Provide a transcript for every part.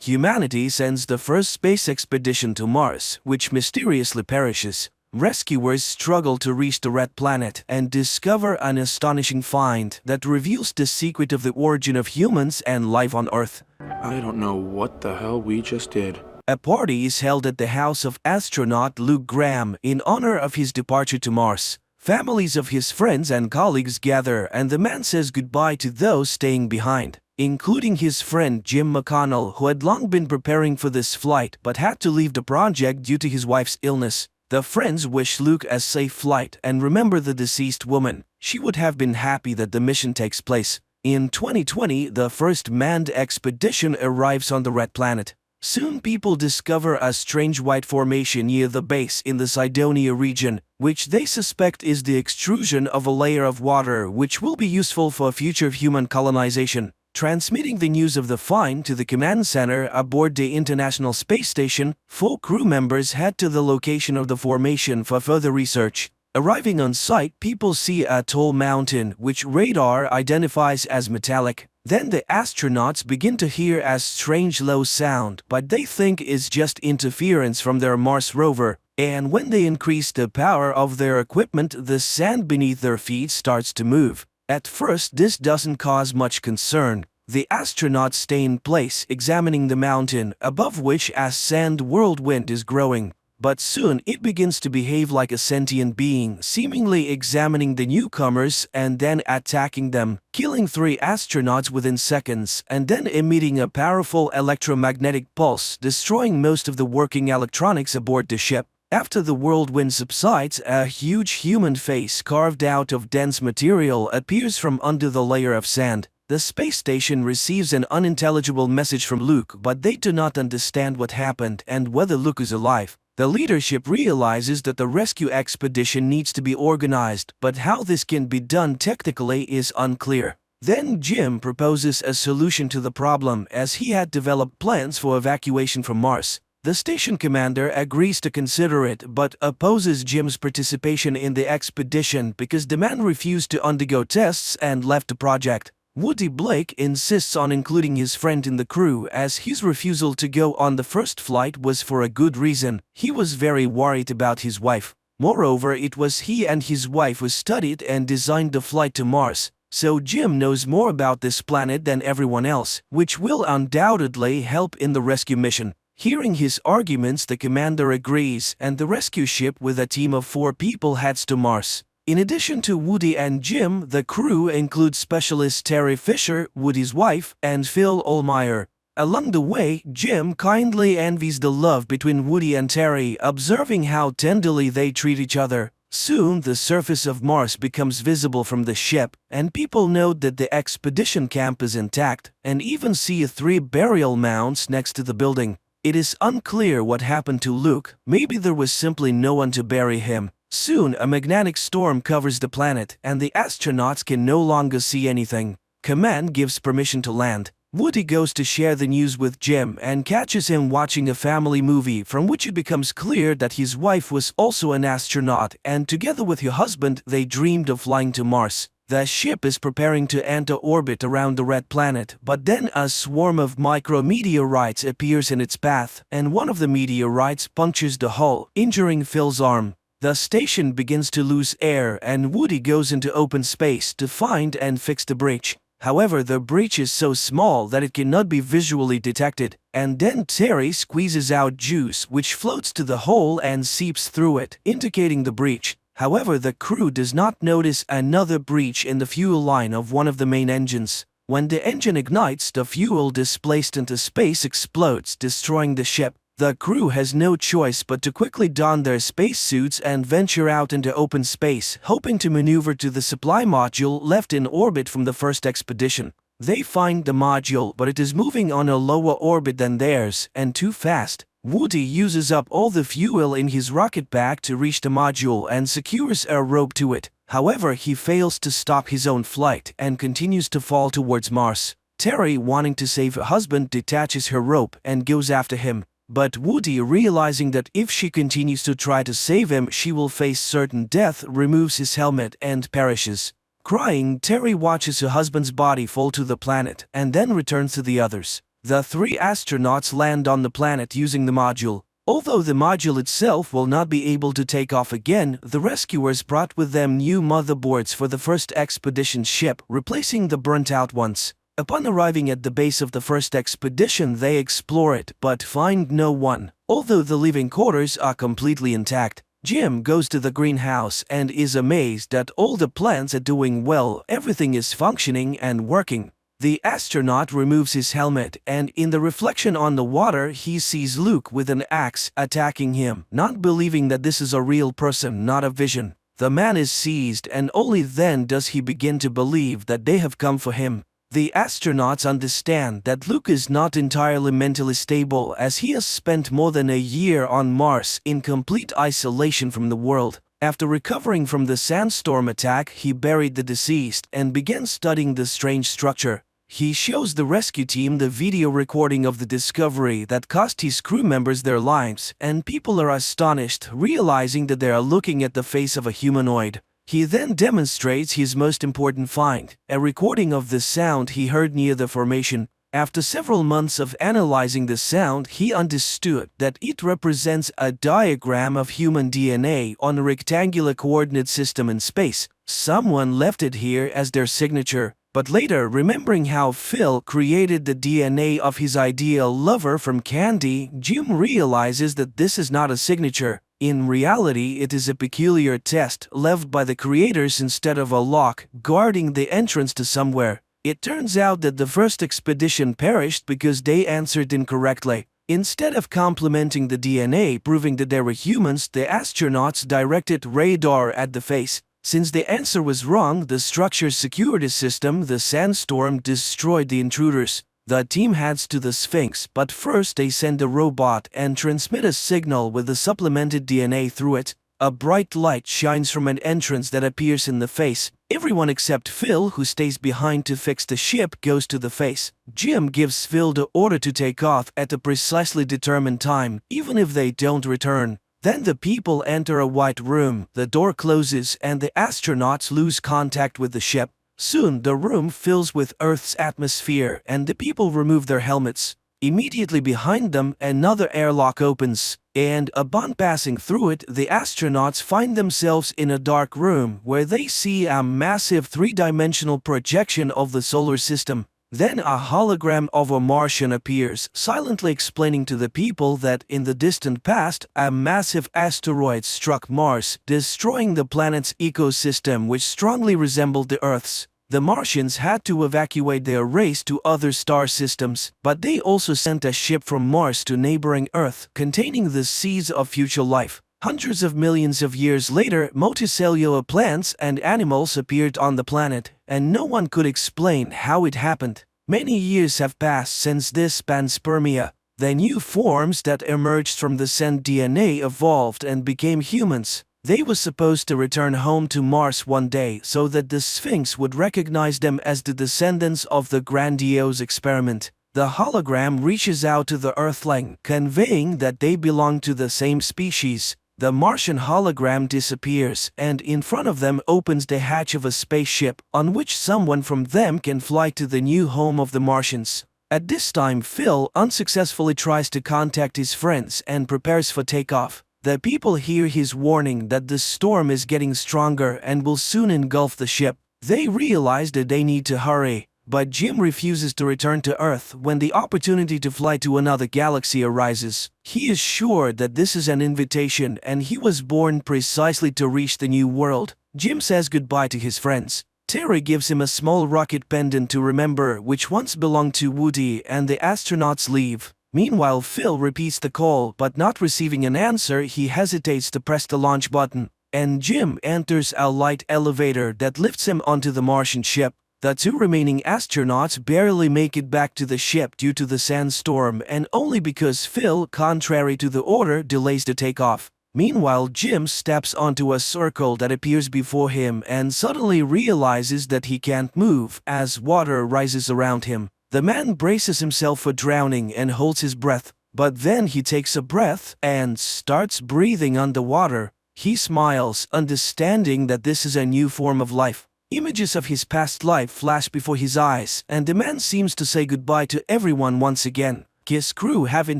humanity sends the first space expedition to Mars, which mysteriously perishes. Rescuers struggle to reach the red planet and discover an astonishing find that reveals the secret of the origin of humans and life on Earth. I don't know what the hell we just did. A party is held at the house of astronaut Luke Graham in honor of his departure to Mars. Families of his friends and colleagues gather, and the man says goodbye to those staying behind, including his friend Jim McConnell, who had long been preparing for this flight but had to leave the project due to his wife's illness. The friends wish Luke a safe flight and remember the deceased woman. She would have been happy that the mission takes place. In 2020, the first manned expedition arrives on the red planet. Soon people discover a strange white formation near the base in the Cydonia region, which they suspect is the extrusion of a layer of water which will be useful for future human colonization. Transmitting the news of the find to the command center aboard the International Space Station, 4 crew members head to the location of the formation for further research. Arriving on site, people see a tall mountain which radar identifies as metallic. Then the astronauts begin to hear a strange low sound, but they think is just interference from their Mars rover. And when they increase the power of their equipment, the sand beneath their feet starts to move. At first, this doesn't cause much concern. The astronauts stay in place, examining the mountain, above which a sand whirlwind is growing. But soon it begins to behave like a sentient being, seemingly examining the newcomers and then attacking them, killing 3 astronauts within seconds, and then emitting a powerful electromagnetic pulse, destroying most of the working electronics aboard the ship. After the whirlwind subsides, a huge human face carved out of dense material appears from under the layer of sand. The space station receives an unintelligible message from Luke, but they do not understand what happened and whether Luke is alive. The leadership realizes that the rescue expedition needs to be organized, but how this can be done technically is unclear. Then Jim proposes a solution to the problem, as he had developed plans for evacuation from Mars. The station commander agrees to consider it but opposes Jim's participation in the expedition because the man refused to undergo tests and left the project. Woody Blake insists on including his friend in the crew, as his refusal to go on the first flight was for a good reason. He was very worried about his wife. Moreover, it was he and his wife who studied and designed the flight to Mars. So Jim knows more about this planet than everyone else, which will undoubtedly help in the rescue mission. Hearing his arguments, the commander agrees, and the rescue ship with a team of 4 people heads to Mars. In addition to Woody and Jim, the crew includes specialist Terry Fisher, Woody's wife, and Phil Ohlmeyer. Along the way, Jim kindly envies the love between Woody and Terry, observing how tenderly they treat each other. Soon, the surface of Mars becomes visible from the ship, and people note that the expedition camp is intact, and even see 3 burial mounds next to the building. It is unclear what happened to Luke. Maybe there was simply no one to bury him. Soon, a magnetic storm covers the planet, and the astronauts can no longer see anything. Command gives permission to land. Woody goes to share the news with Jim and catches him watching a family movie from which it becomes clear that his wife was also an astronaut, and together with her husband they dreamed of flying to Mars. The ship is preparing to enter orbit around the red planet, but then a swarm of micrometeorites appears in its path, and one of the meteorites punctures the hull, injuring Phil's arm. The station begins to lose air, and Woody goes into open space to find and fix the breach. However, the breach is so small that it cannot be visually detected, and then Terry squeezes out juice which floats to the hole and seeps through it, indicating the breach. However, the crew does not notice another breach in the fuel line of one of the main engines. When the engine ignites, the fuel displaced into space explodes, destroying the ship. The crew has no choice but to quickly don their spacesuits and venture out into open space, hoping to maneuver to the supply module left in orbit from the first expedition. They find the module, but it is moving on a lower orbit than theirs, and too fast. Woody uses up all the fuel in his rocket pack to reach the module and secures a rope to it. However, he fails to stop his own flight and continues to fall towards Mars. Terry, wanting to save her husband, detaches her rope and goes after him. But Woody, realizing that if she continues to try to save him, she will face certain death, removes his helmet and perishes. Crying, Terry watches her husband's body fall to the planet and then returns to the others. The three astronauts land on the planet using the module. Although the module itself will not be able to take off again, the rescuers brought with them new motherboards for the first expedition ship, replacing the burnt-out ones. Upon arriving at the base of the first expedition, they explore it, but find no one. Although the living quarters are completely intact, Jim goes to the greenhouse and is amazed that all the plants are doing well, everything is functioning and working. The astronaut removes his helmet, and in the reflection on the water he sees Luke with an axe attacking him. Not believing that this is a real person, not a vision, the man is seized, and only then does he begin to believe that they have come for him. The astronauts understand that Luke is not entirely mentally stable, as he has spent more than a year on Mars in complete isolation from the world. After recovering from the sandstorm attack, he buried the deceased and began studying the strange structure. He shows the rescue team the video recording of the discovery that cost his crew members their lives, and people are astonished, realizing that they are looking at the face of a humanoid. He then demonstrates his most important find, a recording of the sound he heard near the formation. After several months of analyzing the sound, he understood that it represents a diagram of human DNA on a rectangular coordinate system in space. Someone left it here as their signature. But later, remembering how Phil created the DNA of his ideal lover from candy, Jim realizes that this is not a signature. In reality, it is a peculiar test left by the creators instead of a lock guarding the entrance to somewhere. It turns out that the first expedition perished because they answered incorrectly. Instead of complementing the DNA proving that they were humans, the astronauts directed radar at the face. Since the answer was wrong, the structure's security system, the sandstorm, destroyed the intruders. The team heads to the Sphinx, but first they send a robot and transmit a signal with the supplemented DNA through it. A bright light shines from an entrance that appears in the face. Everyone except Phil, who stays behind to fix the ship, goes to the face. Jim gives Phil the order to take off at a precisely determined time, even if they don't return. Then the people enter a white room, the door closes, and the astronauts lose contact with the ship. Soon the room fills with Earth's atmosphere, and the people remove their helmets. Immediately behind them, another airlock opens, and upon passing through it, the astronauts find themselves in a dark room where they see a massive three-dimensional projection of the solar system. Then a hologram of a Martian appears, silently explaining to the people that in the distant past, a massive asteroid struck Mars, destroying the planet's ecosystem, which strongly resembled the Earth's. The Martians had to evacuate their race to other star systems, but they also sent a ship from Mars to neighboring Earth, containing the seeds of future life. Hundreds of millions of years later, multicellular plants and animals appeared on the planet, and no one could explain how it happened. Many years have passed since this panspermia. The new forms that emerged from the sent DNA evolved and became humans. They were supposed to return home to Mars one day so that the Sphinx would recognize them as the descendants of the grandiose experiment. The hologram reaches out to the Earthling, conveying that they belong to the same species. The Martian hologram disappears, and in front of them opens the hatch of a spaceship, on which someone from them can fly to the new home of the Martians. At this time, Phil unsuccessfully tries to contact his friends and prepares for takeoff. The people hear his warning that the storm is getting stronger and will soon engulf the ship. They realize that they need to hurry. But Jim refuses to return to Earth when the opportunity to fly to another galaxy arises. He is sure that this is an invitation and he was born precisely to reach the new world. Jim says goodbye to his friends. Terry gives him a small rocket pendant to remember, which once belonged to Woody, and the astronauts leave. Meanwhile, Phil repeats the call, but not receiving an answer, he hesitates to press the launch button. And Jim enters a light elevator that lifts him onto the Martian ship. The two remaining astronauts barely make it back to the ship due to the sandstorm, and only because Phil, contrary to the order, delays the takeoff. Meanwhile, Jim steps onto a circle that appears before him and suddenly realizes that he can't move as water rises around him. The man braces himself for drowning and holds his breath, but then he takes a breath and starts breathing underwater. He smiles, understanding that this is a new form of life. Images of his past life flash before his eyes, and the man seems to say goodbye to everyone once again. His crew, having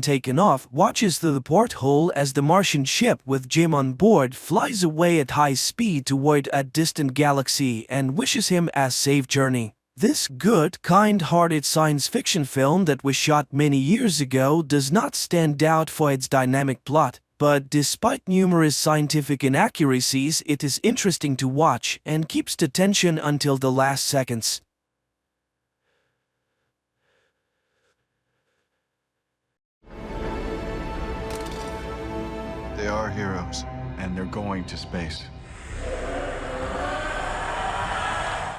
taken off, watches through the porthole as the Martian ship with Jim on board flies away at high speed toward a distant galaxy and wishes him a safe journey. This good, kind-hearted science fiction film that was shot many years ago does not stand out for its dynamic plot, but despite numerous scientific inaccuracies, it is interesting to watch and keeps the tension until the last seconds. They are heroes, and they're going to space.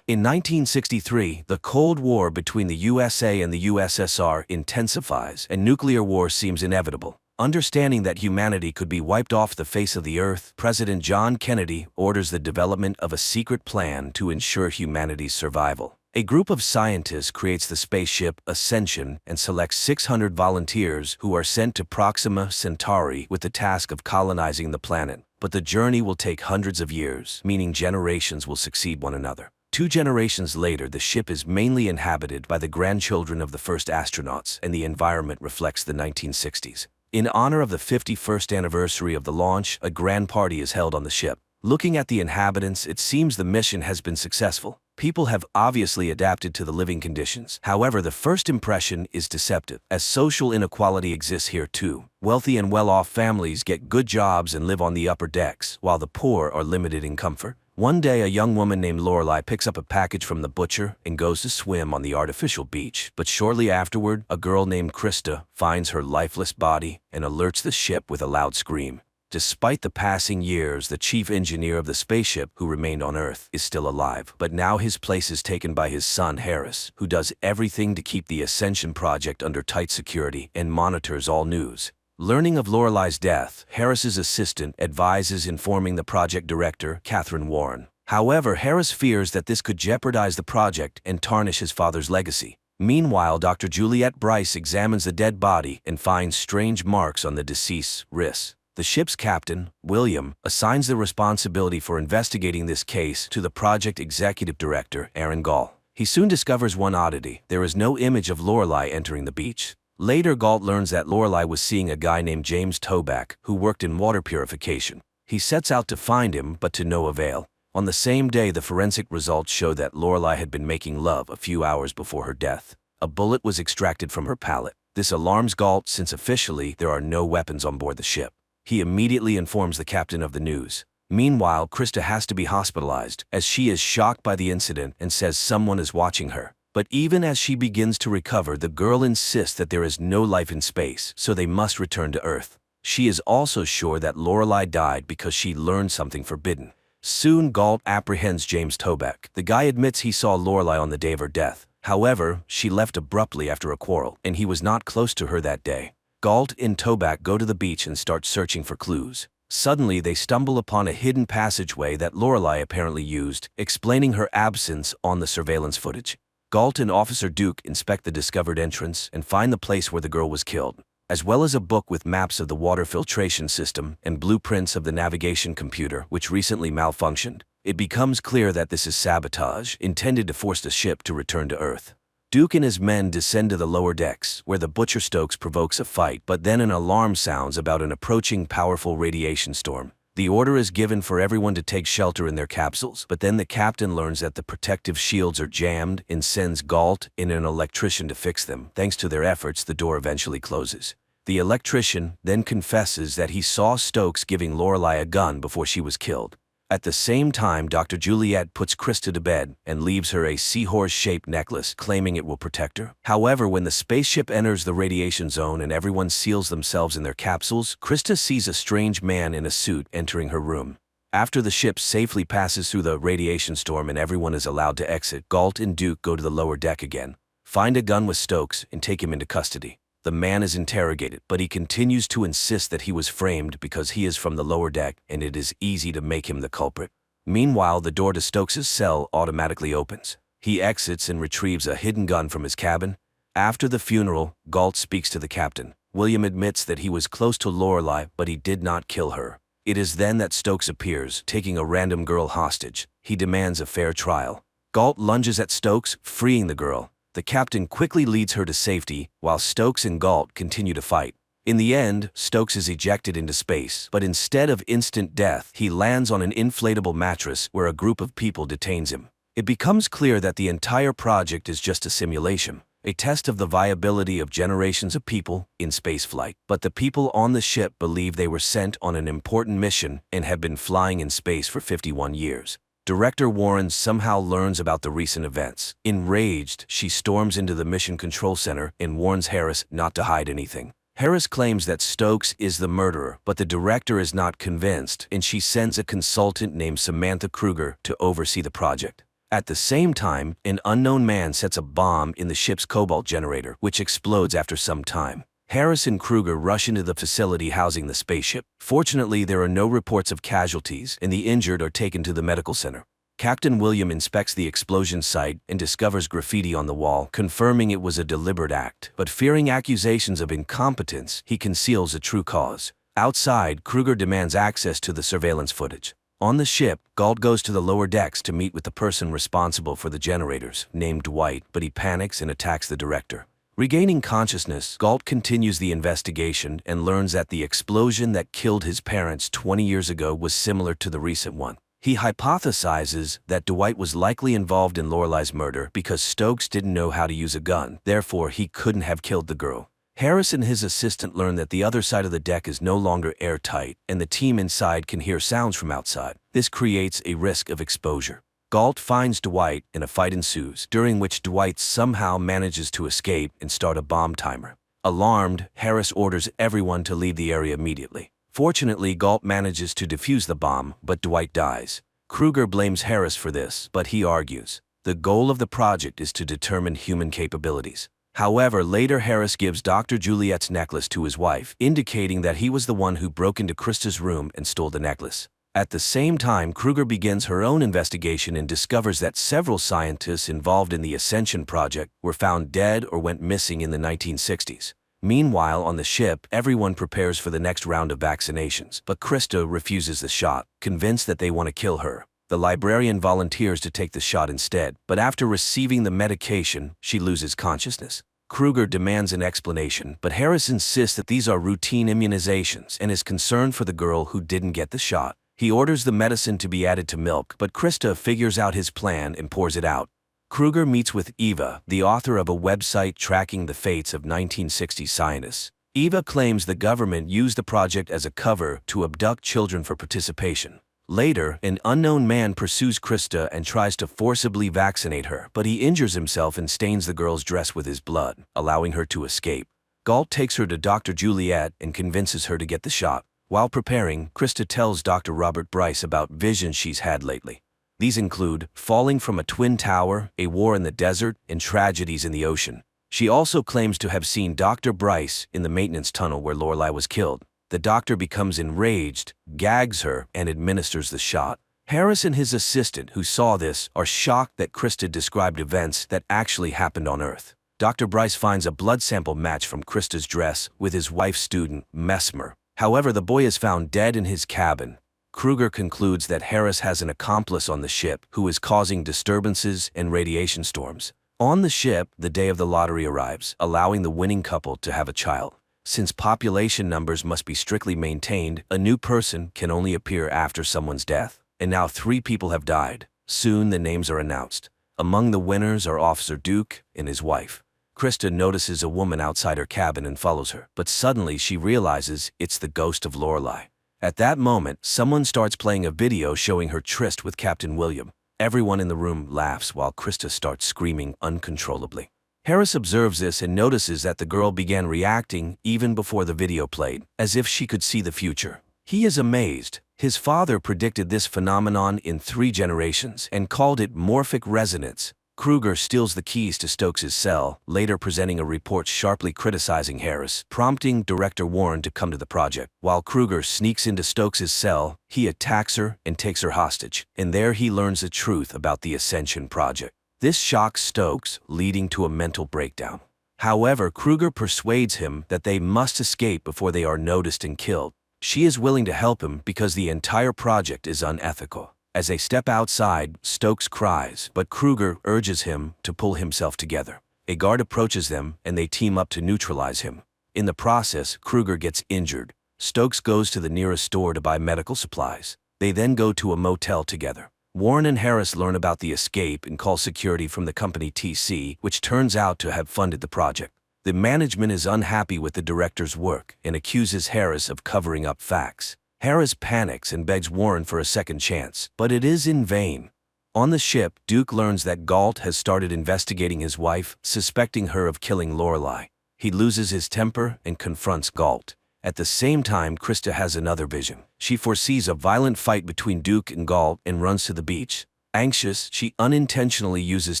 In 1963, the Cold War between the USA and the USSR intensifies, and nuclear war seems inevitable. Understanding that humanity could be wiped off the face of the earth, President John Kennedy orders the development of a secret plan to ensure humanity's survival. A group of scientists creates the spaceship Ascension and selects 600 volunteers who are sent to Proxima Centauri with the task of colonizing the planet. But the journey will take hundreds of years, meaning generations will succeed one another. 2 generations later, the ship is mainly inhabited by the grandchildren of the first astronauts, and the environment reflects the 1960s. In honor of the 51st anniversary of the launch, a grand party is held on the ship. Looking at the inhabitants, it seems the mission has been successful. People have obviously adapted to the living conditions. However, the first impression is deceptive, as social inequality exists here too. Wealthy and well-off families get good jobs and live on the upper decks, while the poor are limited in comfort. One day, a young woman named Lorelei picks up a package from the butcher and goes to swim on the artificial beach. But shortly afterward, a girl named Krista finds her lifeless body and alerts the ship with a loud scream. Despite the passing years, the chief engineer of the spaceship, who remained on Earth, is still alive. But now his place is taken by his son, Harris, who does everything to keep the Ascension project under tight security and monitors all news. Learning of Lorelei's death, Harris's assistant advises informing the project director, Catherine Warren. However, Harris fears that this could jeopardize the project and tarnish his father's legacy. Meanwhile, Dr. Juliet Bryce examines the dead body and finds strange marks on the deceased's wrists. The ship's captain, William, assigns the responsibility for investigating this case to the project executive director, Aaron Gall. He soon discovers one oddity: there is no image of Lorelei entering the beach. Later, Galt learns that Lorelei was seeing a guy named James Toback, who worked in water purification. He sets out to find him, but to no avail. On the same day, the forensic results show that Lorelei had been making love a few hours before her death. A bullet was extracted from her palate. This alarms Galt, since officially there are no weapons on board the ship. He immediately informs the captain of the news. Meanwhile, Krista has to be hospitalized, as she is shocked by the incident and says someone is watching her. But even as she begins to recover, the girl insists that there is no life in space, so they must return to Earth. She is also sure that Lorelei died because she learned something forbidden. Soon, Galt apprehends James Toback. The guy admits he saw Lorelei on the day of her death. However, she left abruptly after a quarrel, and he was not close to her that day. Galt and Toback go to the beach and start searching for clues. Suddenly, they stumble upon a hidden passageway that Lorelei apparently used, explaining her absence on the surveillance footage. Galt and Officer Duke inspect the discovered entrance and find the place where the girl was killed, as well as a book with maps of the water filtration system and blueprints of the navigation computer, which recently malfunctioned. It becomes clear that this is sabotage, intended to force the ship to return to Earth. Duke and his men descend to the lower decks, where the Butcher Stokes provokes a fight, but then an alarm sounds about an approaching powerful radiation storm. The order is given for everyone to take shelter in their capsules, but then the captain learns that the protective shields are jammed and sends Galt and an electrician to fix them. Thanks to their efforts, the door eventually closes. The electrician then confesses that he saw Stokes giving Lorelei a gun before she was killed. At the same time, Dr. Juliet puts Krista to bed and leaves her a seahorse-shaped necklace, claiming it will protect her. However, when the spaceship enters the radiation zone and everyone seals themselves in their capsules, Krista sees a strange man in a suit entering her room. After the ship safely passes through the radiation storm and everyone is allowed to exit, Galt and Duke go to the lower deck again, find a gun with Stokes, and take him into custody. The man is interrogated, but he continues to insist that he was framed because he is from the lower deck and it is easy to make him the culprit. Meanwhile, the door to Stokes' cell automatically opens. He exits and retrieves a hidden gun from his cabin. After the funeral, Galt speaks to the captain. William admits that he was close to Lorelei, but he did not kill her. It is then that Stokes appears, taking a random girl hostage. he demands a fair trial. Galt lunges at Stokes, freeing the girl. The captain quickly leads her to safety, while Stokes and Galt continue to fight. In the end, Stokes is ejected into space, but instead of instant death, he lands on an inflatable mattress where a group of people detains him. It becomes clear that the entire project is just a simulation, a test of the viability of generations of people in spaceflight. But the people on the ship believe they were sent on an important mission and have been flying in space for 51 years. Director Warren somehow learns about the recent events. Enraged, she storms into the Mission Control Center and warns Harris not to hide anything. Harris claims that Stokes is the murderer, but the director is not convinced, and she sends a consultant named Samantha Kruger to oversee the project. At the same time, an unknown man sets a bomb in the ship's cobalt generator, which explodes after some time. Harris and Kruger rush into the facility housing the spaceship. Fortunately, there are no reports of casualties, and the injured are taken to the medical center. Captain William inspects the explosion site and discovers graffiti on the wall, confirming it was a deliberate act. But fearing accusations of incompetence, he conceals the true cause. Outside, Kruger demands access to the surveillance footage. On the ship, Galt goes to the lower decks to meet with the person responsible for the generators, named Dwight, but he panics and attacks the director. Regaining consciousness, Galt continues the investigation and learns that the explosion that killed his parents 20 years ago was similar to the recent one. He hypothesizes that Dwight was likely involved in Lorelai's murder because Stokes didn't know how to use a gun, therefore he couldn't have killed the girl. Harris and his assistant learn that the other side of the deck is no longer airtight, and the team inside can hear sounds from outside. This creates a risk of exposure. Galt finds Dwight and a fight ensues, during which Dwight somehow manages to escape and start a bomb timer. Alarmed, Harris orders everyone to leave the area immediately. Fortunately, Galt manages to defuse the bomb, but Dwight dies. Kruger blames Harris for this, but he argues the goal of the project is to determine human capabilities. However, later Harris gives Dr. Juliet's necklace to his wife, indicating that he was the one who broke into Krista's room and stole the necklace. At the same time, Kruger begins her own investigation and discovers that several scientists involved in the Ascension project were found dead or went missing in the 1960s. Meanwhile, on the ship, everyone prepares for the next round of vaccinations, but Krista refuses the shot, convinced that they want to kill her. The librarian volunteers to take the shot instead, but after receiving the medication, she loses consciousness. Kruger demands an explanation, but Harris insists that these are routine immunizations and is concerned for the girl who didn't get the shot. He orders the medicine to be added to milk, but Krista figures out his plan and pours it out. Kruger meets with Eva, the author of a website tracking the fates of 1960s scientists. Eva claims the government used the project as a cover to abduct children for participation. Later, an unknown man pursues Krista and tries to forcibly vaccinate her, but he injures himself and stains the girl's dress with his blood, allowing her to escape. Galt takes her to Dr. Juliet and convinces her to get the shot. While preparing, Krista tells Dr. Robert Bryce about visions she's had lately. These include falling from a twin tower, a war in the desert, and tragedies in the ocean. She also claims to have seen Dr. Bryce in the maintenance tunnel where Lorelai was killed. The doctor becomes enraged, gags her, and administers the shot. Harris and his assistant, who saw this, are shocked that Krista described events that actually happened on Earth. Dr. Bryce finds a blood sample match from Krista's dress with his wife's student, Mesmer. However, the boy is found dead in his cabin. Kruger concludes that Harris has an accomplice on the ship who is causing disturbances and radiation storms. On the ship, the day of the lottery arrives, allowing the winning couple to have a child. Since population numbers must be strictly maintained, a new person can only appear after someone's death. And now 3 people have died. Soon the names are announced. Among the winners are Officer Duke and his wife. Krista notices a woman outside her cabin and follows her, but suddenly she realizes it's the ghost of Lorelai. At that moment, someone starts playing a video showing her tryst with Captain William. Everyone in the room laughs while Krista starts screaming uncontrollably. Harris observes this and notices that the girl began reacting even before the video played, as if she could see the future. He is amazed. His father predicted this phenomenon in 3 generations and called it morphic resonance. Kruger steals the keys to Stokes' cell, later presenting a report sharply criticizing Harris, prompting Director Warren to come to the project. While Kruger sneaks into Stokes' cell, he attacks her and takes her hostage, and there he learns the truth about the Ascension project. This shocks Stokes, leading to a mental breakdown. However, Kruger persuades him that they must escape before they are noticed and killed. She is willing to help him because the entire project is unethical. As they step outside, Stokes cries, but Kruger urges him to pull himself together. A guard approaches them, and they team up to neutralize him. In the process, Kruger gets injured. Stokes goes to the nearest store to buy medical supplies. They then go to a motel together. Warren and Harris learn about the escape and call security from the company TC, which turns out to have funded the project. The management is unhappy with the director's work and accuses Harris of covering up facts. Harris panics and begs Warren for a second chance, but it is in vain. On the ship, Duke learns that Galt has started investigating his wife, suspecting her of killing Lorelei. He loses his temper and confronts Galt. At the same time, Krista has another vision. She foresees a violent fight between Duke and Galt and runs to the beach. Anxious, she unintentionally uses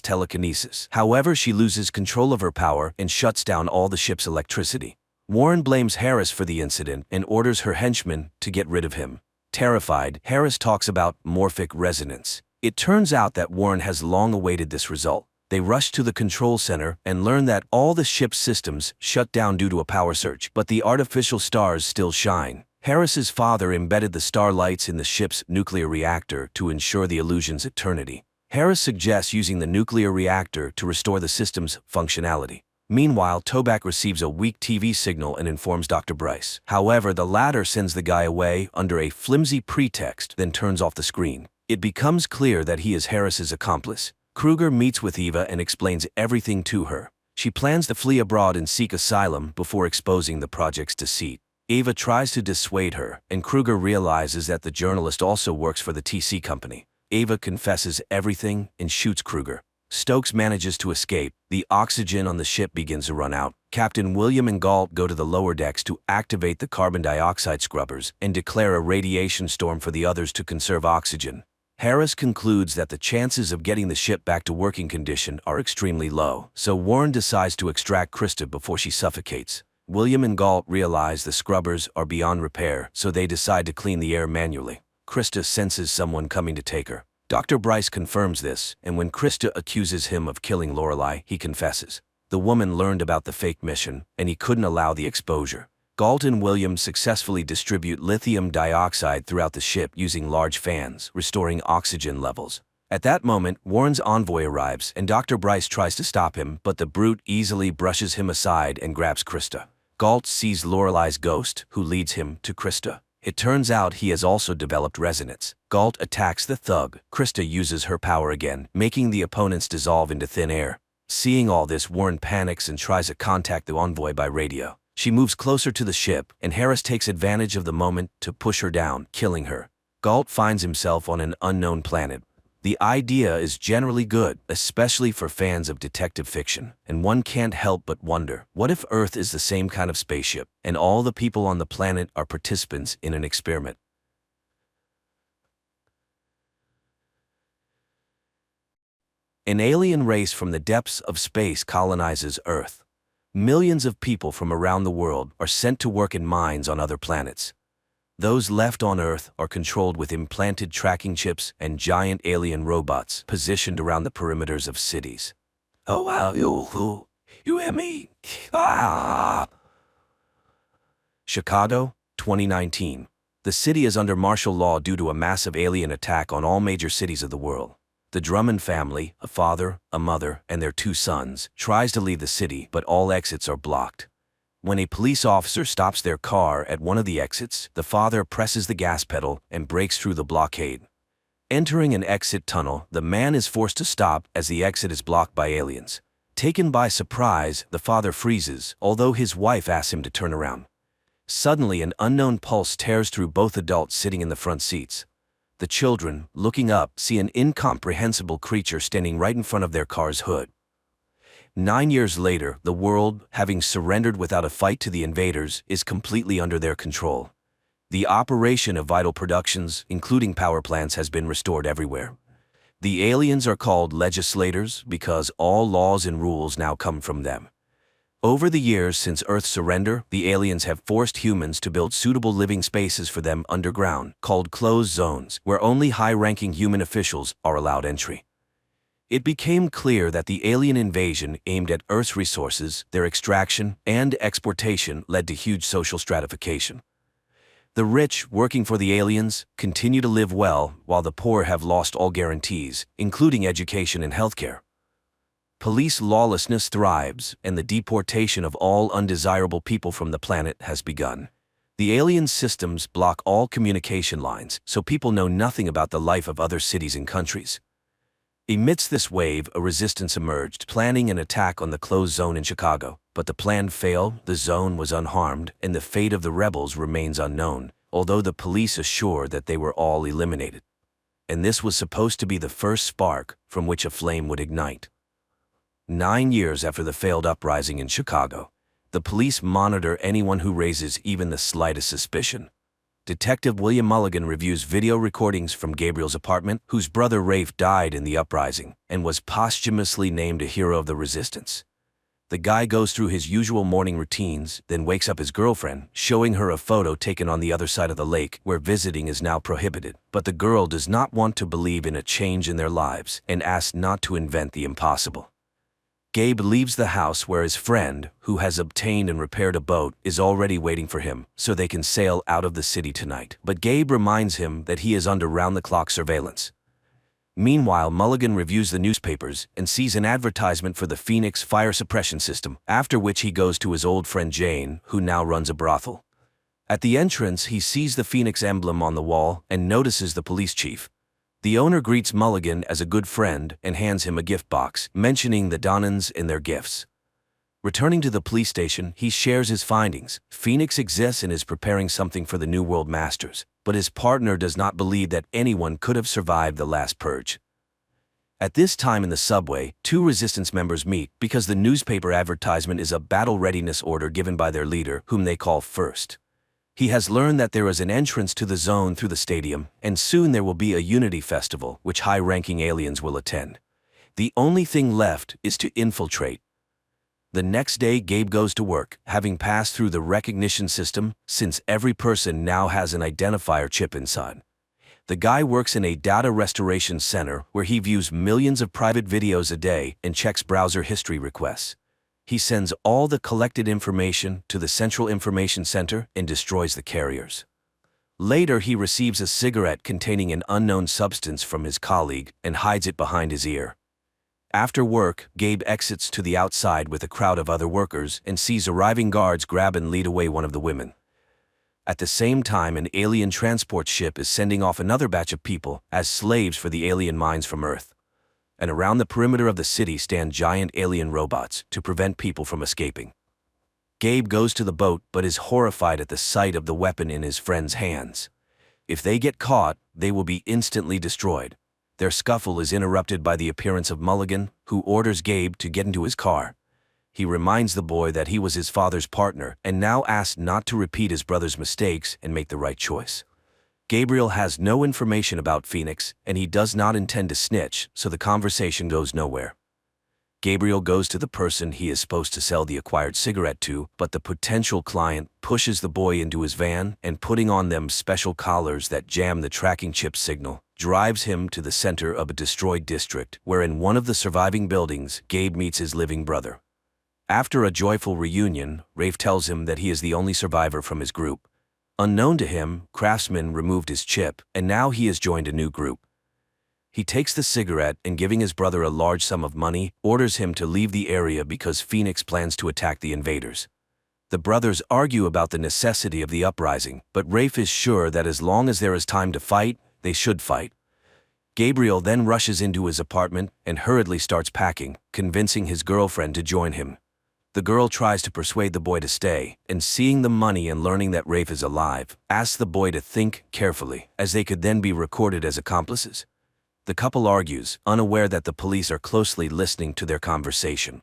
telekinesis. However, she loses control of her power and shuts down all the ship's electricity. Warren blames Harris for the incident and orders her henchmen to get rid of him. Terrified, Harris talks about morphic resonance. It turns out that Warren has long awaited this result. They rush to the control center and learn that all the ship's systems shut down due to a power surge, but the artificial stars still shine. Harris's father embedded the starlights in the ship's nuclear reactor to ensure the illusion's eternity. Harris suggests using the nuclear reactor to restore the system's functionality. Meanwhile, Toback receives a weak TV signal and informs Dr. Bryce. However, the latter sends the guy away under a flimsy pretext, then turns off the screen. It becomes clear that he is Harris's accomplice. Kruger meets with Eva and explains everything to her. She plans to flee abroad and seek asylum before exposing the project's deceit. Eva tries to dissuade her, and Kruger realizes that the journalist also works for the TC company. Eva confesses everything and shoots Kruger. Stokes manages to escape. The oxygen on the ship begins to run out. Captain William and Galt go to the lower decks to activate the carbon dioxide scrubbers and declare a radiation storm for the others to conserve oxygen. Harris concludes that the chances of getting the ship back to working condition are extremely low, so Warren decides to extract Krista before she suffocates. William and Galt realize the scrubbers are beyond repair, so they decide to clean the air manually. Krista senses someone coming to take her. Dr. Bryce confirms this, and when Krista accuses him of killing Lorelei, he confesses. The woman learned about the fake mission, and he couldn't allow the exposure. Galt and William successfully distribute lithium dioxide throughout the ship using large fans, restoring oxygen levels. At that moment, Warren's envoy arrives, and Dr. Bryce tries to stop him, but the brute easily brushes him aside and grabs Krista. Galt sees Lorelei's ghost, who leads him to Krista. It turns out he has also developed resonance. Galt attacks the thug. Krista uses her power again, making the opponents dissolve into thin air. Seeing all this, Warren panics and tries to contact the envoy by radio. She moves closer to the ship, and Harris takes advantage of the moment to push her down, killing her. Galt finds himself on an unknown planet. The idea is generally good, especially for fans of detective fiction, and one can't help but wonder, what if Earth is the same kind of spaceship, and all the people on the planet are participants in an experiment? An alien race from the depths of space colonizes Earth. Millions of people from around the world are sent to work in mines on other planets. Those left on Earth are controlled with implanted tracking chips and giant alien robots positioned around the perimeters of cities. Oh wow, you hear me? Ah! Chicago, 2019. The city is under martial law due to a massive alien attack on all major cities of the world. The Drummond family, a father, a mother, and their 2 sons, tries to leave the city, but all exits are blocked. When a police officer stops their car at one of the exits, the father presses the gas pedal and breaks through the blockade. Entering an exit tunnel, the man is forced to stop as the exit is blocked by aliens. Taken by surprise, the father freezes, although his wife asks him to turn around. Suddenly, an unknown pulse tears through both adults sitting in the front seats. The children, looking up, see an incomprehensible creature standing right in front of their car's hood. 9 years later, the world, having surrendered without a fight to the invaders, is completely under their control. The operation of vital productions, including power plants, has been restored everywhere. The aliens are called legislators because all laws and rules now come from them. Over the years since Earth's surrender, the aliens have forced humans to build suitable living spaces for them underground, called closed zones, where only high-ranking human officials are allowed entry. It became clear that the alien invasion aimed at Earth's resources, their extraction, and exportation led to huge social stratification. The rich, working for the aliens, continue to live well, while the poor have lost all guarantees, including education and healthcare. Police lawlessness thrives, and the deportation of all undesirable people from the planet has begun. The alien systems block all communication lines, so people know nothing about the life of other cities and countries. Amidst this wave, a resistance emerged, planning an attack on the closed zone in Chicago. But the plan failed, the zone was unharmed, and the fate of the rebels remains unknown, although the police assure that they were all eliminated. And this was supposed to be the first spark from which a flame would ignite. 9 years after the failed uprising in Chicago, the police monitor anyone who raises even the slightest suspicion. Detective William Mulligan reviews video recordings from Gabriel's apartment, whose brother Rafe died in the uprising and was posthumously named a hero of the resistance. The guy goes through his usual morning routines, then wakes up his girlfriend, showing her a photo taken on the other side of the lake, where visiting is now prohibited. But the girl does not want to believe in a change in their lives and asks not to invent the impossible. Gabe leaves the house where his friend, who has obtained and repaired a boat, is already waiting for him, so they can sail out of the city tonight. But Gabe reminds him that he is under round-the-clock surveillance. Meanwhile, Mulligan reviews the newspapers and sees an advertisement for the Phoenix fire suppression system, after which he goes to his old friend Jane, who now runs a brothel. At the entrance, he sees the Phoenix emblem on the wall and notices the police chief. The owner greets Mulligan as a good friend and hands him a gift box, mentioning the Donnans and their gifts. Returning to the police station, he shares his findings. Phoenix exists and is preparing something for the New World Masters, but his partner does not believe that anyone could have survived the last purge. At this time in the subway, two resistance members meet because the newspaper advertisement is a battle readiness order given by their leader, whom they call First. He has learned that there is an entrance to the zone through the stadium, and soon there will be a Unity Festival, which high-ranking aliens will attend. The only thing left is to infiltrate. The next day, Gabe goes to work, having passed through the recognition system, since every person now has an identifier chip inside. The guy works in a data restoration center where he views millions of private videos a day and checks browser history requests. He sends all the collected information to the Central Information Center and destroys the carriers. Later, he receives a cigarette containing an unknown substance from his colleague and hides it behind his ear. After work, Gabe exits to the outside with a crowd of other workers and sees arriving guards grab and lead away one of the women. At the same time, an alien transport ship is sending off another batch of people as slaves for the alien mines from Earth. And around the perimeter of the city stand giant alien robots to prevent people from escaping. Gabe goes to the boat but is horrified at the sight of the weapon in his friend's hands. If they get caught, they will be instantly destroyed. Their scuffle is interrupted by the appearance of Mulligan, who orders Gabe to get into his car. He reminds the boy that he was his father's partner and now asks not to repeat his brother's mistakes and make the right choice. Gabriel has no information about Phoenix, and he does not intend to snitch, so the conversation goes nowhere. Gabriel goes to the person he is supposed to sell the acquired cigarette to, but the potential client pushes the boy into his van and, putting on them special collars that jam the tracking chip signal, drives him to the center of a destroyed district, where in one of the surviving buildings, Gabe meets his living brother. After a joyful reunion, Rafe tells him that he is the only survivor from his group. Unknown to him, Craftsman removed his chip, and now he has joined a new group. He takes the cigarette and, giving his brother a large sum of money, orders him to leave the area because Phoenix plans to attack the invaders. The brothers argue about the necessity of the uprising, but Rafe is sure that as long as there is time to fight, they should fight. Gabriel then rushes into his apartment and hurriedly starts packing, convincing his girlfriend to join him. The girl tries to persuade the boy to stay, and seeing the money and learning that Rafe is alive, asks the boy to think carefully, as they could then be recorded as accomplices. The couple argues, unaware that the police are closely listening to their conversation.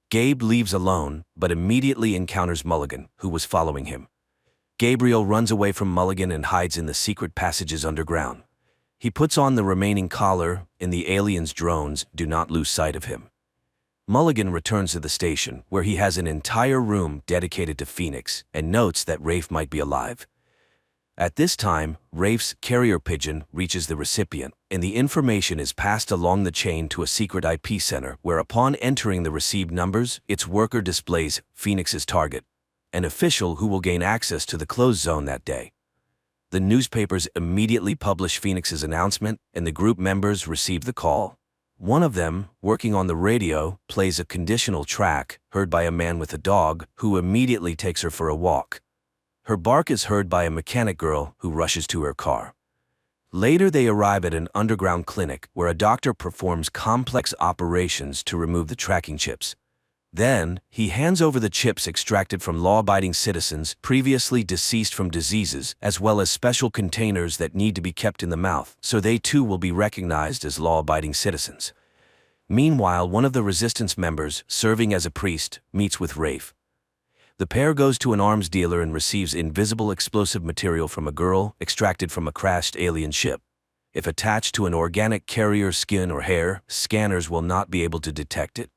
Gabe leaves alone, but immediately encounters Mulligan, who was following him. Gabriel runs away from Mulligan and hides in the secret passages underground. He puts on the remaining collar, and the aliens' drones do not lose sight of him. Mulligan returns to the station, where he has an entire room dedicated to Phoenix and notes that Rafe might be alive. At this time, Rafe's carrier pigeon reaches the recipient, and the information is passed along the chain to a secret IP center, where upon entering the received numbers, its worker displays Phoenix's target, an official who will gain access to the closed zone that day. The newspapers immediately publish Phoenix's announcement, and the group members receive the call. One of them, working on the radio, plays a conditional track heard by a man with a dog who immediately takes her for a walk. Her bark is heard by a mechanic girl who rushes to her car. Later they arrive at an underground clinic where a doctor performs complex operations to remove the tracking chips. Then, he hands over the chips extracted from law-abiding citizens previously deceased from diseases, as well as special containers that need to be kept in the mouth, so they too will be recognized as law-abiding citizens. Meanwhile, one of the resistance members, serving as a priest, meets with Rafe. The pair goes to an arms dealer and receives invisible explosive material from a girl extracted from a crashed alien ship. If attached to an organic carrier's skin or hair, scanners will not be able to detect it.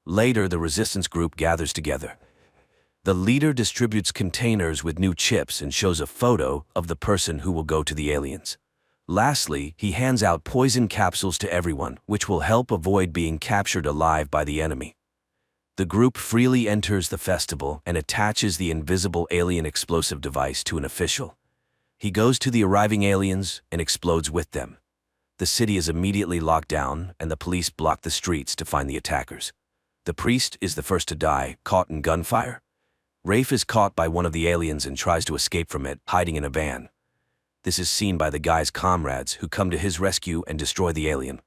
Later, the resistance group gathers together. The leader distributes containers with new chips and shows a photo of the person who will go to the aliens. Lastly, he hands out poison capsules to everyone, which will help avoid being captured alive by the enemy. The group freely enters the festival and attaches the invisible alien explosive device to an official. He goes to the arriving aliens and explodes with them. The city is immediately locked down, and the police block the streets to find the attackers. The priest is the first to die, caught in gunfire. Rafe is caught by one of the aliens and tries to escape from it, hiding in a van. This is seen by the guy's comrades, who come to his rescue and destroy the alien.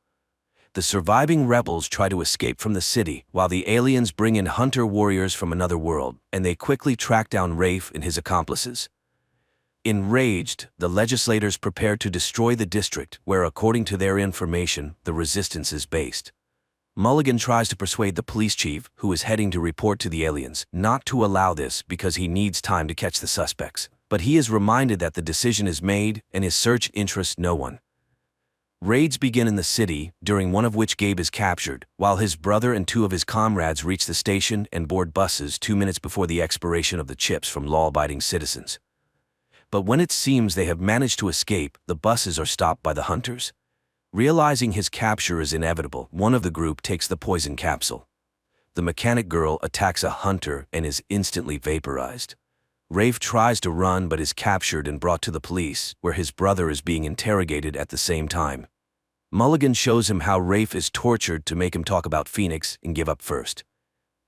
The surviving rebels try to escape from the city, while the aliens bring in hunter warriors from another world, and they quickly track down Rafe and his accomplices. Enraged, the legislators prepare to destroy the district where, according to their information, the resistance is based. Mulligan tries to persuade the police chief, who is heading to report to the aliens, not to allow this because he needs time to catch the suspects. But he is reminded that the decision is made and his search interests no one. Raids begin in the city, during one of which Gabe is captured, while his brother and two of his comrades reach the station and board buses 2 minutes before the expiration of the chips from law-abiding citizens. But when it seems they have managed to escape, the buses are stopped by the hunters. Realizing his capture is inevitable, one of the group takes the poison capsule. The mechanic girl attacks a hunter and is instantly vaporized. Rafe tries to run but is captured and brought to the police, where his brother is being interrogated at the same time. Mulligan shows him how Rafe is tortured to make him talk about Phoenix and give up first.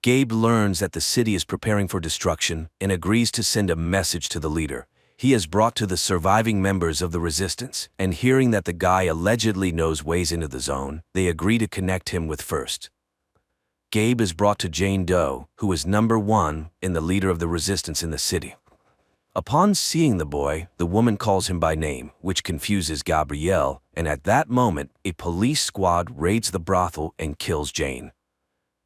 Gabe learns that the city is preparing for destruction and agrees to send a message to the leader. He is brought to the surviving members of the resistance, and hearing that the guy allegedly knows ways into the zone, they agree to connect him with First. Gabe is brought to Jane Doe, who is number 1 and the leader of the resistance in the city. Upon seeing the boy, the woman calls him by name, which confuses Gabrielle, and at that moment, a police squad raids the brothel and kills Jane.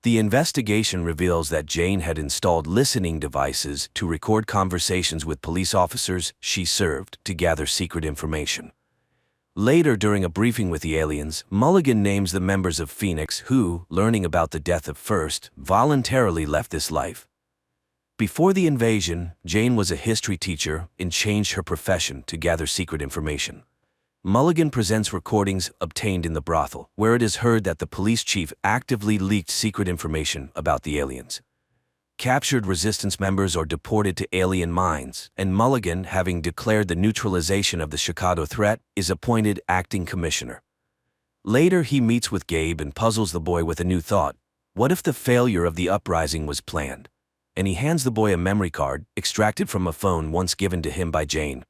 The investigation reveals that Jane had installed listening devices to record conversations with police officers she served to gather secret information. Later, during a briefing with the aliens, Mulligan names the members of Phoenix who, learning about the death of First, voluntarily left this life. Before the invasion, Jane was a history teacher and changed her profession to gather secret information. Mulligan presents recordings obtained in the brothel, where it is heard that the police chief actively leaked secret information about the aliens. Captured resistance members are deported to alien mines, and Mulligan, having declared the neutralization of the Chicago threat, is appointed acting commissioner. Later, he meets with Gabe and puzzles the boy with a new thought. What if the failure of the uprising was planned? And he hands the boy a memory card, extracted from a phone once given to him by Jane.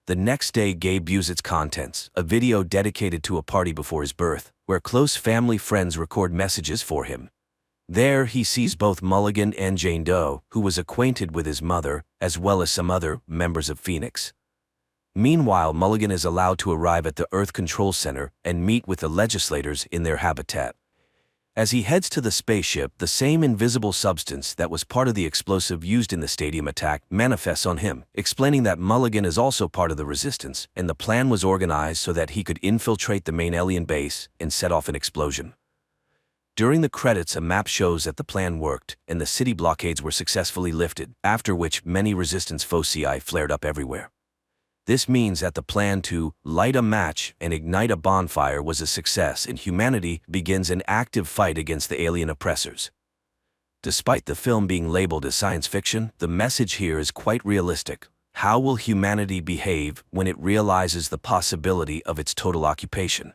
The next day, Gabe views its contents, a video dedicated to a party before his birth, where close family friends record messages for him. There, he sees both Mulligan and Jane Doe, who was acquainted with his mother, as well as some other members of Phoenix. Meanwhile, Mulligan is allowed to arrive at the Earth Control Center and meet with the legislators in their habitat. As he heads to the spaceship, the same invisible substance that was part of the explosive used in the stadium attack manifests on him, explaining that Mulligan is also part of the resistance, and the plan was organized so that he could infiltrate the main alien base and set off an explosion. During the credits, a map shows that the plan worked, and the city blockades were successfully lifted, after which many resistance foci flared up everywhere. This means that the plan to light a match and ignite a bonfire was a success, and humanity begins an active fight against the alien oppressors. Despite the film being labeled as science fiction, the message here is quite realistic. How will humanity behave when it realizes the possibility of its total occupation?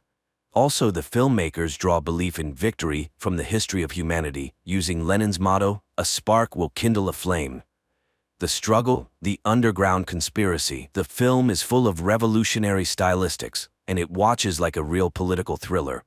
Also, the filmmakers draw belief in victory from the history of humanity, using Lenin's motto, "A spark will kindle a flame." The struggle, the underground conspiracy, the film is full of revolutionary stylistics, and it watches like a real political thriller.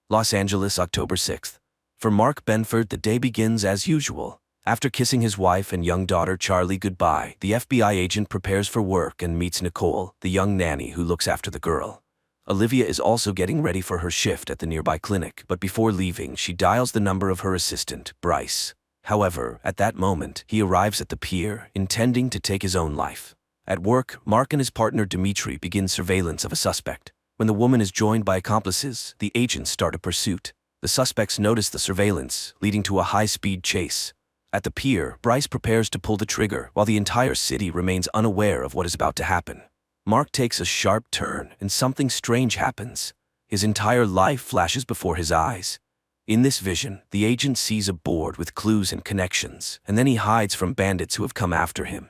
Los Angeles, October 6th. For Mark Benford, the day begins as usual. After kissing his wife and young daughter Charlie goodbye, the FBI agent prepares for work and meets Nicole, the young nanny who looks after the girl. Olivia is also getting ready for her shift at the nearby clinic, but before leaving, she dials the number of her assistant, Bryce. However, at that moment, he arrives at the pier, intending to take his own life. At work, Mark and his partner Dmitri begin surveillance of a suspect. When the woman is joined by accomplices, the agents start a pursuit. The suspects notice the surveillance, leading to a high-speed chase. At the pier, Bryce prepares to pull the trigger, while the entire city remains unaware of what is about to happen. Mark takes a sharp turn, and something strange happens. His entire life flashes before his eyes. In this vision, the agent sees a board with clues and connections, and then he hides from bandits who have come after him.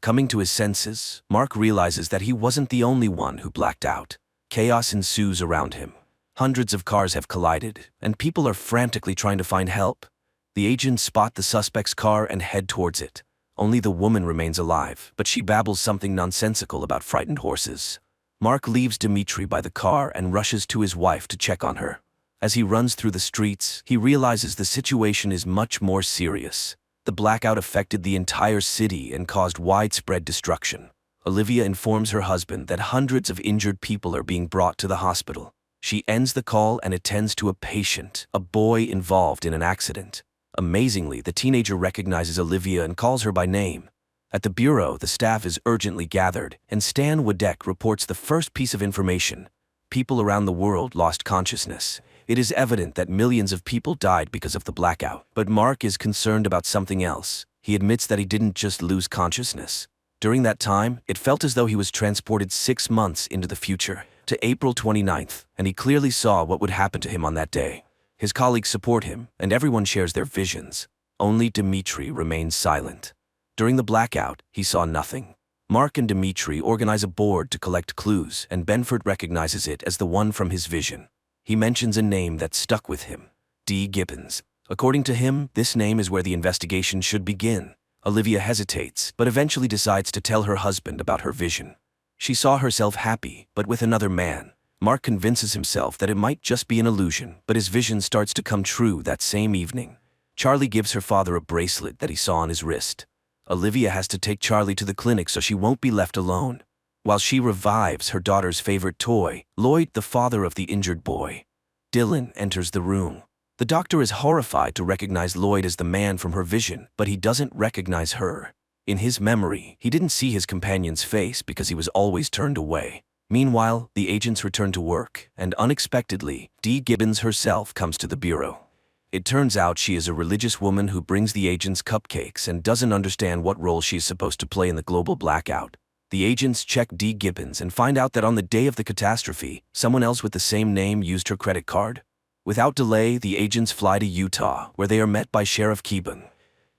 Coming to his senses, Mark realizes that he wasn't the only one who blacked out. Chaos ensues around him. Hundreds of cars have collided, and people are frantically trying to find help. The agents spot the suspect's car and head towards it. Only the woman remains alive, but she babbles something nonsensical about frightened horses. Mark leaves Dmitri by the car and rushes to his wife to check on her. As he runs through the streets, he realizes the situation is much more serious. The blackout affected the entire city and caused widespread destruction. Olivia informs her husband that hundreds of injured people are being brought to the hospital. She ends the call and attends to a patient, a boy involved in an accident. Amazingly, the teenager recognizes Olivia and calls her by name. At the bureau, the staff is urgently gathered, and Stan Wadek reports the first piece of information. People around the world lost consciousness. It is evident that millions of people died because of the blackout, but Mark is concerned about something else. He admits that he didn't just lose consciousness. During that time, it felt as though he was transported 6 months into the future, to April 29th, and he clearly saw what would happen to him on that day. His colleagues support him, and everyone shares their visions. Only Dmitri remains silent. During the blackout, he saw nothing. Mark and Dmitri organize a board to collect clues, and Benford recognizes it as the one from his vision. He mentions a name that stuck with him, D. Gibbons. According to him, this name is where the investigation should begin. Olivia hesitates, but eventually decides to tell her husband about her vision. She saw herself happy, but with another man. Mark convinces himself that it might just be an illusion, but his vision starts to come true that same evening. Charlie gives her father a bracelet that he saw on his wrist. Olivia has to take Charlie to the clinic so she won't be left alone. While she revives her daughter's favorite toy, Lloyd, the father of the injured boy. Dylan enters the room. The doctor is horrified to recognize Lloyd as the man from her vision, but he doesn't recognize her. In his memory, he didn't see his companion's face because he was always turned away. Meanwhile, the agents return to work, and unexpectedly, Dee Gibbons herself comes to the bureau. It turns out she is a religious woman who brings the agents cupcakes and doesn't understand what role she is supposed to play in the global blackout. The agents check Dee Gibbons and find out that on the day of the catastrophe, someone else with the same name used her credit card. Without delay, the agents fly to Utah, where they are met by Sheriff Keeban.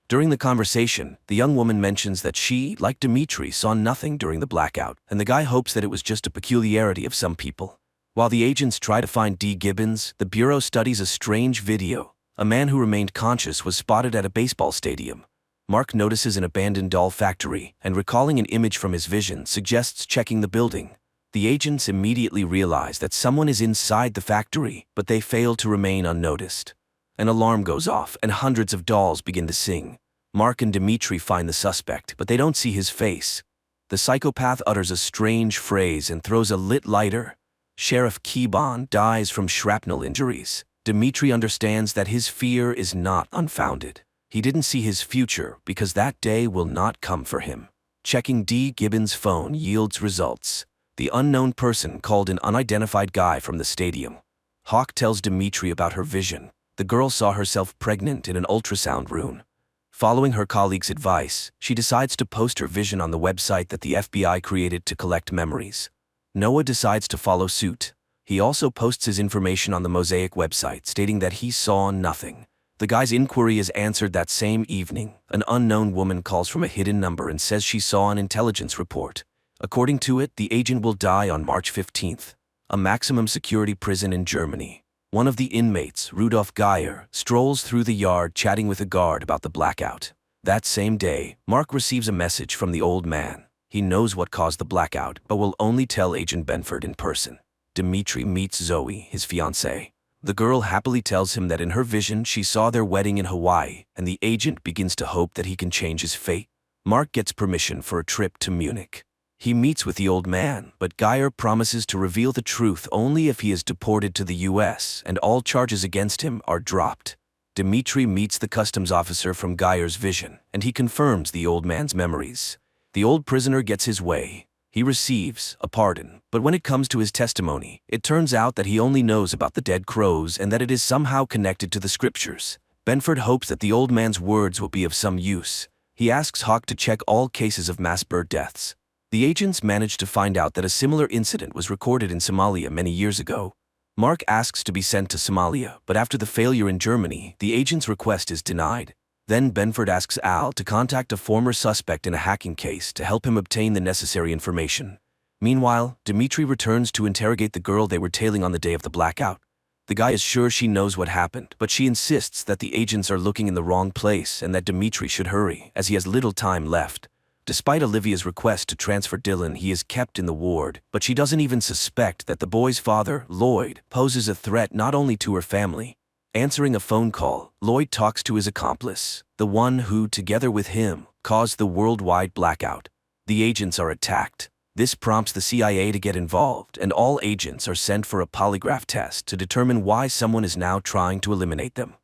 During the conversation, the young woman mentions that she, like Dmitri, saw nothing during the blackout, and the guy hopes that it was just a peculiarity of some people. While the agents try to find Dee Gibbons, the bureau studies a strange video. A man who remained conscious was spotted at a baseball stadium. Mark notices an abandoned doll factory, and recalling an image from his vision, suggests checking the building. The agents immediately realize that someone is inside the factory, but they fail to remain unnoticed. An alarm goes off, and hundreds of dolls begin to sing. Mark and Dmitri find the suspect, but they don't see his face. The psychopath utters a strange phrase and throws a lit lighter. Sheriff Keeban dies from shrapnel injuries. Dmitri understands that his fear is not unfounded. He didn't see his future because that day will not come for him. Checking Dee Gibbons' phone yields results. The unknown person called an unidentified guy from the stadium. Hawk tells Dmitri about her vision. The girl saw herself pregnant in an ultrasound room. Following her colleague's advice, she decides to post her vision on the website that the FBI created to collect memories. Noah decides to follow suit. He also posts his information on the Mosaic website, stating that he saw nothing. The guy's inquiry is answered that same evening. An unknown woman calls from a hidden number and says she saw an intelligence report. According to it, the agent will die on March 15th, a maximum security prison in Germany. One of the inmates, Rudolf Geyer, strolls through the yard chatting with a guard about the blackout. That same day, Mark receives a message from the old man. He knows what caused the blackout, but will only tell Agent Benford in person. Dmitri meets Zoe, his fiancée. The girl happily tells him that in her vision she saw their wedding in Hawaii, and the agent begins to hope that he can change his fate. Mark gets permission for a trip to Munich. He meets with the old man, but Geyer promises to reveal the truth only if he is deported to the US and all charges against him are dropped. Dmitri meets the customs officer from Geyer's vision, and he confirms the old man's memories. The old prisoner gets his way. He receives a pardon, but when it comes to his testimony, it turns out that he only knows about the dead crows and that it is somehow connected to the scriptures. Benford hopes that the old man's words will be of some use. He asks Hawk to check all cases of mass bird deaths. The agents manage to find out that a similar incident was recorded in Somalia many years ago. Mark asks to be sent to Somalia, but after the failure in Germany, the agent's request is denied. Then Benford asks Al to contact a former suspect in a hacking case to help him obtain the necessary information. Meanwhile, Dmitri returns to interrogate the girl they were tailing on the day of the blackout. The guy is sure she knows what happened, but she insists that the agents are looking in the wrong place and that Dmitri should hurry, as he has little time left. Despite Olivia's request to transfer Dylan, he is kept in the ward, but she doesn't even suspect that the boy's father, Lloyd, poses a threat not only to her family. Answering a phone call, Lloyd talks to his accomplice, the one who, together with him, caused the worldwide blackout. The agents are attacked. This prompts the CIA to get involved, and all agents are sent for a polygraph test to determine why someone is now trying to eliminate them.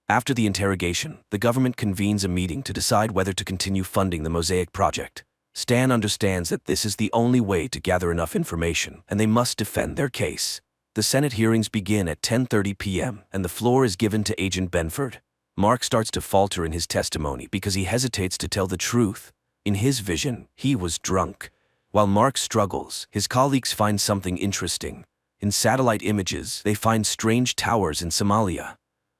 After the interrogation, the government convenes a meeting to decide whether to continue funding the Mosaic project. Stan understands that this is the only way to gather enough information, and they must defend their case. The Senate hearings begin at 10:30 p.m., and the floor is given to Agent Benford. Mark starts to falter in his testimony because he hesitates to tell the truth. In his vision, he was drunk. While Mark struggles, his colleagues find something interesting. In satellite images, they find strange towers in Somalia.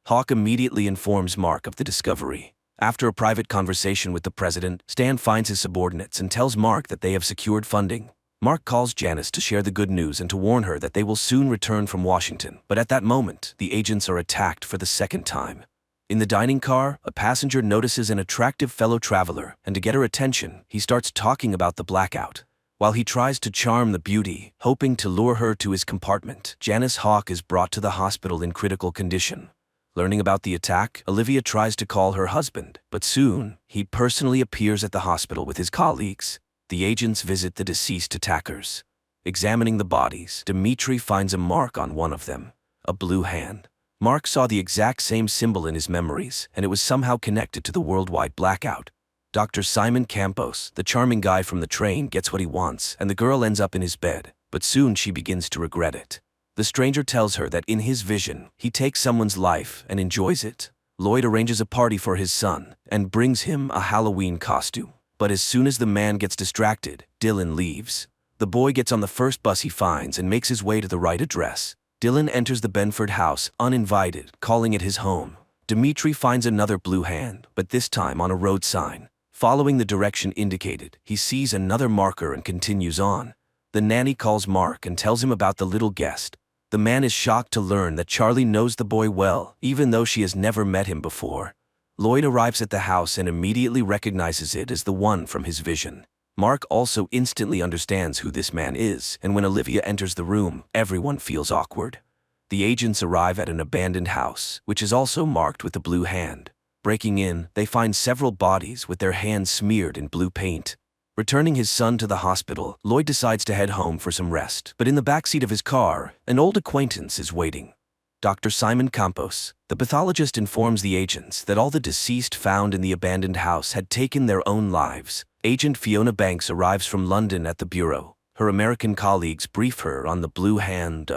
Hawk immediately informs Mark of the discovery. After a private conversation with the president, Stan finds his subordinates and tells Mark that they have secured funding. Mark calls Janice to share the good news and to warn her that they will soon return from Washington, but at that moment, the agents are attacked for the second time. In the dining car, a passenger notices an attractive fellow traveler, and to get her attention, he starts talking about the blackout. While he tries to charm the beauty, hoping to lure her to his compartment, Janice Hawk is brought to the hospital in critical condition. Learning about the attack, Olivia tries to call her husband, but soon, he personally appears at the hospital with his colleagues. The agents visit the deceased attackers. Examining the bodies, Dmitri finds a mark on one of them, a blue hand. Mark saw the exact same symbol in his memories, and it was somehow connected to the worldwide blackout. Dr. Simon Campos, the charming guy from the train, gets what he wants, and the girl ends up in his bed, but soon she begins to regret it. The stranger tells her that in his vision, he takes someone's life and enjoys it. Lloyd arranges a party for his son and brings him a Halloween costume. But as soon as the man gets distracted, Dylan leaves. The boy gets on the first bus he finds and makes his way to the right address. Dylan enters the Benford house, uninvited, calling it his home. Dmitri finds another blue hand, but this time on a road sign. Following the direction indicated, he sees another marker and continues on. The nanny calls Mark and tells him about the little guest. The man is shocked to learn that Charlie knows the boy well, even though she has never met him before. Lloyd arrives at the house and immediately recognizes it as the one from his vision. Mark also instantly understands who this man is, and when Olivia enters the room, everyone feels awkward. The agents arrive at an abandoned house, which is also marked with the blue hand. Breaking in, they find several bodies with their hands smeared in blue paint. Returning his son to the hospital, Lloyd decides to head home for some rest, but in the backseat of his car, an old acquaintance is waiting. Dr. Simon Campos, the pathologist, informs the agents that all the deceased found in the abandoned house had taken their own lives. Agent Fiona Banks arrives from London at the bureau. Her American colleagues brief her on the Blue Hand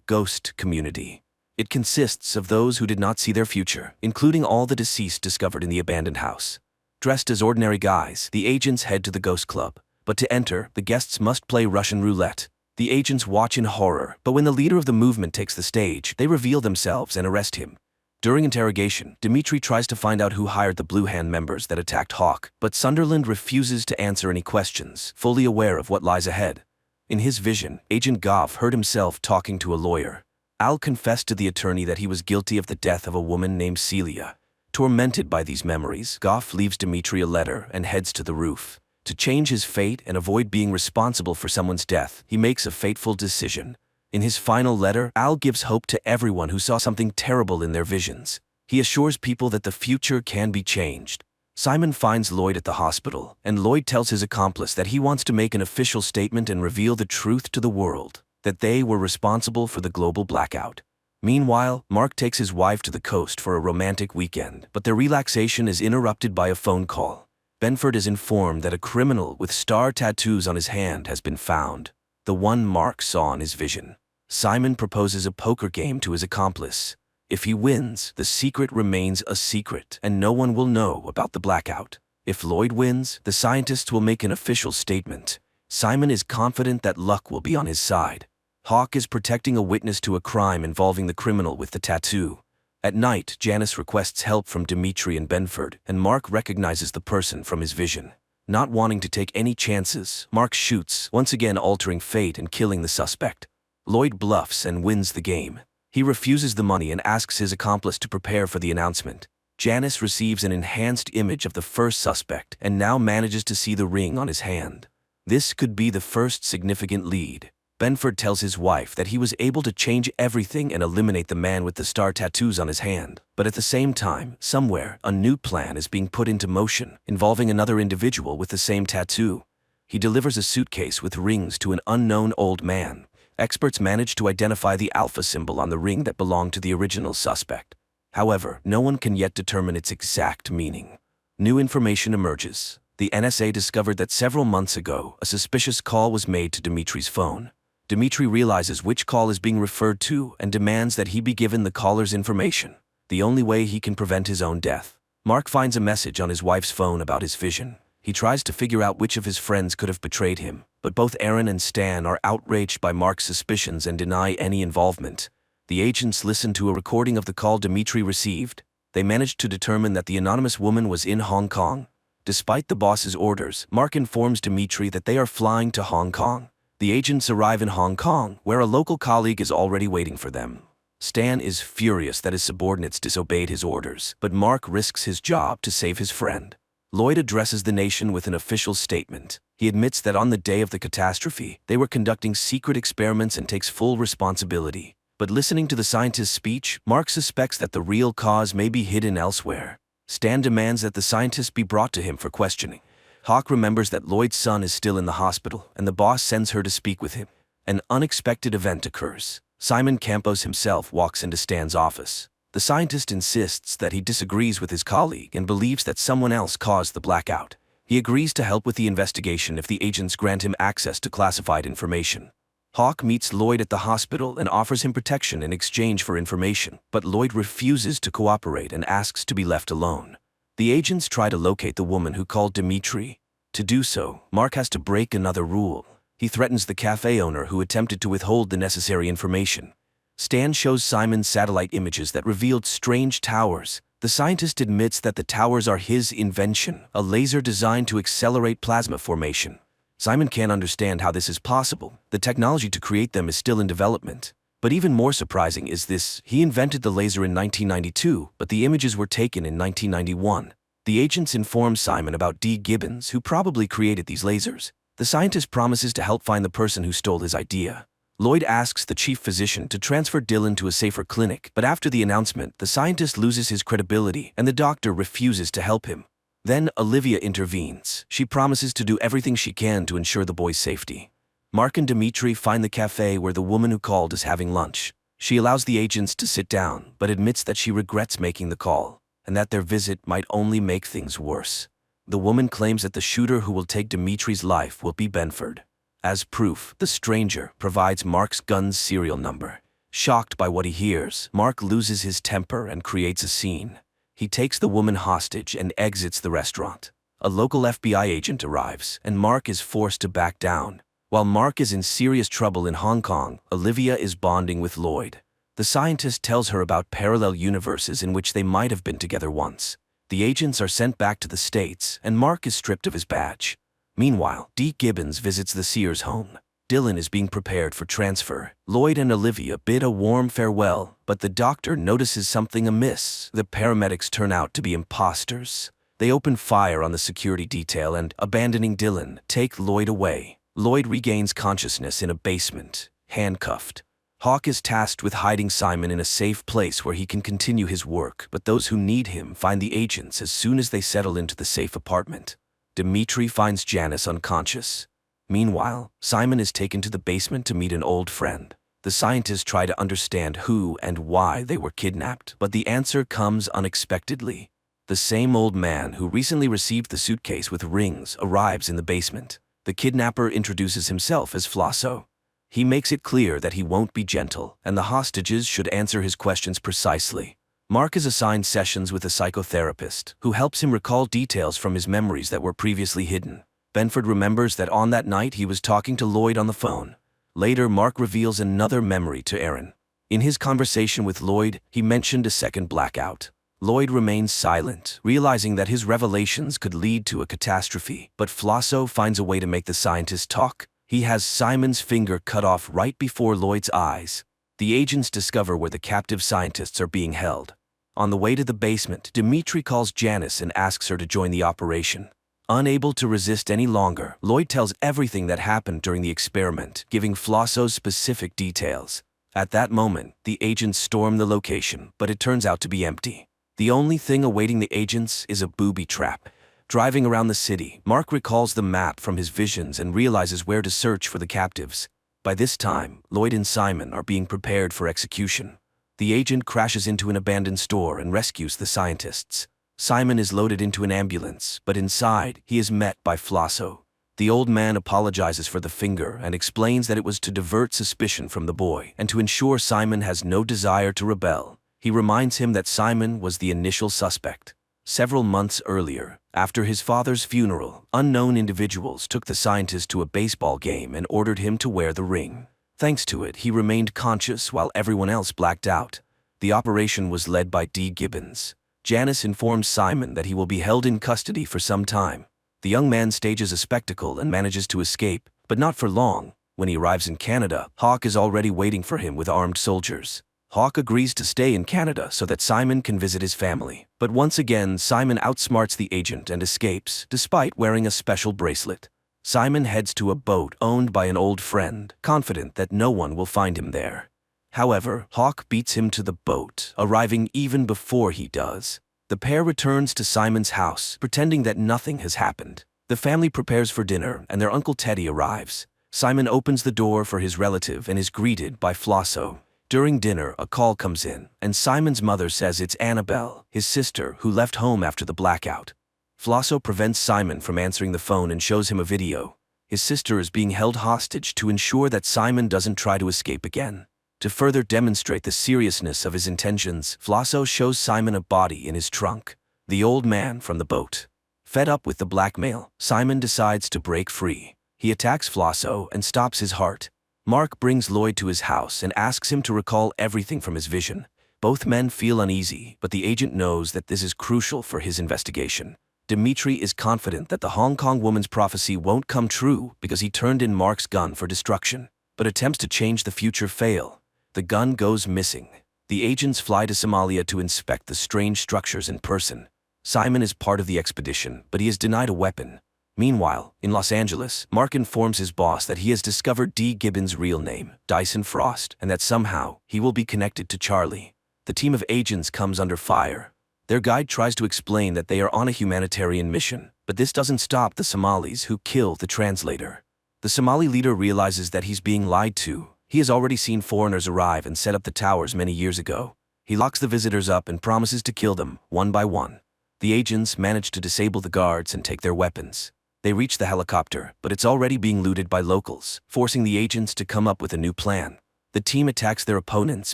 ghost community. It consists of those who did not see their future, including all the deceased discovered in the abandoned house. Dressed as ordinary guys, the agents head to the ghost club. But to enter, the guests must play Russian roulette. The agents watch in horror, but when the leader of the movement takes the stage, they reveal themselves and arrest him. During interrogation, Dimitri tries to find out who hired the Blue Hand members that attacked Hawk, but Sunderland refuses to answer any questions, fully aware of what lies ahead. In his vision, Agent Goff heard himself talking to a lawyer. Al confessed to the attorney that he was guilty of the death of a woman named Celia. Tormented by these memories, Goff leaves Dimitri a letter and heads to the roof. To change his fate and avoid being responsible for someone's death, he makes a fateful decision. In his final letter, Al gives hope to everyone who saw something terrible in their visions. He assures people that the future can be changed. Simon finds Lloyd at the hospital, and Lloyd tells his accomplice that he wants to make an official statement and reveal the truth to the world, that they were responsible for the global blackout. Meanwhile, Mark takes his wife to the coast for a romantic weekend, but their relaxation is interrupted by a phone call. Benford is informed that a criminal with star tattoos on his hand has been found, the one Mark saw in his vision. Simon proposes a poker game to his accomplice. If he wins, the secret remains a secret, and no one will know about the blackout. If Lloyd wins, the scientists will make an official statement. Simon is confident that luck will be on his side. Hawk is protecting a witness to a crime involving the criminal with the tattoo. At night, Janice requests help from Dimitri and Benford, and Mark recognizes the person from his vision. Not wanting to take any chances, Mark shoots, once again altering fate and killing the suspect. Lloyd bluffs and wins the game. He refuses the money and asks his accomplice to prepare for the announcement. Janice receives an enhanced image of the first suspect and now manages to see the ring on his hand. This could be the first significant lead. Benford tells his wife that he was able to change everything and eliminate the man with the star tattoos on his hand. But at the same time, somewhere, a new plan is being put into motion, involving another individual with the same tattoo. He delivers a suitcase with rings to an unknown old man. Experts manage to identify the alpha symbol on the ring that belonged to the original suspect. However, no one can yet determine its exact meaning. New information emerges. The NSA discovered that several months ago, a suspicious call was made to Dimitri's phone. Dimitri realizes which call is being referred to and demands that he be given the caller's information, the only way he can prevent his own death. Mark finds a message on his wife's phone about his vision. He tries to figure out which of his friends could have betrayed him, but both Aaron and Stan are outraged by Mark's suspicions and deny any involvement. The agents listen to a recording of the call Dimitri received. They managed to determine that the anonymous woman was in Hong Kong. Despite the boss's orders, Mark informs Dimitri that they are flying to Hong Kong. The agents arrive in Hong Kong, where a local colleague is already waiting for them. Stan is furious that his subordinates disobeyed his orders, but Mark risks his job to save his friend. Lloyd addresses the nation with an official statement. He admits that on the day of the catastrophe, they were conducting secret experiments and takes full responsibility. But listening to the scientist's speech, Mark suspects that the real cause may be hidden elsewhere. Stan demands that the scientist be brought to him for questioning. Hawk remembers that Lloyd's son is still in the hospital, and the boss sends her to speak with him. An unexpected event occurs. Simon Campos himself walks into Stan's office. The scientist insists that he disagrees with his colleague and believes that someone else caused the blackout. He agrees to help with the investigation if the agents grant him access to classified information. Hawk meets Lloyd at the hospital and offers him protection in exchange for information, but Lloyd refuses to cooperate and asks to be left alone. The agents try to locate the woman who called Dimitri. To do so, Mark has to break another rule. He threatens the cafe owner who attempted to withhold the necessary information. Stan shows Simon satellite images that revealed strange towers. The scientist admits that the towers are his invention, a laser designed to accelerate plasma formation. Simon can't understand how this is possible. The technology to create them is still in development. But even more surprising is this: he invented the laser in 1992, but the images were taken in 1991. The agents inform Simon about D. Gibbons, who probably created these lasers. The scientist promises to help find the person who stole his idea. Lloyd asks the chief physician to transfer Dylan to a safer clinic, but after the announcement, the scientist loses his credibility and the doctor refuses to help him. Then Olivia intervenes. She promises to do everything she can to ensure the boy's safety. Mark and Dimitri find the cafe where the woman who called is having lunch. She allows the agents to sit down, but admits that she regrets making the call, and that their visit might only make things worse. The woman claims that the shooter who will take Dimitri's life will be Benford. As proof, the stranger provides Mark's gun's serial number. Shocked by what he hears, Mark loses his temper and creates a scene. He takes the woman hostage and exits the restaurant. A local FBI agent arrives, and Mark is forced to back down. While Mark is in serious trouble in Hong Kong, Olivia is bonding with Lloyd. The scientist tells her about parallel universes in which they might have been together once. The agents are sent back to the States, and Mark is stripped of his badge. Meanwhile, Dee Gibbons visits the Sears home. Dylan is being prepared for transfer. Lloyd and Olivia bid a warm farewell, but the doctor notices something amiss. The paramedics turn out to be imposters. They open fire on the security detail and, abandoning Dylan, take Lloyd away. Lloyd regains consciousness in a basement, handcuffed. Hawk is tasked with hiding Simon in a safe place where he can continue his work, but those who need him find the agents as soon as they settle into the safe apartment. Dimitri finds Janice unconscious. Meanwhile, Simon is taken to the basement to meet an old friend. The scientists try to understand who and why they were kidnapped, but the answer comes unexpectedly. The same old man who recently received the suitcase with rings arrives in the basement. The kidnapper introduces himself as Flosso. He makes it clear that he won't be gentle, and the hostages should answer his questions precisely. Mark is assigned sessions with a psychotherapist, who helps him recall details from his memories that were previously hidden. Benford remembers that on that night he was talking to Lloyd on the phone. Later, Mark reveals another memory to Aaron. In his conversation with Lloyd, he mentioned a second blackout. Lloyd remains silent, realizing that his revelations could lead to a catastrophe, but Flosso finds a way to make the scientist talk. He has Simon's finger cut off right before Lloyd's eyes. The agents discover where the captive scientists are being held. On the way to the basement, Dimitri calls Janice and asks her to join the operation. Unable to resist any longer, Lloyd tells everything that happened during the experiment, giving Flosso's specific details. At that moment, the agents storm the location, but it turns out to be empty. The only thing awaiting the agents is a booby trap. Driving around the city, Mark recalls the map from his visions and realizes where to search for the captives. By this time, Lloyd and Simon are being prepared for execution. The agent crashes into an abandoned store and rescues the scientists. Simon is loaded into an ambulance, but inside, he is met by Flosso. The old man apologizes for the finger and explains that it was to divert suspicion from the boy and to ensure Simon has no desire to rebel. He reminds him that Simon was the initial suspect. Several months earlier, after his father's funeral, unknown individuals took the scientist to a baseball game and ordered him to wear the ring. Thanks to it, he remained conscious while everyone else blacked out. The operation was led by Dee Gibbons. Janice informs Simon that he will be held in custody for some time. The young man stages a spectacle and manages to escape, but not for long. When he arrives in Canada, Hawk is already waiting for him with armed soldiers. Hawk agrees to stay in Canada so that Simon can visit his family. But once again, Simon outsmarts the agent and escapes, despite wearing a special bracelet. Simon heads to a boat owned by an old friend, confident that no one will find him there. However, Hawk beats him to the boat, arriving even before he does. The pair returns to Simon's house, pretending that nothing has happened. The family prepares for dinner, and their Uncle Teddy arrives. Simon opens the door for his relative and is greeted by Flosso. During dinner, a call comes in, and Simon's mother says it's Annabelle, his sister, who left home after the blackout. Flosso prevents Simon from answering the phone and shows him a video. His sister is being held hostage to ensure that Simon doesn't try to escape again. To further demonstrate the seriousness of his intentions, Flosso shows Simon a body in his trunk, the old man from the boat. Fed up with the blackmail, Simon decides to break free. He attacks Flosso and stops his heart. Mark brings Lloyd to his house and asks him to recall everything from his vision. Both men feel uneasy, but the agent knows that this is crucial for his investigation. Dimitri is confident that the Hong Kong woman's prophecy won't come true because he turned in Mark's gun for destruction, but attempts to change the future fail. The gun goes missing. The agents fly to Somalia to inspect the strange structures in person. Simon is part of the expedition, but he is denied a weapon. Meanwhile, in Los Angeles, Mark informs his boss that he has discovered Dee Gibbons' real name, Dyson Frost, and that somehow he will be connected to Charlie. The team of agents comes under fire. Their guide tries to explain that they are on a humanitarian mission, but this doesn't stop the Somalis who kill the translator. The Somali leader realizes that he's being lied to. He has already seen foreigners arrive and set up the towers many years ago. He locks the visitors up and promises to kill them, one by one. The agents manage to disable the guards and take their weapons. They reach the helicopter, but it's already being looted by locals, forcing the agents to come up with a new plan. The team attacks their opponents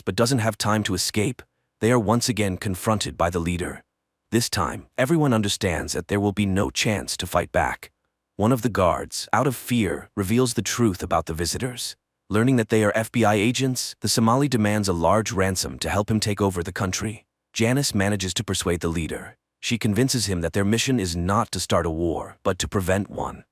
but doesn't have time to escape. They are once again confronted by the leader. This time, everyone understands that there will be no chance to fight back. One of the guards, out of fear, reveals the truth about the visitors. Learning that they are FBI agents, the Somali demands a large ransom to help him take over the country. Janice manages to persuade the leader. She convinces him that their mission is not to start a war, but to prevent one.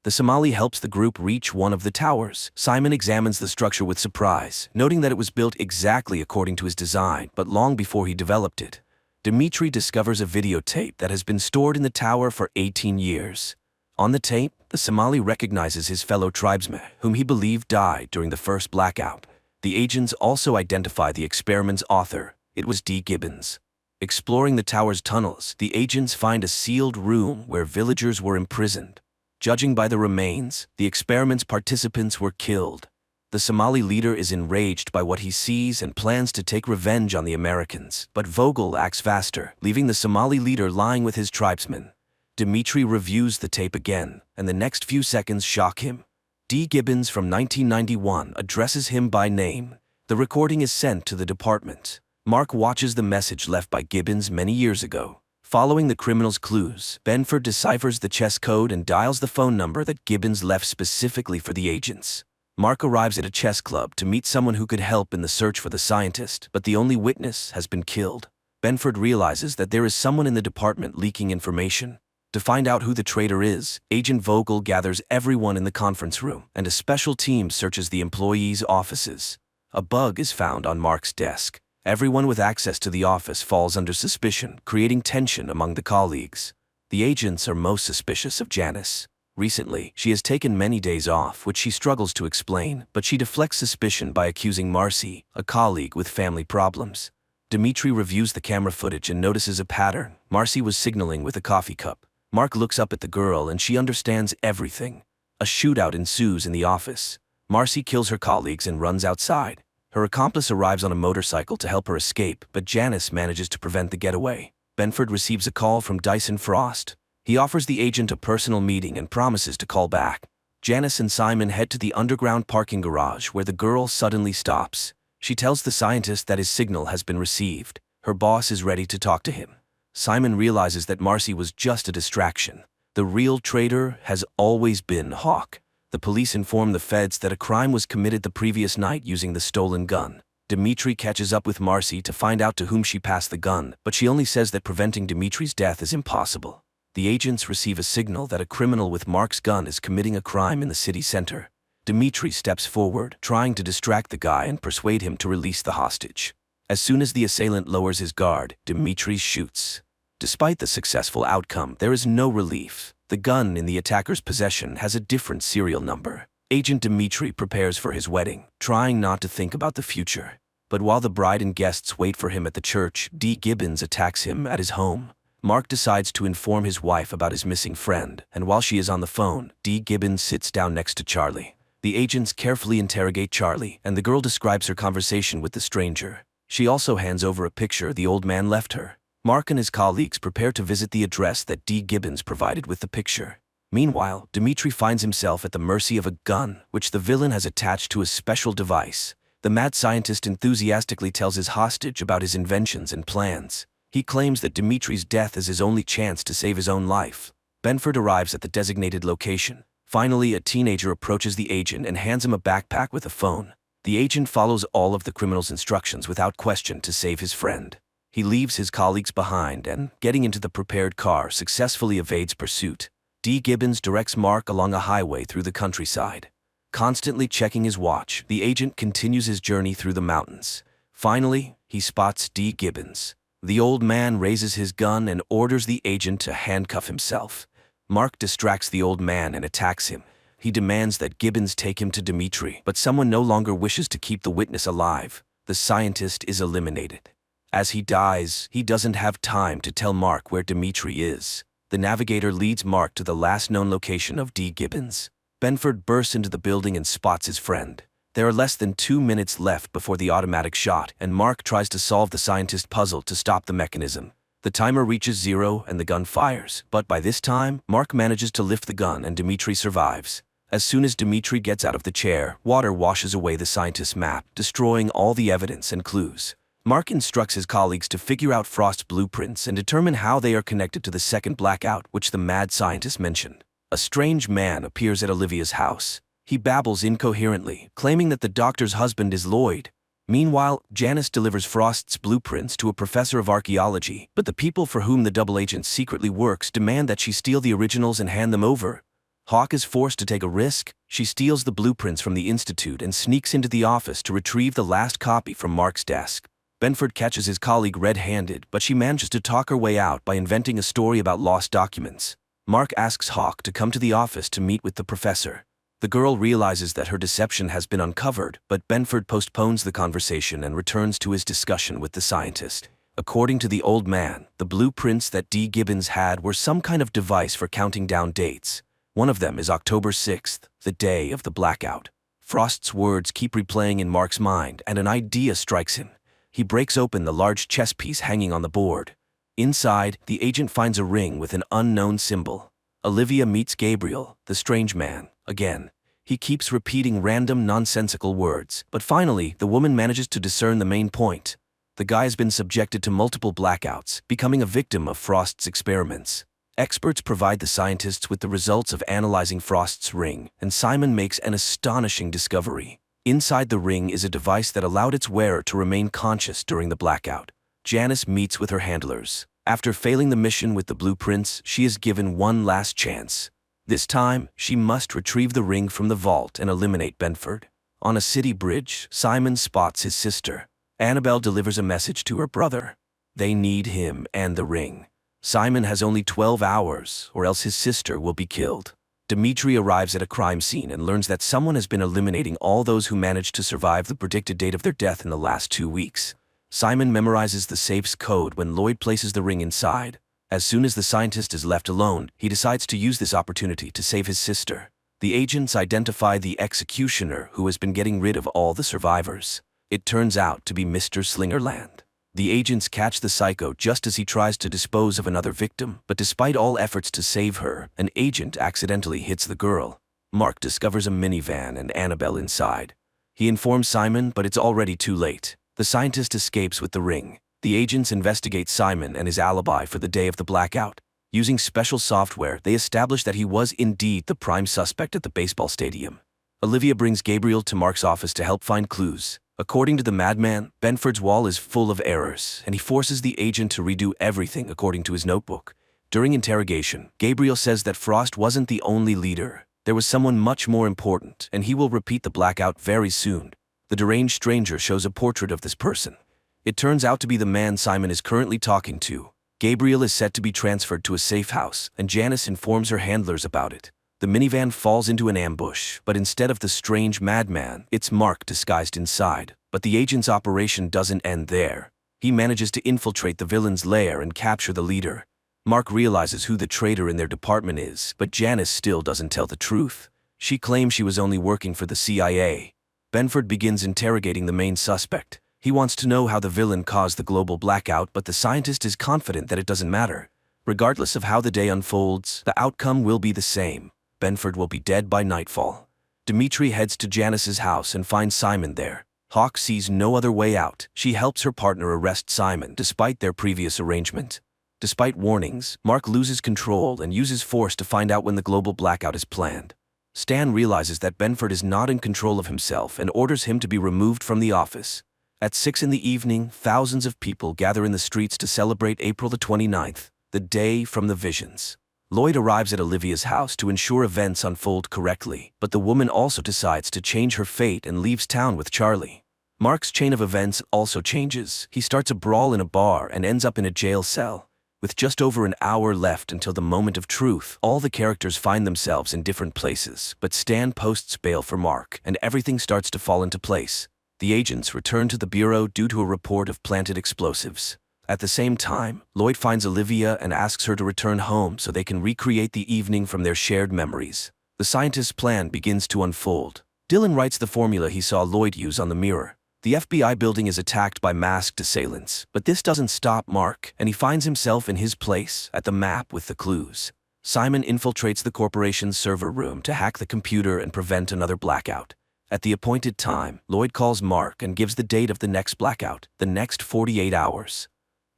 The Somali helps the group reach one of the towers. Simon examines the structure with surprise, noting that it was built exactly according to his design, but long before he developed it. Dimitri discovers a videotape that has been stored in the tower for 18 years. On the tape, the Somali recognizes his fellow tribesmen, whom he believed died during the first blackout. The agents also identify the experiment's author. It was D. Gibbons. Exploring the tower's tunnels, the agents find a sealed room where villagers were imprisoned. Judging by the remains, the experiment's participants were killed. The Somali leader is enraged by what he sees and plans to take revenge on the Americans, but Vogel acts faster, leaving the Somali leader lying with his tribesmen. Dimitri reviews the tape again, and the next few seconds shock him. D. Gibbons from 1991 addresses him by name. The recording is sent to the department. Mark watches the message left by Gibbons many years ago. Following the criminal's clues, Benford deciphers the chess code and dials the phone number that Gibbons left specifically for the agents. Mark arrives at a chess club to meet someone who could help in the search for the scientist, but the only witness has been killed. Benford realizes that there is someone in the department leaking information. To find out who the traitor is, Agent Vogel gathers everyone in the conference room, and a special team searches the employees' offices. A bug is found on Mark's desk. Everyone with access to the office falls under suspicion, creating tension among the colleagues. The agents are most suspicious of Janice. Recently, she has taken many days off, which she struggles to explain, but she deflects suspicion by accusing Marcy, a colleague with family problems. Dimitri reviews the camera footage and notices a pattern. Marcy was signaling with a coffee cup. Mark looks up at the girl and she understands everything. A shootout ensues in the office. Marcy kills her colleagues and runs outside. Her accomplice arrives on a motorcycle to help her escape, but Janice manages to prevent the getaway. Benford receives a call from Dyson Frost. He offers the agent a personal meeting and promises to call back. Janice and Simon head to the underground parking garage where the girl suddenly stops. She tells the scientist that his signal has been received. Her boss is ready to talk to him. Simon realizes that Marcy was just a distraction. The real traitor has always been Hawk. The police inform the feds that a crime was committed the previous night using the stolen gun. Dimitri catches up with Marcy to find out to whom she passed the gun, but she only says that preventing Dimitri's death is impossible. The agents receive a signal that a criminal with Mark's gun is committing a crime in the city center. Dimitri steps forward, trying to distract the guy and persuade him to release the hostage. As soon as the assailant lowers his guard, Dimitri shoots. Despite the successful outcome, there is no relief. The gun in the attacker's possession has a different serial number. Agent Dimitri prepares for his wedding, trying not to think about the future. But while the bride and guests wait for him at the church, D. Gibbons attacks him at his home. Mark decides to inform his wife about his missing friend, and while she is on the phone, D. Gibbons sits down next to Charlie. The agents carefully interrogate Charlie, and the girl describes her conversation with the stranger. She also hands over a picture the old man left her. Mark and his colleagues prepare to visit the address that D. Gibbons provided with the picture. Meanwhile, Dimitri finds himself at the mercy of a gun, which the villain has attached to a special device. The mad scientist enthusiastically tells his hostage about his inventions and plans. He claims that Dimitri's death is his only chance to save his own life. Benford arrives at the designated location. Finally, a teenager approaches the agent and hands him a backpack with a phone. The agent follows all of the criminal's instructions without question to save his friend. He leaves his colleagues behind and, getting into the prepared car, successfully evades pursuit. D. Gibbons directs Mark along a highway through the countryside. Constantly checking his watch, the agent continues his journey through the mountains. Finally, he spots D. Gibbons. The old man raises his gun and orders the agent to handcuff himself. Mark distracts the old man and attacks him. He demands that Gibbons take him to Dimitri, but someone no longer wishes to keep the witness alive. The scientist is eliminated. As he dies, he doesn't have time to tell Mark where Dimitri is. The navigator leads Mark to the last known location of D. Gibbons. Benford bursts into the building and spots his friend. There are less than 2 minutes left before the automatic shot, and Mark tries to solve the scientist puzzle to stop the mechanism. The timer reaches 0 and the gun fires, but by this time, Mark manages to lift the gun and Dimitri survives. As soon as Dimitri gets out of the chair, water washes away the scientist's map, destroying all the evidence and clues. Mark instructs his colleagues to figure out Frost's blueprints and determine how they are connected to the second blackout which the mad scientist mentioned. A strange man appears at Olivia's house. He babbles incoherently, claiming that the doctor's husband is Lloyd. Meanwhile, Janice delivers Frost's blueprints to a professor of archaeology, but the people for whom the double agent secretly works demand that she steal the originals and hand them over. Hawk is forced to take a risk. She steals the blueprints from the Institute and sneaks into the office to retrieve the last copy from Mark's desk. Benford catches his colleague red-handed, but she manages to talk her way out by inventing a story about lost documents. Mark asks Hawk to come to the office to meet with the professor. The girl realizes that her deception has been uncovered, but Benford postpones the conversation and returns to his discussion with the scientist. According to the old man, the blueprints that D. Gibbons had were some kind of device for counting down dates. One of them is October 6th, the day of the blackout. Frost's words keep replaying in Mark's mind, and an idea strikes him. He breaks open the large chess piece hanging on the board. Inside, the agent finds a ring with an unknown symbol. Olivia meets Gabriel, the strange man, again. He keeps repeating random nonsensical words, but finally, the woman manages to discern the main point. The guy has been subjected to multiple blackouts, becoming a victim of Frost's experiments. Experts provide the scientists with the results of analyzing Frost's ring, and Simon makes an astonishing discovery. Inside the ring is a device that allowed its wearer to remain conscious during the blackout. Janice meets with her handlers. After failing the mission with the blueprints, she is given one last chance. This time, she must retrieve the ring from the vault and eliminate Benford. On a city bridge, Simon spots his sister. Annabelle delivers a message to her brother. They need him and the ring. Simon has only 12 hours, or else his sister will be killed. Dimitri arrives at a crime scene and learns that someone has been eliminating all those who managed to survive the predicted date of their death in the last 2 weeks. Simon memorizes the safe's code when Lloyd places the ring inside. As soon as the scientist is left alone, he decides to use this opportunity to save his sister. The agents identify the executioner who has been getting rid of all the survivors. It turns out to be Mr. Slingerland. The agents catch the psycho just as he tries to dispose of another victim, but despite all efforts to save her, an agent accidentally hits the girl. Mark discovers a minivan and Annabelle inside. He informs Simon, but it's already too late. The scientist escapes with the ring. The agents investigate Simon and his alibi for the day of the blackout. Using special software, they establish that he was indeed the prime suspect at the baseball stadium. Olivia brings Gabriel to Mark's office to help find clues. According to the madman, Benford's wall is full of errors, and he forces the agent to redo everything according to his notebook. During interrogation, Gabriel says that Frost wasn't the only leader. There was someone much more important, and he will repeat the blackout very soon. The deranged stranger shows a portrait of this person. It turns out to be the man Simon is currently talking to. Gabriel is set to be transferred to a safe house, and Janice informs her handlers about it. The minivan falls into an ambush, but instead of the strange madman, it's Mark disguised inside. But the agent's operation doesn't end there. He manages to infiltrate the villain's lair and capture the leader. Mark realizes who the traitor in their department is, but Janice still doesn't tell the truth. She claims she was only working for the CIA. Benford begins interrogating the main suspect. He wants to know how the villain caused the global blackout, but the scientist is confident that it doesn't matter. Regardless of how the day unfolds, the outcome will be the same. Benford will be dead by nightfall. Dimitri heads to Janice's house and finds Simon there. Hawk sees no other way out. She helps her partner arrest Simon, despite their previous arrangement. Despite warnings, Mark loses control and uses force to find out when the global blackout is planned. Stan realizes that Benford is not in control of himself and orders him to be removed from the office. At 6 in the evening, thousands of people gather in the streets to celebrate April the 29th, the day from the visions. Lloyd arrives at Olivia's house to ensure events unfold correctly, but the woman also decides to change her fate and leaves town with Charlie. Mark's chain of events also changes. He starts a brawl in a bar and ends up in a jail cell. With just over an hour left until the moment of truth, all the characters find themselves in different places, but Stan posts bail for Mark, and everything starts to fall into place. The agents return to the bureau due to a report of planted explosives. At the same time, Lloyd finds Olivia and asks her to return home so they can recreate the evening from their shared memories. The scientist's plan begins to unfold. Dylan writes the formula he saw Lloyd use on the mirror. The FBI building is attacked by masked assailants, but this doesn't stop Mark, and he finds himself in his place at the map with the clues. Simon infiltrates the corporation's server room to hack the computer and prevent another blackout. At the appointed time, Lloyd calls Mark and gives the date of the next blackout, the next 48 hours.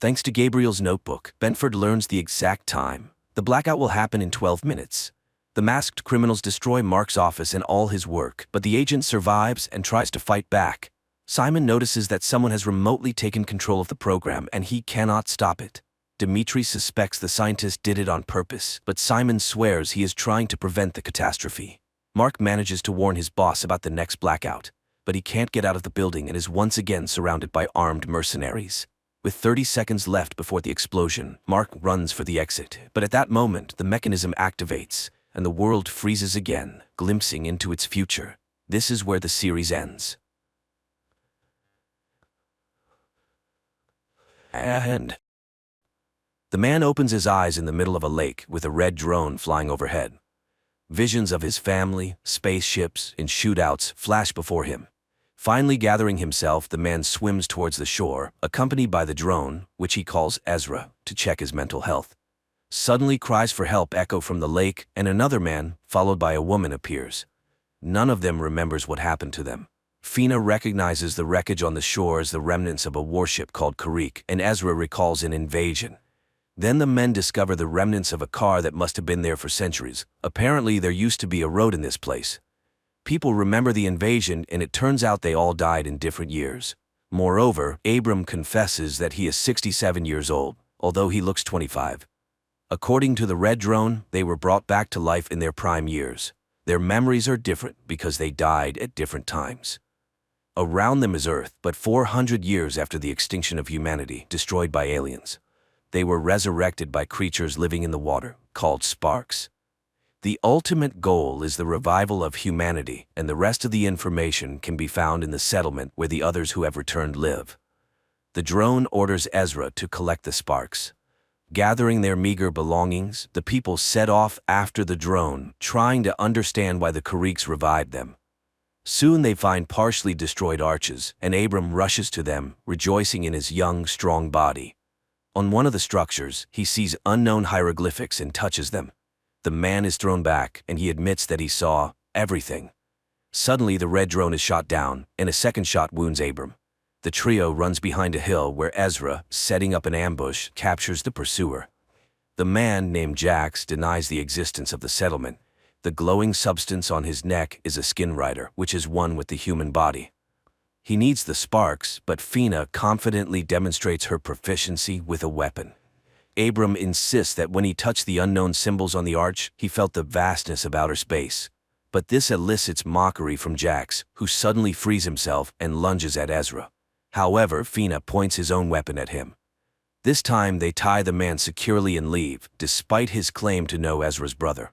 Thanks to Gabriel's notebook, Benford learns the exact time. The blackout will happen in 12 minutes. The masked criminals destroy Mark's office and all his work, but the agent survives and tries to fight back. Simon notices that someone has remotely taken control of the program and he cannot stop it. Dimitri suspects the scientist did it on purpose, but Simon swears he is trying to prevent the catastrophe. Mark manages to warn his boss about the next blackout, but he can't get out of the building and is once again surrounded by armed mercenaries. With 30 seconds left before the explosion, Mark runs for the exit, but at that moment the mechanism activates, and the world freezes again, glimpsing into its future. This is where the series ends. And the man opens his eyes in the middle of a lake with a red drone flying overhead. Visions of his family, spaceships, and shootouts flash before him. Finally gathering himself, the man swims towards the shore, accompanied by the drone, which he calls Ezra, to check his mental health. Suddenly cries for help echo from the lake, and another man, followed by a woman, appears. None of them remembers what happened to them. Fina recognizes the wreckage on the shore as the remnants of a warship called Karik, and Ezra recalls an invasion. Then the men discover the remnants of a car that must have been there for centuries. Apparently there used to be a road in this place. People remember the invasion, and it turns out they all died in different years. Moreover, Abram confesses that he is 67 years old, although he looks 25. According to the red drone, they were brought back to life in their prime years. Their memories are different because they died at different times. Around them is Earth, but 400 years after the extinction of humanity, destroyed by aliens. They were resurrected by creatures living in the water, called sparks. The ultimate goal is the revival of humanity, and the rest of the information can be found in the settlement where the others who have returned live. The drone orders Ezra to collect the sparks. Gathering their meager belongings, the people set off after the drone, trying to understand why the Kariks revived them. Soon they find partially destroyed arches, and Abram rushes to them, rejoicing in his young, strong body. On one of the structures, he sees unknown hieroglyphics and touches them. The man is thrown back, and he admits that he saw everything. Suddenly the red drone is shot down, and a second shot wounds Abram. The trio runs behind a hill where Ezra, setting up an ambush, captures the pursuer. The man, named Jax, denies the existence of the settlement. The glowing substance on his neck is a skin rider, which is one with the human body. He needs the sparks, but Fina confidently demonstrates her proficiency with a weapon. Abram insists that when he touched the unknown symbols on the arch, he felt the vastness of outer space. But this elicits mockery from Jax, who suddenly frees himself and lunges at Ezra. However, Fina points his own weapon at him. This time they tie the man securely and leave, despite his claim to know Ezra's brother.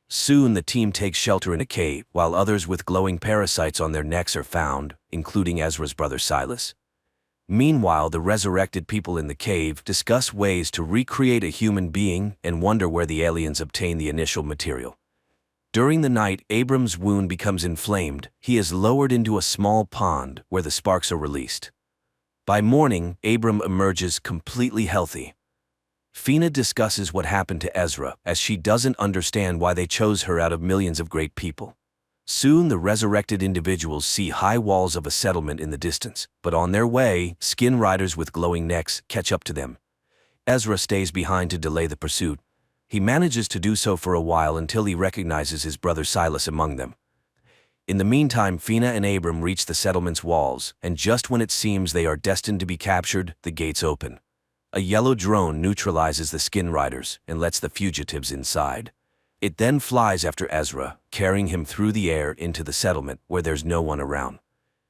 Soon the team takes shelter in a cave, while others with glowing parasites on their necks are found, including Ezra's brother Silas. Meanwhile, the resurrected people in the cave discuss ways to recreate a human being and wonder where the aliens obtained the initial material. During the night, Abram's wound becomes inflamed. He is lowered into a small pond where the sparks are released. By morning, Abram emerges completely healthy. Fina discusses what happened to Ezra, as she doesn't understand why they chose her out of millions of great people. Soon the resurrected individuals see high walls of a settlement in the distance, but on their way, skin riders with glowing necks catch up to them. Ezra stays behind to delay the pursuit. He manages to do so for a while until he recognizes his brother Silas among them. In the meantime, Fina and Abram reach the settlement's walls, and just when it seems they are destined to be captured, the gates open. A yellow drone neutralizes the skin riders and lets the fugitives inside. It then flies after Ezra, carrying him through the air into the settlement where there's no one around.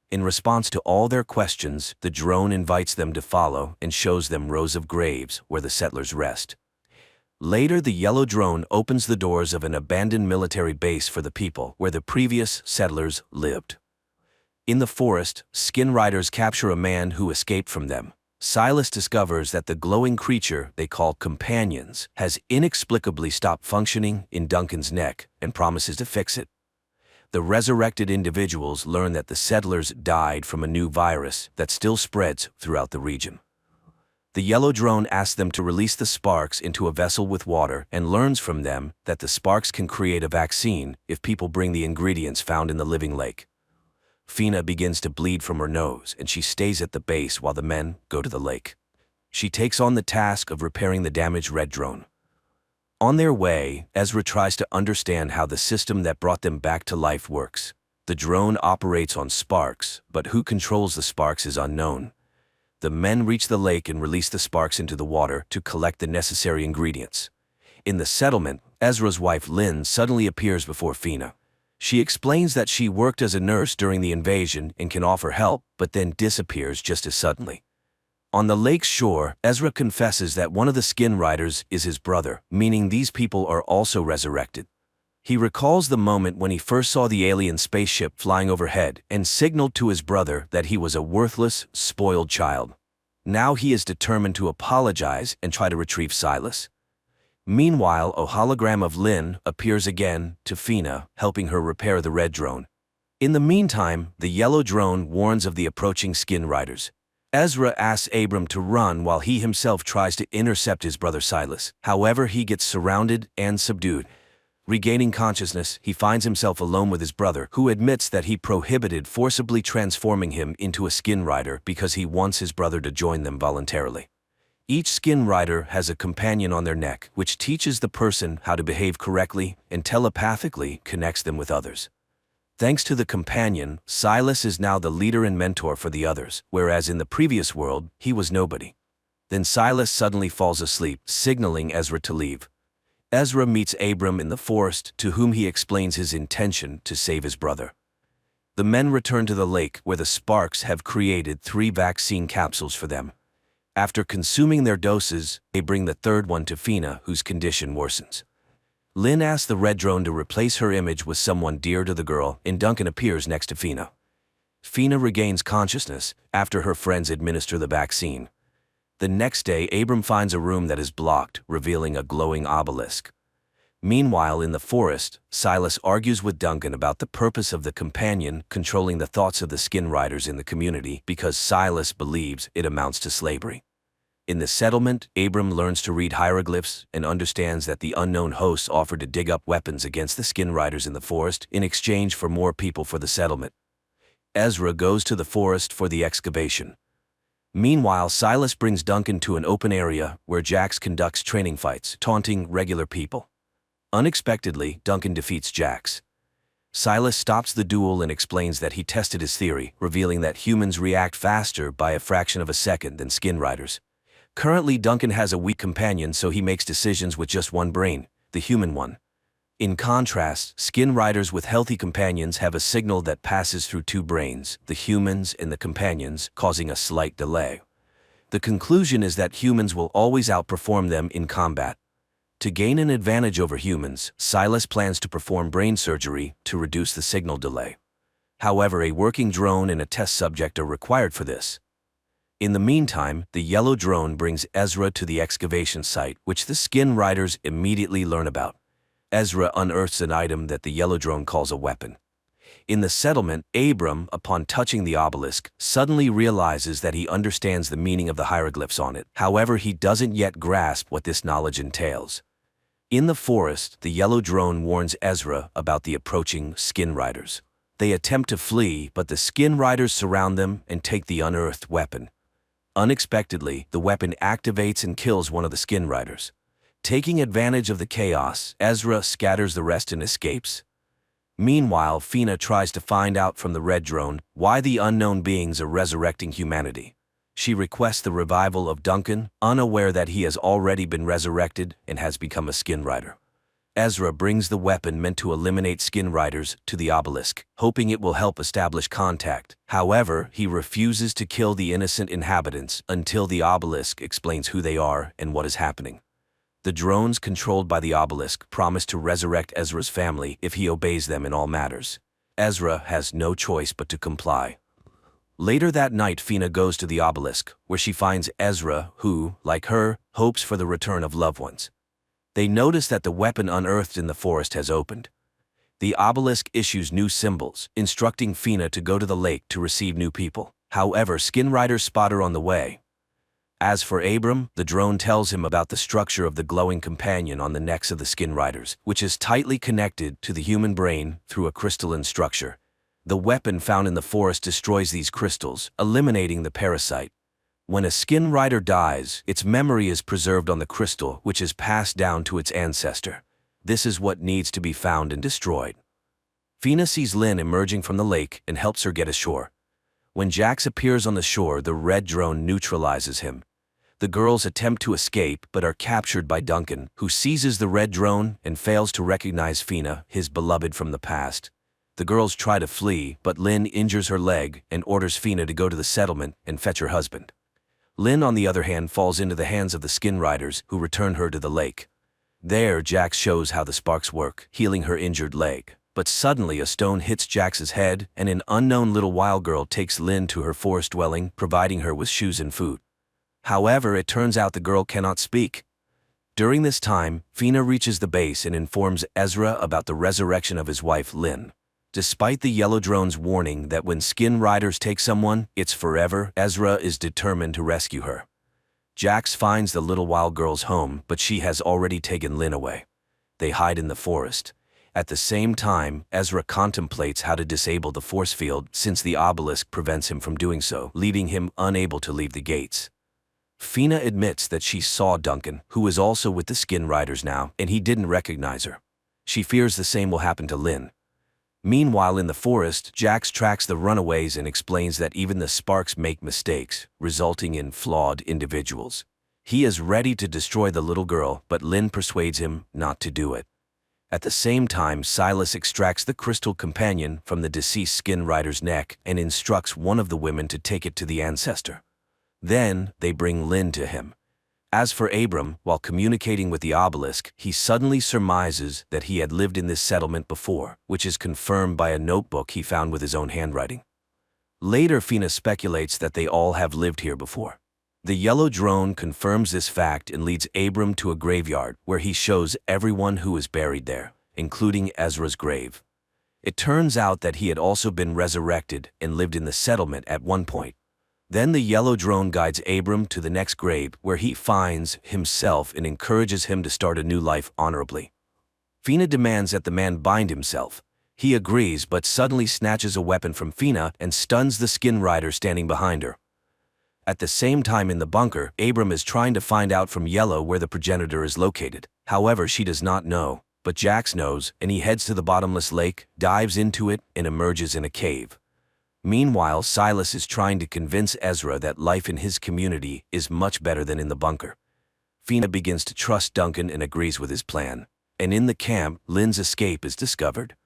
In response to all their questions, the drone invites them to follow and shows them rows of graves where the settlers rest. Later, the yellow drone opens the doors of an abandoned military base for the people where the previous settlers lived. In the forest, skin riders capture a man who escaped from them. Silas discovers that the glowing creature they call companions has inexplicably stopped functioning in Duncan's neck and promises to fix it. The resurrected individuals learn that the settlers died from a new virus that still spreads throughout the region. The yellow drone asks them to release the sparks into a vessel with water and learns from them that the sparks can create a vaccine if people bring the ingredients found in the living lake. Fina begins to bleed from her nose, and she stays at the base while the men go to the lake. She takes on the task of repairing the damaged red drone. On their way, Ezra tries to understand how the system that brought them back to life works. The drone operates on sparks, but who controls the sparks is unknown. The men reach the lake and release the sparks into the water to collect the necessary ingredients. In the settlement, Ezra's wife Lynn suddenly appears before Fina. She explains that she worked as a nurse during the invasion and can offer help, but then disappears just as suddenly. On the lake's shore, Ezra confesses that one of the skin riders is his brother, meaning these people are also resurrected. He recalls the moment when he first saw the alien spaceship flying overhead and signaled to his brother that he was a worthless, spoiled child. Now he is determined to apologize and try to retrieve Silas. Meanwhile, a hologram of Lynn appears again to Fina, helping her repair the red drone. In the meantime, the yellow drone warns of the approaching skin riders. Ezra asks Abram to run while he himself tries to intercept his brother Silas. However, he gets surrounded and subdued. Regaining consciousness, he finds himself alone with his brother, who admits that he prohibited forcibly transforming him into a skin rider because he wants his brother to join them voluntarily. Each skin rider has a companion on their neck, which teaches the person how to behave correctly and telepathically connects them with others. Thanks to the companion, Silas is now the leader and mentor for the others, whereas in the previous world, he was nobody. Then Silas suddenly falls asleep, signaling Ezra to leave. Ezra meets Abram in the forest, to whom he explains his intention to save his brother. The men return to the lake, where the sparks have created 3 vaccine capsules for them. After consuming their doses, they bring the third one to Fina, whose condition worsens. Lynn asks the red drone to replace her image with someone dear to the girl, and Duncan appears next to Fina. Fina regains consciousness after her friends administer the vaccine. The next day, Abram finds a room that is blocked, revealing a glowing obelisk. Meanwhile, in the forest, Silas argues with Duncan about the purpose of the companion controlling the thoughts of the skin riders in the community because Silas believes it amounts to slavery. In the settlement, Abram learns to read hieroglyphs and understands that the unknown hosts offered to dig up weapons against the skin riders in the forest in exchange for more people for the settlement. Ezra goes to the forest for the excavation. Meanwhile, Silas brings Duncan to an open area where Jax conducts training fights, taunting regular people. Unexpectedly, Duncan defeats Jax. Silas stops the duel and explains that he tested his theory, revealing that humans react faster by a fraction of a second than skin riders. Currently, Duncan has a weak companion, so he makes decisions with just one brain, the human one. In contrast, skin riders with healthy companions have a signal that passes through 2 brains, the humans and the companions, causing a slight delay. The conclusion is that humans will always outperform them in combat. To gain an advantage over humans, Silas plans to perform brain surgery to reduce the signal delay. However, a working drone and a test subject are required for this. In the meantime, the yellow drone brings Ezra to the excavation site, which the skin riders immediately learn about. Ezra unearths an item that the yellow drone calls a weapon. In the settlement, Abram, upon touching the obelisk, suddenly realizes that he understands the meaning of the hieroglyphs on it. However, he doesn't yet grasp what this knowledge entails. In the forest, the yellow drone warns Ezra about the approaching skin riders. They attempt to flee, but the skin riders surround them and take the unearthed weapon. Unexpectedly, the weapon activates and kills one of the skin riders. Taking advantage of the chaos, Ezra scatters the rest and escapes. Meanwhile, Fina tries to find out from the red drone why the unknown beings are resurrecting humanity. She requests the revival of Duncan, unaware that he has already been resurrected and has become a skin rider. Ezra brings the weapon meant to eliminate skin riders to the obelisk, hoping it will help establish contact. However, he refuses to kill the innocent inhabitants until the obelisk explains who they are and what is happening. The drones controlled by the obelisk promise to resurrect Ezra's family if he obeys them in all matters. Ezra has no choice but to comply. Later that night, Fina goes to the obelisk, where she finds Ezra, who, like her, hopes for the return of loved ones. They notice that the weapon unearthed in the forest has opened. The obelisk issues new symbols, instructing Fina to go to the lake to receive new people. However, skin riders spot her on the way. As for Abram, the drone tells him about the structure of the glowing companion on the necks of the skin riders, which is tightly connected to the human brain through a crystalline structure. The weapon found in the forest destroys these crystals, eliminating the parasite. When a skin rider dies, its memory is preserved on the crystal, which is passed down to its ancestor. This is what needs to be found and destroyed. Fina sees Lynn emerging from the lake and helps her get ashore. When Jax appears on the shore, the red drone neutralizes him. The girls attempt to escape but are captured by Duncan, who seizes the red drone and fails to recognize Fina, his beloved from the past. The girls try to flee, but Lynn injures her leg and orders Fina to go to the settlement and fetch her husband. Lynn, on the other hand, falls into the hands of the skin riders, who return her to the lake. There, Jax shows how the sparks work, healing her injured leg. But suddenly a stone hits Jax's head, and an unknown little wild girl takes Lynn to her forest dwelling, providing her with shoes and food. However, it turns out the girl cannot speak. During this time, Fina reaches the base and informs Ezra about the resurrection of his wife, Lynn. Despite the yellow drone's warning that when skin riders take someone, it's forever, Ezra is determined to rescue her. Jax finds the little wild girl's home, but she has already taken Lynn away. They hide in the forest. At the same time, Ezra contemplates how to disable the force field since the obelisk prevents him from doing so, leaving him unable to leave the gates. Fina admits that she saw Duncan, who is also with the skin riders now, and he didn't recognize her. She fears the same will happen to Lynn. Meanwhile, in the forest, Jax tracks the runaways and explains that even the sparks make mistakes, resulting in flawed individuals. He is ready to destroy the little girl, but Lynn persuades him not to do it. At the same time, Silas extracts the crystal companion from the deceased skin rider's neck and instructs one of the women to take it to the ancestor. Then, they bring Lynn to him. As for Abram, while communicating with the obelisk, he suddenly surmises that he had lived in this settlement before, which is confirmed by a notebook he found with his own handwriting. Later, Fina speculates that they all have lived here before. The yellow drone confirms this fact and leads Abram to a graveyard where he shows everyone who is buried there, including Ezra's grave. It turns out that he had also been resurrected and lived in the settlement at one point. Then the yellow drone guides Abram to the next grave where he finds himself and encourages him to start a new life honorably. Fina demands that the man bind himself. He agrees but suddenly snatches a weapon from Fina and stuns the skin rider standing behind her. At the same time in the bunker, Abram is trying to find out from Yellow where the progenitor is located. However, she does not know, but Jax knows, and he heads to the bottomless lake, dives into it, and emerges in a cave. Meanwhile, Silas is trying to convince Ezra that life in his community is much better than in the bunker. Fina begins to trust Duncan and agrees with his plan. And in the camp, Lynn's escape is discovered.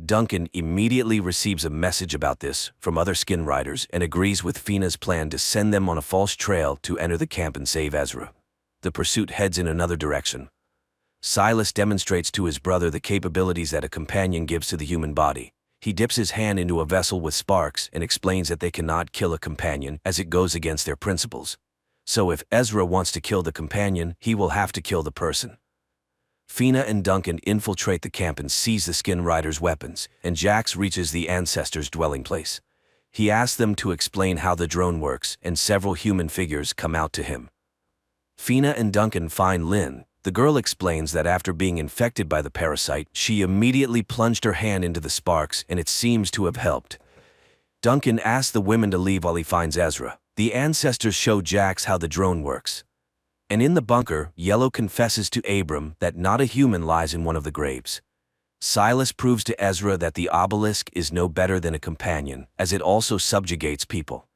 Duncan immediately receives a message about this from other skin riders and agrees with Fina's plan to send them on a false trail to enter the camp and save Ezra. The pursuit heads in another direction. Silas demonstrates to his brother the capabilities that a companion gives to the human body. He dips his hand into a vessel with sparks and explains that they cannot kill a companion as it goes against their principles. So if Ezra wants to kill the companion, he will have to kill the person. Fina and Duncan infiltrate the camp and seize the skin rider's weapons, and Jax reaches the ancestors' dwelling place. He asks them to explain how the drone works, and several human figures come out to him. Fina and Duncan find Lynn. The girl explains that after being infected by the parasite, she immediately plunged her hand into the sparks and it seems to have helped. Duncan asks the women to leave while he finds Ezra. The ancestors show Jax how the drone works. And in the bunker, Yellow confesses to Abram that not a human lies in one of the graves. Silas proves to Ezra that the obelisk is no better than a companion, as it also subjugates people.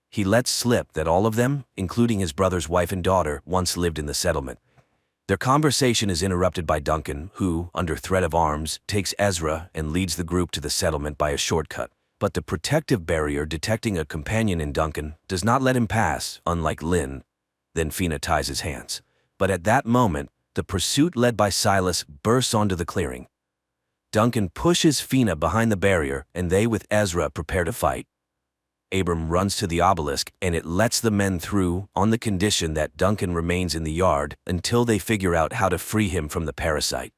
He lets slip that all of them, including his brother's wife and daughter, once lived in the settlement. Their conversation is interrupted by Duncan, who, under threat of arms, takes Ezra and leads the group to the settlement by a shortcut. But the protective barrier detecting a companion in Duncan does not let him pass, unlike Lynn. Then Fina ties his hands. But at that moment, the pursuit led by Silas bursts onto the clearing. Duncan pushes Fina behind the barrier, and they with Ezra prepare to fight. Abram runs to the obelisk, and it lets the men through on the condition that Duncan remains in the yard until they figure out how to free him from the parasite.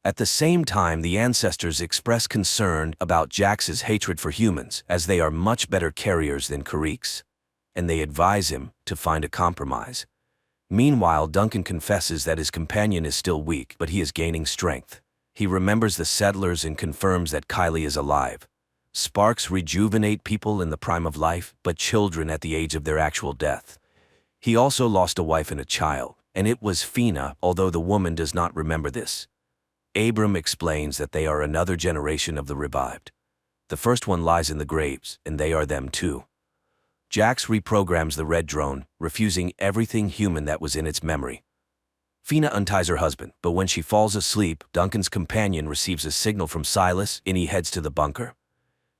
At the same time, the ancestors express concern about Jax's hatred for humans, as they are much better carriers than Kariks, and they advise him to find a compromise. Meanwhile, Duncan confesses that his companion is still weak, but he is gaining strength. He remembers the settlers and confirms that Kylie is alive. Sparks rejuvenate people in the prime of life, but children at the age of their actual death. He also lost a wife and a child, and it was Fina, although the woman does not remember this. Abram explains that they are another generation of the revived. The first one lies in the graves, and they are them too. Jax reprograms the red drone, refusing everything human that was in its memory. Fina unties her husband, but when she falls asleep, Duncan's companion receives a signal from Silas and he heads to the bunker.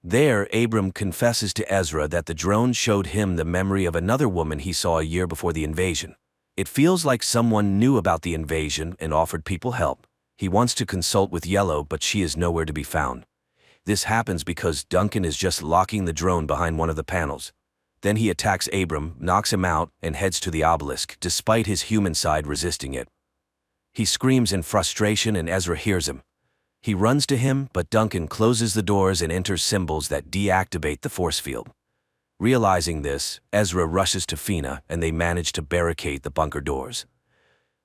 There, Abram confesses to Ezra that the drone showed him the memory of another woman he saw a year before the invasion. It feels like someone knew about the invasion and offered people help. He wants to consult with Yellow, but she is nowhere to be found. This happens because Duncan is just locking the drone behind one of the panels. Then he attacks Abram, knocks him out, and heads to the obelisk, despite his human side resisting it. He screams in frustration and Ezra hears him. He runs to him, but Duncan closes the doors and enters symbols that deactivate the force field. Realizing this, Ezra rushes to Fina and they manage to barricade the bunker doors.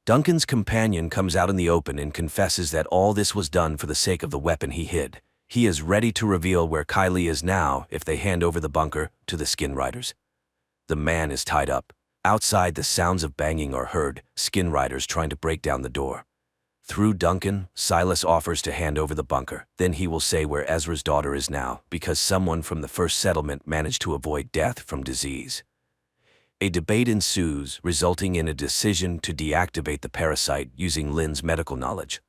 Duncan's companion comes out in the open and confesses that all this was done for the sake of the weapon he hid. He is ready to reveal where Kylie is now if they hand over the bunker to the Skin Riders. The man is tied up. Outside, the sounds of banging are heard, Skin Riders trying to break down the door. Through Duncan, Silas offers to hand over the bunker. Then he will say where Ezra's daughter is now, because someone from the first settlement managed to avoid death from disease. A debate ensues, resulting in a decision to deactivate the parasite using Lynn's medical knowledge.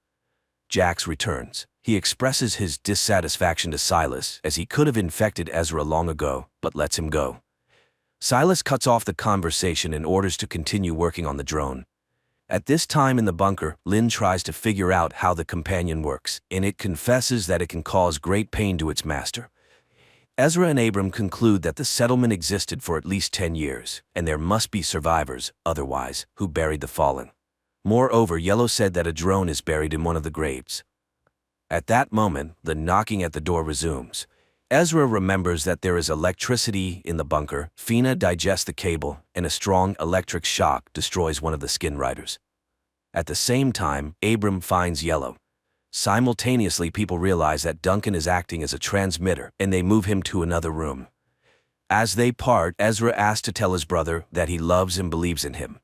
Jax returns. He expresses his dissatisfaction to Silas, as he could have infected Ezra long ago, but lets him go. Silas cuts off the conversation and orders to continue working on the drone. At this time in the bunker, Lynn tries to figure out how the companion works, and it confesses that it can cause great pain to its master. Ezra and Abram conclude that the settlement existed for at least 10 years, and there must be survivors, otherwise, who buried the fallen. Moreover, Yellow said that a drone is buried in one of the graves. At that moment, the knocking at the door resumes. Ezra remembers that there is electricity in the bunker. Fina digests the cable, and a strong electric shock destroys one of the Skin Riders. At the same time, Abram finds Yellow. Simultaneously, people realize that Duncan is acting as a transmitter, and they move him to another room. As they part, Ezra asks to tell his brother that he loves and believes in him.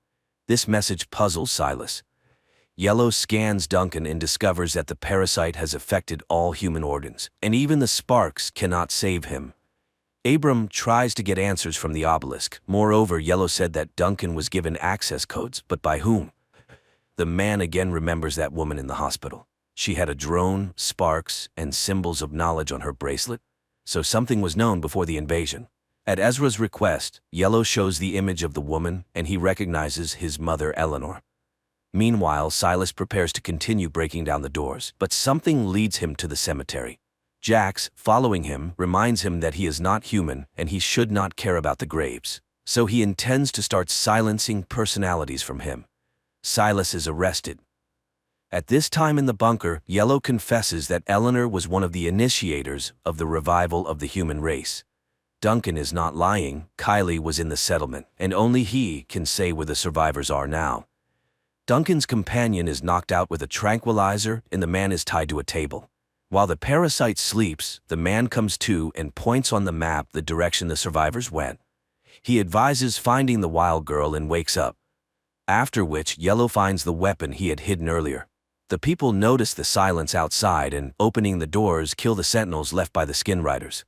This message puzzles Silas. Yellow scans Duncan and discovers that the parasite has affected all human organs, and even the sparks cannot save him. Abram tries to get answers from the obelisk. Moreover, Yellow said that Duncan was given access codes, but by whom? The man again remembers that woman in the hospital. She had a drone, sparks, and symbols of knowledge on her bracelet, so something was known before the invasion. At Ezra's request, Yellow shows the image of the woman, and he recognizes his mother Eleanor. Meanwhile, Silas prepares to continue breaking down the doors, but something leads him to the cemetery. Jax, following him, reminds him that he is not human and he should not care about the graves, so he intends to start silencing personalities from him. Silas is arrested. At this time in the bunker, Yellow confesses that Eleanor was one of the initiators of the revival of the human race. Duncan is not lying. Kylie was in the settlement, and only he can say where the survivors are now. Duncan's companion is knocked out with a tranquilizer, and the man is tied to a table. While the parasite sleeps, the man comes to and points on the map the direction the survivors went. He advises finding the wild girl and wakes up. After which, Yellow finds the weapon he had hidden earlier. The people notice the silence outside and, opening the doors, kill the sentinels left by the Skin Riders.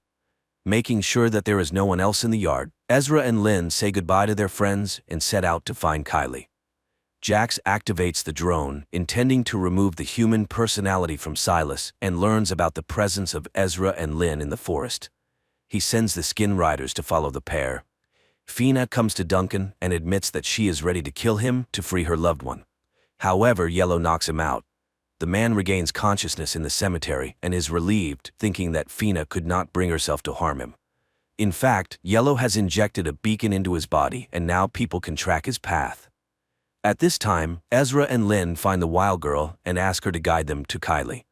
Making sure that there is no one else in the yard, Ezra and Lynn say goodbye to their friends and set out to find Kylie. Jax activates the drone, intending to remove the human personality from Silas, and learns about the presence of Ezra and Lynn in the forest. He sends the Skin Riders to follow the pair. Fina comes to Duncan and admits that she is ready to kill him to free her loved one. However, Yellow knocks him out. The man regains consciousness in the cemetery and is relieved, thinking that Fina could not bring herself to harm him. In fact, Yellow has injected a beacon into his body, and now people can track his path. At this time, Ezra and Lynn find the wild girl and ask her to guide them to Kylie.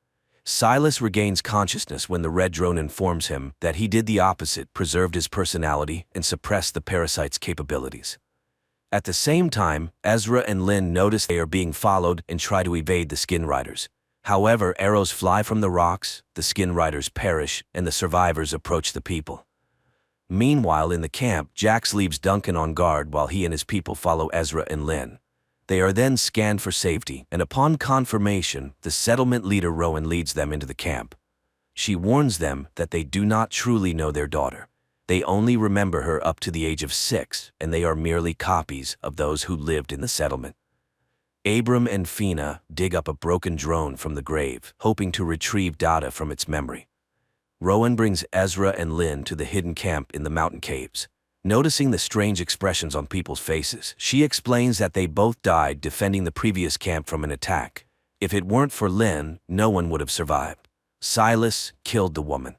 Silas regains consciousness when the red drone informs him that he did the opposite, preserved his personality, and suppressed the parasite's capabilities. At the same time, Ezra and Lynn notice they are being followed and try to evade the Skin Riders. However, arrows fly from the rocks, the skin riders perish, and the survivors approach the people. Meanwhile, in the camp, Jax leaves Duncan on guard while he and his people follow Ezra and Lynn. They are then scanned for safety, and upon confirmation, the settlement leader Rowan leads them into the camp. She warns them that they do not truly know their daughter. They only remember her up to the age of 6, and they are merely copies of those who lived in the settlement. Abram and Fina dig up a broken drone from the grave, hoping to retrieve data from its memory. Rowan brings Ezra and Lynn to the hidden camp in the mountain caves. Noticing the strange expressions on people's faces, she explains that they both died defending the previous camp from an attack. If it weren't for Lynn, no one would have survived. Silas killed the woman.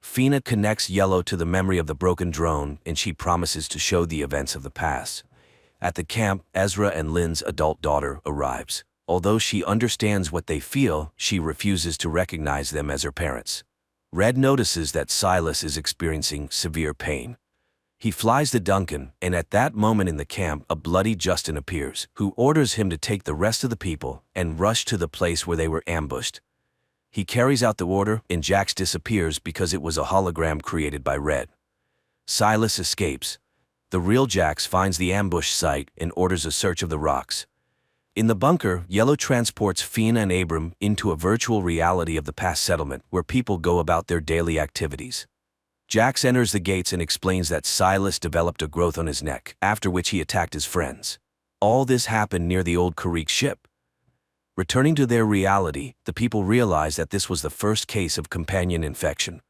Fina connects Yellow to the memory of the broken drone, and she promises to show the events of the past. At the camp, Ezra and Lynn's adult daughter arrives. Although she understands what they feel, she refuses to recognize them as her parents. Red notices that Silas is experiencing severe pain. He flies to Duncan, and at that moment in the camp, a bloody Justin appears, who orders him to take the rest of the people and rush to the place where they were ambushed. He carries out the order, and Jax disappears because it was a hologram created by Red. Silas escapes. The real Jax finds the ambush site and orders a search of the rocks. In the bunker, Yellow transports Fina and Abram into a virtual reality of the past settlement where people go about their daily activities. Jax enters the gates and explains that Silas developed a growth on his neck, after which he attacked his friends. All this happened near the old Karrik ship. Returning to their reality, the people realize that this was the first case of companion infection.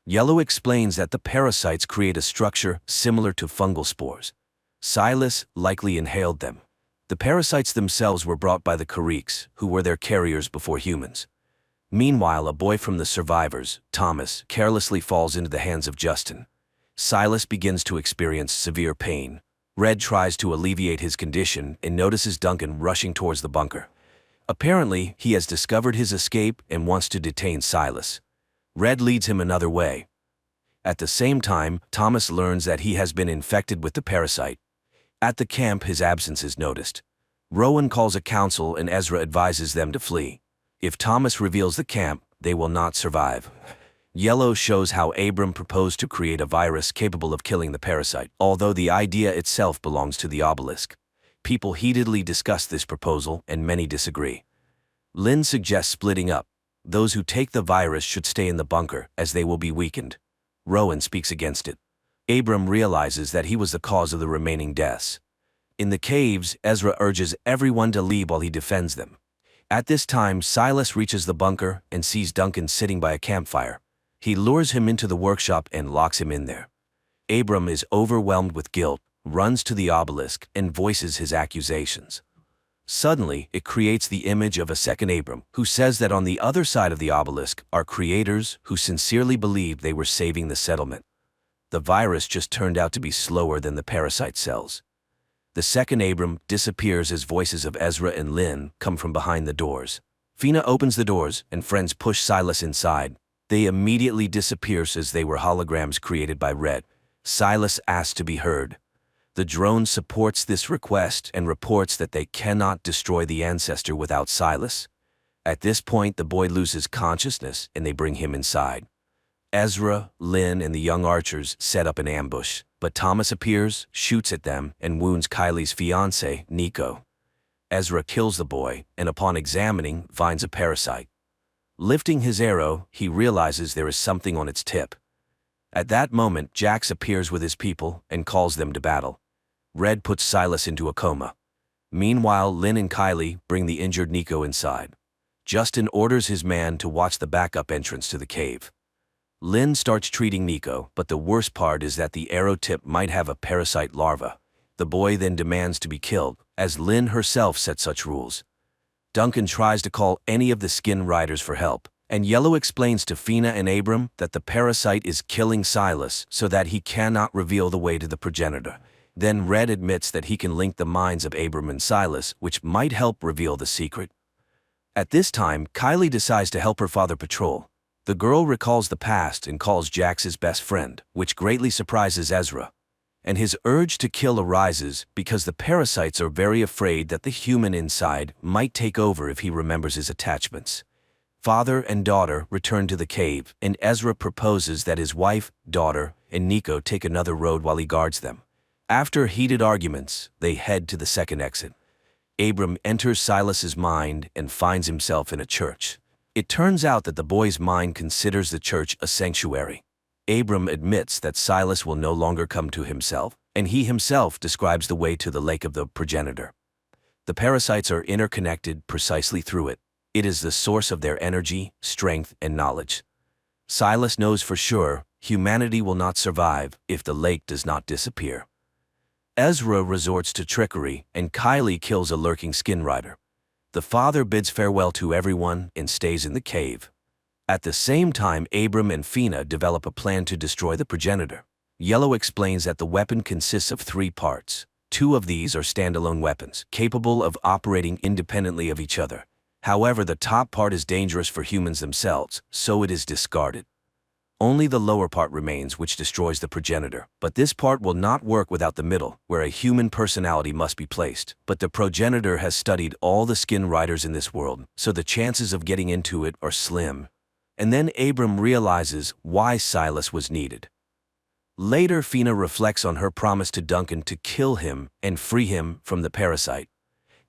Yellow explains that the parasites create a structure similar to fungal spores. Silas likely inhaled them. The parasites themselves were brought by the Karriks, who were their carriers before humans. Meanwhile, a boy from the survivors, Thomas, carelessly falls into the hands of Justin. Silas begins to experience severe pain. Red tries to alleviate his condition and notices Duncan rushing towards the bunker. Apparently, he has discovered his escape and wants to detain Silas. Red leads him another way. At the same time, Thomas learns that he has been infected with the parasite. At the camp, his absence is noticed. Rowan calls a council and Ezra advises them to flee. If Thomas reveals the camp, they will not survive. Yellow shows how Abram proposed to create a virus capable of killing the parasite, although the idea itself belongs to the obelisk. People heatedly discuss this proposal, and many disagree. Lynn suggests splitting up. Those who take the virus should stay in the bunker, as they will be weakened. Rowan speaks against it. Abram realizes that he was the cause of the remaining deaths. In the caves, Ezra urges everyone to leave while he defends them. At this time, Silas reaches the bunker and sees Duncan sitting by a campfire. He lures him into the workshop and locks him in there. Abram is overwhelmed with guilt, runs to the obelisk, and voices his accusations. Suddenly, it creates the image of a second Abram, who says that on the other side of the obelisk are creators who sincerely believed they were saving the settlement. The virus just turned out to be slower than the parasite cells. The second Abram disappears as voices of Ezra and Lynn come from behind the doors. Fina opens the doors, and friends push Silas inside. They immediately disappear as they were holograms created by Red. Silas asks to be heard. The drone supports this request and reports that they cannot destroy the ancestor without Silas. At this point, the boy loses consciousness, and they bring him inside. Ezra, Lynn, and the young archers set up an ambush, but Thomas appears, shoots at them, and wounds Kylie's fiancé, Nico. Ezra kills the boy, and upon examining, finds a parasite. Lifting his arrow, he realizes there is something on its tip. At that moment, Jax appears with his people and calls them to battle. Red puts Silas into a coma. Meanwhile, Lynn and Kylie bring the injured Nico inside. Justin orders his man to watch the backup entrance to the cave. Lynn starts treating Nico, but the worst part is that the arrow tip might have a parasite larva. The boy then demands to be killed, as Lynn herself set such rules. Duncan tries to call any of the skin riders for help, and Yellow explains to Fina and Abram that the parasite is killing Silas so that he cannot reveal the way to the progenitor. Then Red admits that he can link the minds of Abram and Silas, which might help reveal the secret. At this time, Kylie decides to help her father patrol. The girl recalls the past and calls Jax his best friend, which greatly surprises Ezra. And his urge to kill arises because the parasites are very afraid that the human inside might take over if he remembers his attachments. Father and daughter return to the cave, and Ezra proposes that his wife, daughter, and Nico take another road while he guards them. After heated arguments, they head to the second exit. Abram enters Silas's mind and finds himself in a church. It turns out that the boy's mind considers the church a sanctuary. Abram admits that Silas will no longer come to himself, and he himself describes the way to the lake of the progenitor. The parasites are interconnected precisely through it. It is the source of their energy, strength, and knowledge. Silas knows for sure humanity will not survive if the lake does not disappear. Ezra resorts to trickery, and Kylie kills a lurking skin rider. The father bids farewell to everyone and stays in the cave. At the same time, Abram and Fina develop a plan to destroy the progenitor. Yellow explains that the weapon consists of 3 parts. 2 of these are standalone weapons, capable of operating independently of each other. However, the top part is dangerous for humans themselves, so it is discarded. Only the lower part remains, which destroys the progenitor. But this part will not work without the middle, where a human personality must be placed. But the progenitor has studied all the skin riders in this world, so the chances of getting into it are slim. And then Abram realizes why Silas was needed. Later, Fina reflects on her promise to Duncan to kill him and free him from the parasite.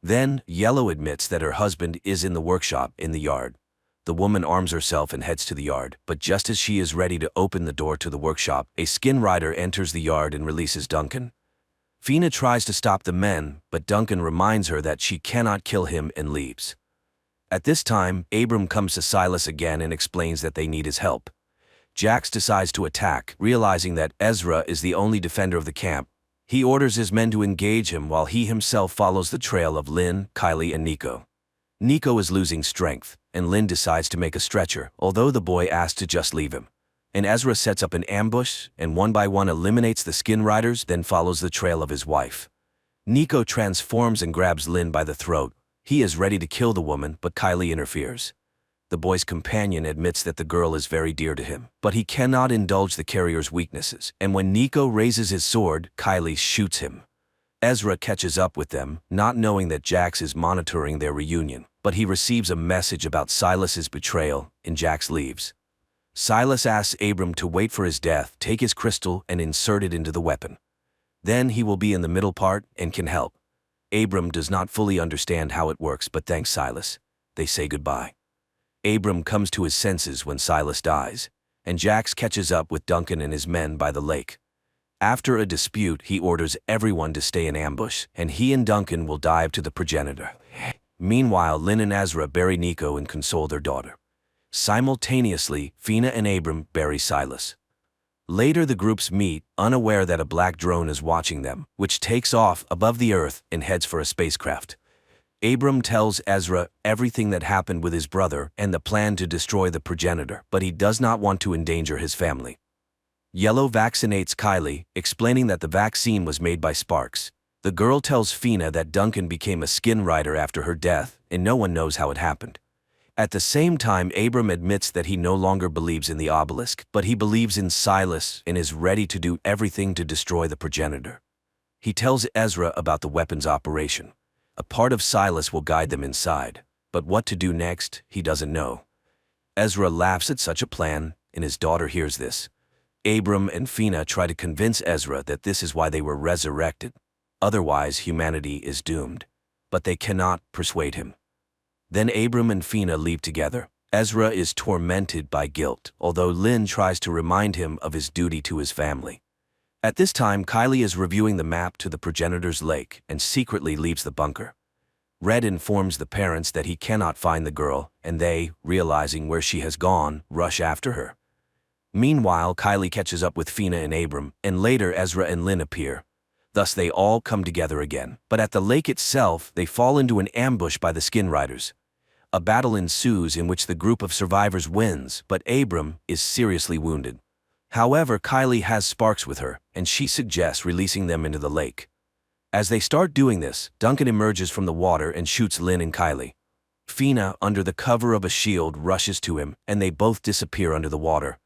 Then, Yellow admits that her husband is in the workshop in the yard. The woman arms herself and heads to the yard, but just as she is ready to open the door to the workshop, a skin rider enters the yard and releases Duncan. Fina tries to stop the men, but Duncan reminds her that she cannot kill him and leaves. At this time, Abram comes to Silas again and explains that they need his help. Jax decides to attack, realizing that Ezra is the only defender of the camp. He orders his men to engage him while he himself follows the trail of Lynn, Kylie, and Nico. Nico is losing strength, and Lynn decides to make a stretcher, although the boy asks to just leave him. And Ezra sets up an ambush, and one by one eliminates the skin riders, then follows the trail of his wife. Nico transforms and grabs Lynn by the throat. He is ready to kill the woman, but Kylie interferes. The boy's companion admits that the girl is very dear to him, but he cannot indulge the carrier's weaknesses, and when Nico raises his sword, Kylie shoots him. Ezra catches up with them, not knowing that Jax is monitoring their reunion, but he receives a message about Silas's betrayal, and Jax leaves. Silas asks Abram to wait for his death, take his crystal, and insert it into the weapon. Then he will be in the middle part and can help. Abram does not fully understand how it works, but thanks Silas. They say goodbye. Abram comes to his senses when Silas dies, and Jax catches up with Duncan and his men by the lake. After a dispute, he orders everyone to stay in ambush, and he and Duncan will dive to the progenitor. Meanwhile, Lynn and Ezra bury Nico and console their daughter. Simultaneously, Fina and Abram bury Silas. Later, the groups meet, unaware that a black drone is watching them, which takes off above the earth and heads for a spacecraft. Abram tells Ezra everything that happened with his brother and the plan to destroy the progenitor, but he does not want to endanger his family. Yellow vaccinates Kylie, explaining that the vaccine was made by Sparks. The girl tells Fina that Duncan became a skin rider after her death, and no one knows how it happened. At the same time, Abram admits that he no longer believes in the obelisk, but he believes in Silas and is ready to do everything to destroy the progenitor. He tells Ezra about the weapon's operation. A part of Silas will guide them inside, but what to do next, he doesn't know. Ezra laughs at such a plan, and his daughter hears this. Abram and Fina try to convince Ezra that this is why they were resurrected. Otherwise, humanity is doomed. But they cannot persuade him. Then Abram and Fina leave together. Ezra is tormented by guilt, although Lynn tries to remind him of his duty to his family. At this time, Kylie is reviewing the map to the progenitor's lake and secretly leaves the bunker. Red informs the parents that he cannot find the girl, and they, realizing where she has gone, rush after her. Meanwhile, Kylie catches up with Fina and Abram, and later Ezra and Lynn appear. Thus they all come together again. But at the lake itself, they fall into an ambush by the skin riders. A battle ensues in which the group of survivors wins, but Abram is seriously wounded. However, Kylie has Sparks with her, and she suggests releasing them into the lake. As they start doing this, Duncan emerges from the water and shoots Lynn and Kylie. Fina, under the cover of a shield, rushes to him, and they both disappear under the water.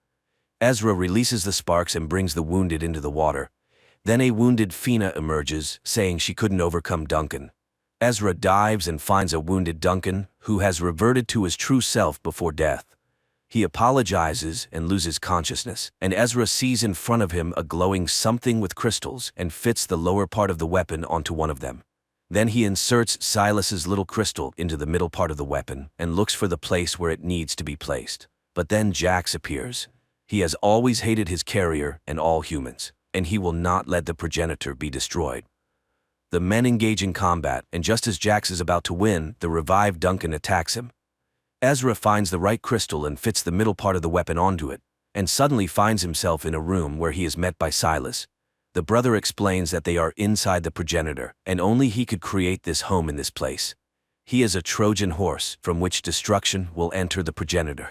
Ezra releases the Sparks and brings the wounded into the water. Then a wounded Fina emerges, saying she couldn't overcome Duncan. Ezra dives and finds a wounded Duncan, who has reverted to his true self before death. He apologizes and loses consciousness, and Ezra sees in front of him a glowing something with crystals and fits the lower part of the weapon onto one of them. Then he inserts Silas's little crystal into the middle part of the weapon and looks for the place where it needs to be placed. But then Jax appears. He has always hated his carrier and all humans, and he will not let the progenitor be destroyed. The men engage in combat, and just as Jax is about to win, the revived Duncan attacks him. Ezra finds the right crystal and fits the middle part of the weapon onto it, and suddenly finds himself in a room where he is met by Silas. The brother explains that they are inside the progenitor, and only he could create this home in this place. He is a Trojan horse from which destruction will enter the progenitor.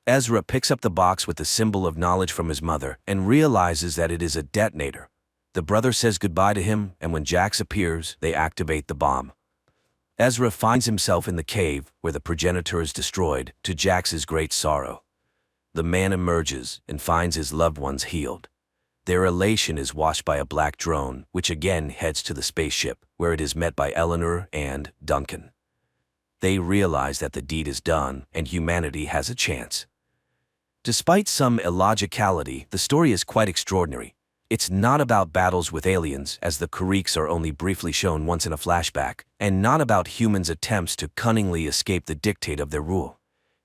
Ezra picks up the box with the symbol of knowledge from his mother and realizes that it is a detonator. The brother says goodbye to him, and when Jax appears, they activate the bomb. Ezra finds himself in the cave where the progenitor is destroyed, to Jax's great sorrow. The man emerges and finds his loved ones healed. Their elation is washed by a black drone, which again heads to the spaceship, where it is met by Eleanor and Duncan. They realize that the deed is done and humanity has a chance. Despite some illogicality, the story is quite extraordinary. It's not about battles with aliens, as the Kuriks are only briefly shown once in a flashback, and not about humans' attempts to cunningly escape the dictate of their rule.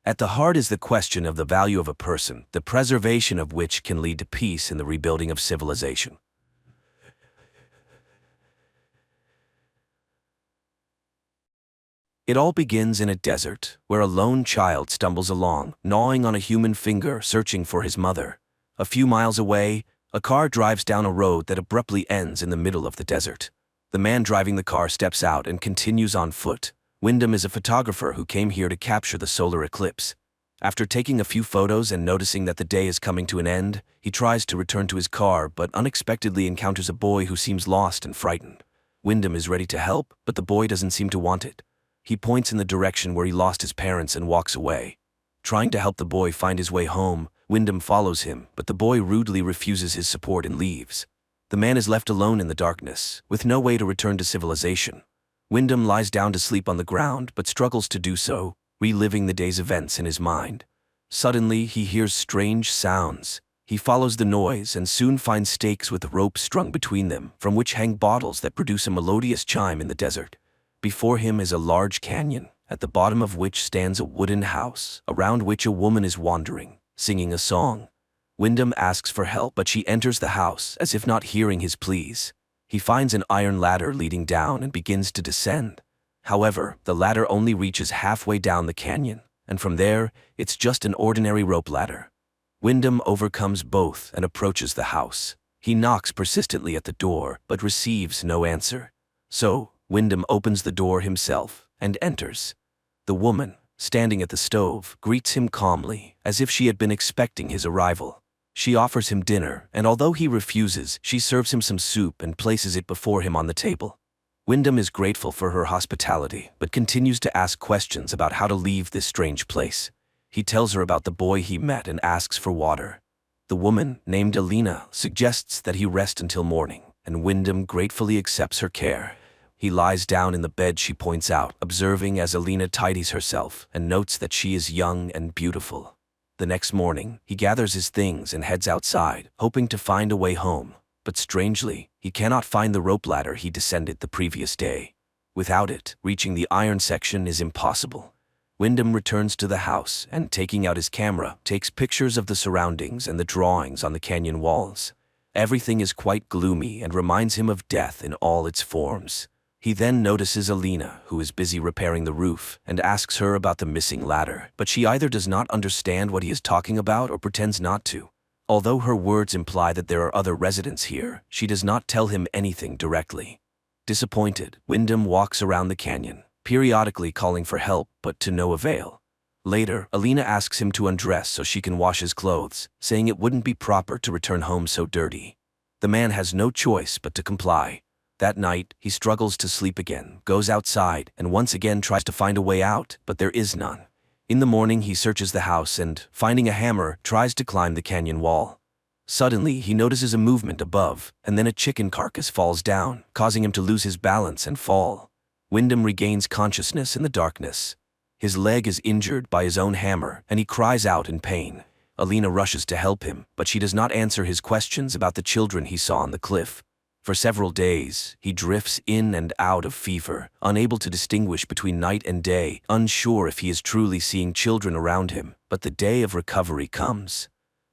At the heart is the question of the value of a person, the preservation of which can lead to peace and the rebuilding of civilization. It all begins in a desert, where a lone child stumbles along, gnawing on a human finger, searching for his mother. A few miles away, a car drives down a road that abruptly ends in the middle of the desert. The man driving the car steps out and continues on foot. Wyndham is a photographer who came here to capture the solar eclipse. After taking a few photos and noticing that the day is coming to an end, he tries to return to his car but unexpectedly encounters a boy who seems lost and frightened. Wyndham is ready to help, but the boy doesn't seem to want it. He points in the direction where he lost his parents and walks away. Trying to help the boy find his way home, Wyndham follows him, but the boy rudely refuses his support and leaves. The man is left alone in the darkness, with no way to return to civilization. Wyndham lies down to sleep on the ground, but struggles to do so, reliving the day's events in his mind. Suddenly, he hears strange sounds. He follows the noise and soon finds stakes with ropes strung between them, from which hang bottles that produce a melodious chime in the desert. Before him is a large canyon, at the bottom of which stands a wooden house, around which a woman is wandering, singing a song. Wyndham asks for help, but she enters the house, as if not hearing his pleas. He finds an iron ladder leading down and begins to descend. However, the ladder only reaches halfway down the canyon, and from there, it's just an ordinary rope ladder. Wyndham overcomes both and approaches the house. He knocks persistently at the door, but receives no answer. So, Wyndham opens the door himself and enters. The woman, standing at the stove, greets him calmly, as if she had been expecting his arrival. She offers him dinner, and although he refuses, she serves him some soup and places it before him on the table. Wyndham is grateful for her hospitality, but continues to ask questions about how to leave this strange place. He tells her about the boy he met and asks for water. The woman, named Alina, suggests that he rest until morning, and Wyndham gratefully accepts her care. He lies down in the bed she points out, observing as Alina tidies herself and notes that she is young and beautiful. The next morning, he gathers his things and heads outside, hoping to find a way home. But strangely, he cannot find the rope ladder he descended the previous day. Without it, reaching the iron section is impossible. Wyndham returns to the house and, taking out his camera, takes pictures of the surroundings and the drawings on the canyon walls. Everything is quite gloomy and reminds him of death in all its forms. He then notices Alina, who is busy repairing the roof, and asks her about the missing ladder, but she either does not understand what he is talking about or pretends not to. Although her words imply that there are other residents here, she does not tell him anything directly. Disappointed, Wyndham walks around the canyon, periodically calling for help, but to no avail. Later, Alina asks him to undress so she can wash his clothes, saying it wouldn't be proper to return home so dirty. The man has no choice but to comply. That night, he struggles to sleep again, goes outside, and once again tries to find a way out, but there is none. In the morning, he searches the house and, finding a hammer, tries to climb the canyon wall. Suddenly, he notices a movement above, and then a chicken carcass falls down, causing him to lose his balance and fall. Wyndham regains consciousness in the darkness. His leg is injured by his own hammer, and he cries out in pain. Alina rushes to help him, but she does not answer his questions about the children he saw on the cliff. For several days, he drifts in and out of fever, unable to distinguish between night and day, unsure if he is truly seeing children around him. But the day of recovery comes.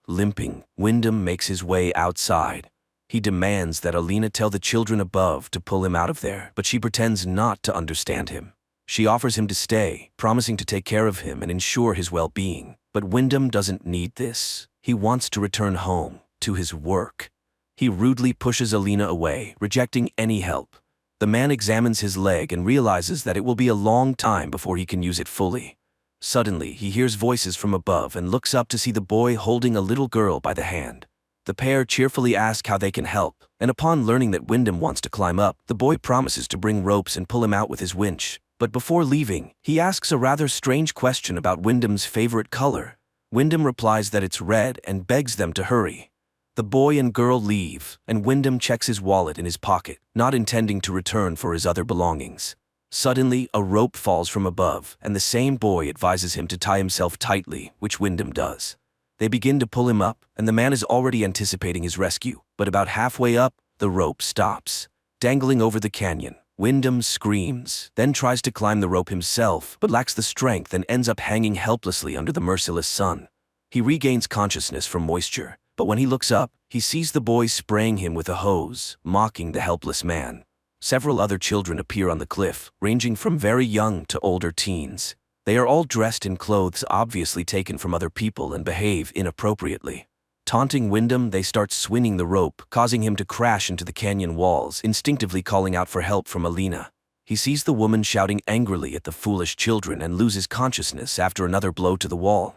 Limping, Wyndham makes his way outside. He demands that Alina tell the children above to pull him out of there, but she pretends not to understand him. She offers him to stay, promising to take care of him and ensure his well-being. But Wyndham doesn't need this. He wants to return home, to his work. He rudely pushes Alina away, rejecting any help. The man examines his leg and realizes that it will be a long time before he can use it fully. Suddenly, he hears voices from above and looks up to see the boy holding a little girl by the hand. The pair cheerfully ask how they can help, and upon learning that Wyndham wants to climb up, the boy promises to bring ropes and pull him out with his winch. But before leaving, he asks a rather strange question about Wyndham's favorite color. Wyndham replies that it's red and begs them to hurry. The boy and girl leave, and Wyndham checks his wallet in his pocket, not intending to return for his other belongings. Suddenly, a rope falls from above, and the same boy advises him to tie himself tightly, which Wyndham does. They begin to pull him up, and the man is already anticipating his rescue. But about halfway up, the rope stops. Dangling over the canyon, Wyndham screams, then tries to climb the rope himself, but lacks the strength and ends up hanging helplessly under the merciless sun. He regains consciousness from moisture, but when he looks up, he sees the boy spraying him with a hose, mocking the helpless man. Several other children appear on the cliff, ranging from very young to older teens. They are all dressed in clothes obviously taken from other people and behave inappropriately. Taunting Wyndham, they start swinging the rope, causing him to crash into the canyon walls, instinctively calling out for help from Alina. He sees the woman shouting angrily at the foolish children and loses consciousness after another blow to the wall.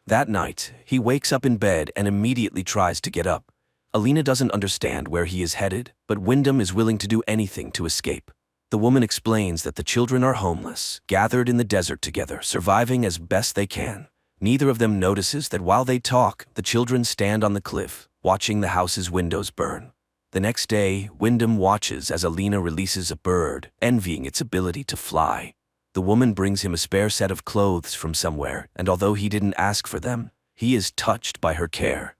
That night, he wakes up in bed and immediately tries to get up. Alina doesn't understand where he is headed, but Wyndham is willing to do anything to escape. The woman explains that the children are homeless, gathered in the desert together, surviving as best they can. Neither of them notices that while they talk, the children stand on the cliff, watching the house's windows burn. The next day, Wyndham watches as Alina releases a bird, envying its ability to fly. The woman brings him a spare set of clothes from somewhere, and although he didn't ask for them, he is touched by her care.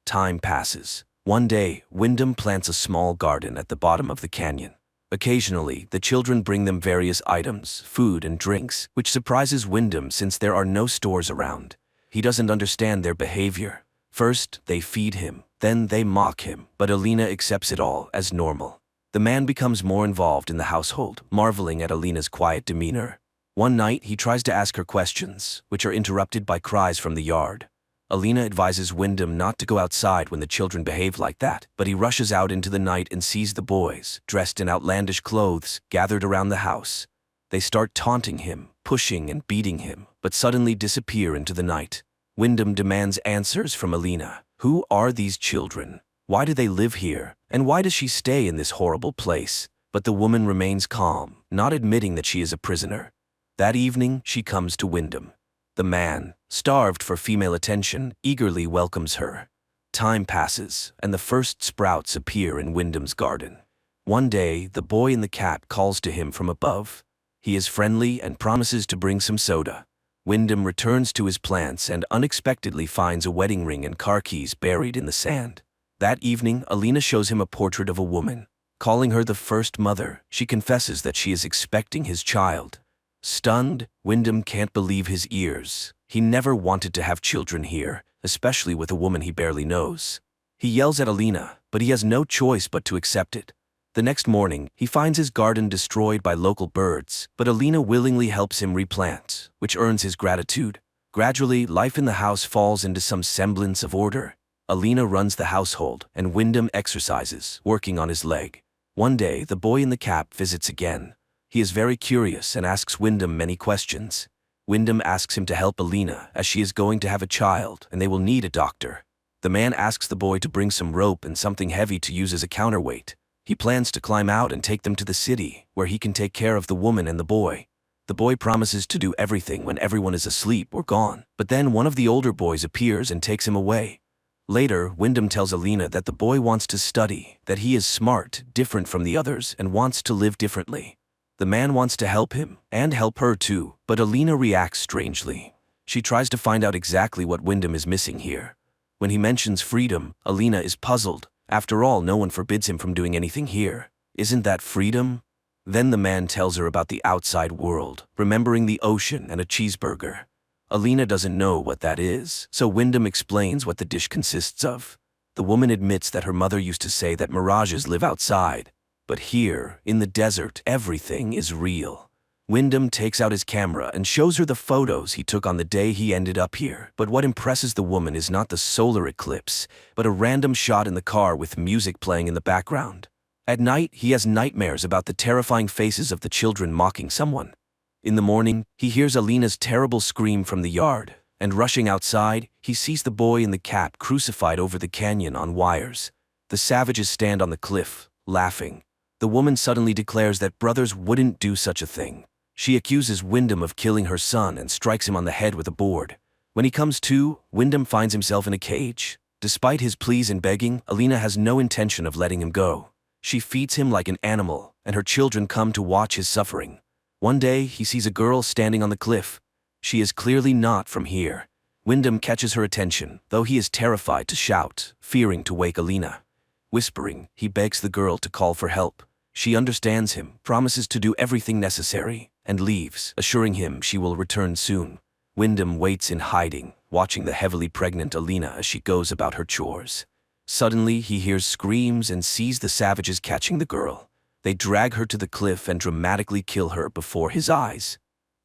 Time passes. One day, Wyndham plants a small garden at the bottom of the canyon. Occasionally, the children bring them various items, food and drinks, which surprises Wyndham since there are no stores around. He doesn't understand their behavior. First, they feed him, then they mock him, but Alina accepts it all as normal. The man becomes more involved in the household, marveling at Alina's quiet demeanor. One night, he tries to ask her questions, which are interrupted by cries from the yard. Alina advises Wyndham not to go outside when the children behave like that, but he rushes out into the night and sees the boys, dressed in outlandish clothes, gathered around the house. They start taunting him, pushing and beating him, but suddenly disappear into the night. Wyndham demands answers from Alina. Who are these children? Why do they live here? And why does she stay in this horrible place? But the woman remains calm, not admitting that she is a prisoner. That evening, she comes to Wyndham. The man, starved for female attention, eagerly welcomes her. Time passes, and the first sprouts appear in Wyndham's garden. One day, the boy in the cap calls to him from above. He is friendly and promises to bring some soda. Wyndham returns to his plants and unexpectedly finds a wedding ring and car keys buried in the sand. That evening, Alina shows him a portrait of a woman. Calling her the first mother, she confesses that she is expecting his child. Stunned, Wyndham can't believe his ears. He never wanted to have children here, especially with a woman he barely knows. He yells at Alina, but he has no choice but to accept it. The next morning, he finds his garden destroyed by local birds, but Alina willingly helps him replant, which earns his gratitude. Gradually, life in the house falls into some semblance of order. Alina runs the household, and Wyndham exercises, working on his leg. One day, the boy in the cap visits again. He is very curious and asks Wyndham many questions. Wyndham asks him to help Alina, as she is going to have a child, and they will need a doctor. The man asks the boy to bring some rope and something heavy to use as a counterweight. He plans to climb out and take them to the city, where he can take care of the woman and the boy. The boy promises to do everything when everyone is asleep or gone, but then one of the older boys appears and takes him away. Later, Wyndham tells Alina that the boy wants to study, that he is smart, different from the others, and wants to live differently. The man wants to help him, and help her too, but Alina reacts strangely. She tries to find out exactly what Wyndham is missing here. When he mentions freedom, Alina is puzzled. After all, no one forbids him from doing anything here. Isn't that freedom? Then the man tells her about the outside world, remembering the ocean and a cheeseburger. Alina doesn't know what that is, so Wyndham explains what the dish consists of. The woman admits that her mother used to say that mirages live outside. But here, in the desert, everything is real. Wyndham takes out his camera and shows her the photos he took on the day he ended up here. But what impresses the woman is not the solar eclipse, but a random shot in the car with music playing in the background. At night, he has nightmares about the terrifying faces of the children mocking someone. In the morning, he hears Alina's terrible scream from the yard, and rushing outside, he sees the boy in the cap crucified over the canyon on wires. The savages stand on the cliff, laughing. The woman suddenly declares that brothers wouldn't do such a thing. She accuses Wyndham of killing her son and strikes him on the head with a board. When he comes to, Wyndham finds himself in a cage. Despite his pleas and begging, Alina has no intention of letting him go. She feeds him like an animal, and her children come to watch his suffering. One day, he sees a girl standing on the cliff. She is clearly not from here. Wyndham catches her attention, though he is terrified to shout, fearing to wake Alina. Whispering, he begs the girl to call for help. She understands him, promises to do everything necessary, and leaves, assuring him she will return soon. Wyndham waits in hiding, watching the heavily pregnant Alina as she goes about her chores. Suddenly, he hears screams and sees the savages catching the girl. They drag her to the cliff and dramatically kill her before his eyes.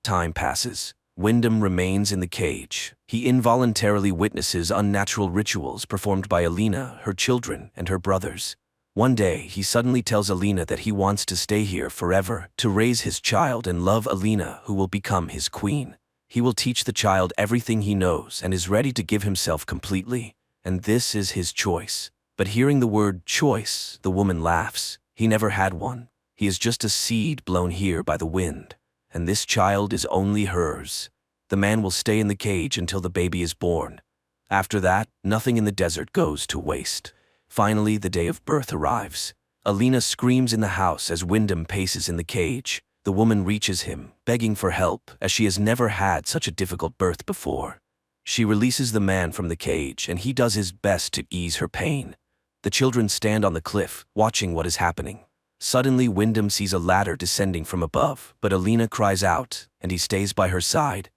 Time passes. Wyndham remains in the cage. He involuntarily witnesses unnatural rituals performed by Alina, her children, and her brothers. One day, he suddenly tells Alina that he wants to stay here forever, to raise his child and love Alina, who will become his queen. He will teach the child everything he knows and is ready to give himself completely. And this is his choice. But hearing the word choice, the woman laughs. He never had one. He is just a seed blown here by the wind. And this child is only hers. The man will stay in the cage until the baby is born. After that, nothing in the desert goes to waste. Finally, the day of birth arrives. Alina screams in the house as Wyndham paces in the cage. The woman reaches him, begging for help, as she has never had such a difficult birth before. She releases the man from the cage, and he does his best to ease her pain. The children stand on the cliff, watching what is happening. Suddenly, Wyndham sees a ladder descending from above, but Alina cries out, and he stays by her side.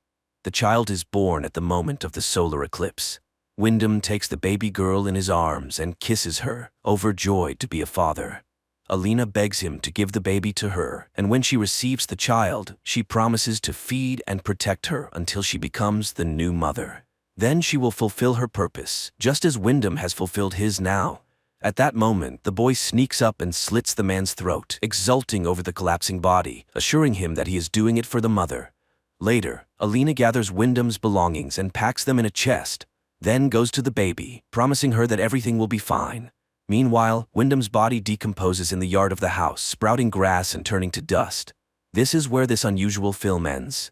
The child is born at the moment of the solar eclipse. Wyndham takes the baby girl in his arms and kisses her, overjoyed to be a father. Alina begs him to give the baby to her, and when she receives the child, she promises to feed and protect her until she becomes the new mother. Then she will fulfill her purpose, just as Wyndham has fulfilled his now. At that moment, the boy sneaks up and slits the man's throat, exulting over the collapsing body, assuring him that he is doing it for the mother. Later, Alina gathers Wyndham's belongings and packs them in a chest, then goes to the baby, promising her that everything will be fine. Meanwhile, Wyndham's body decomposes in the yard of the house, sprouting grass and turning to dust. This is where this unusual film ends.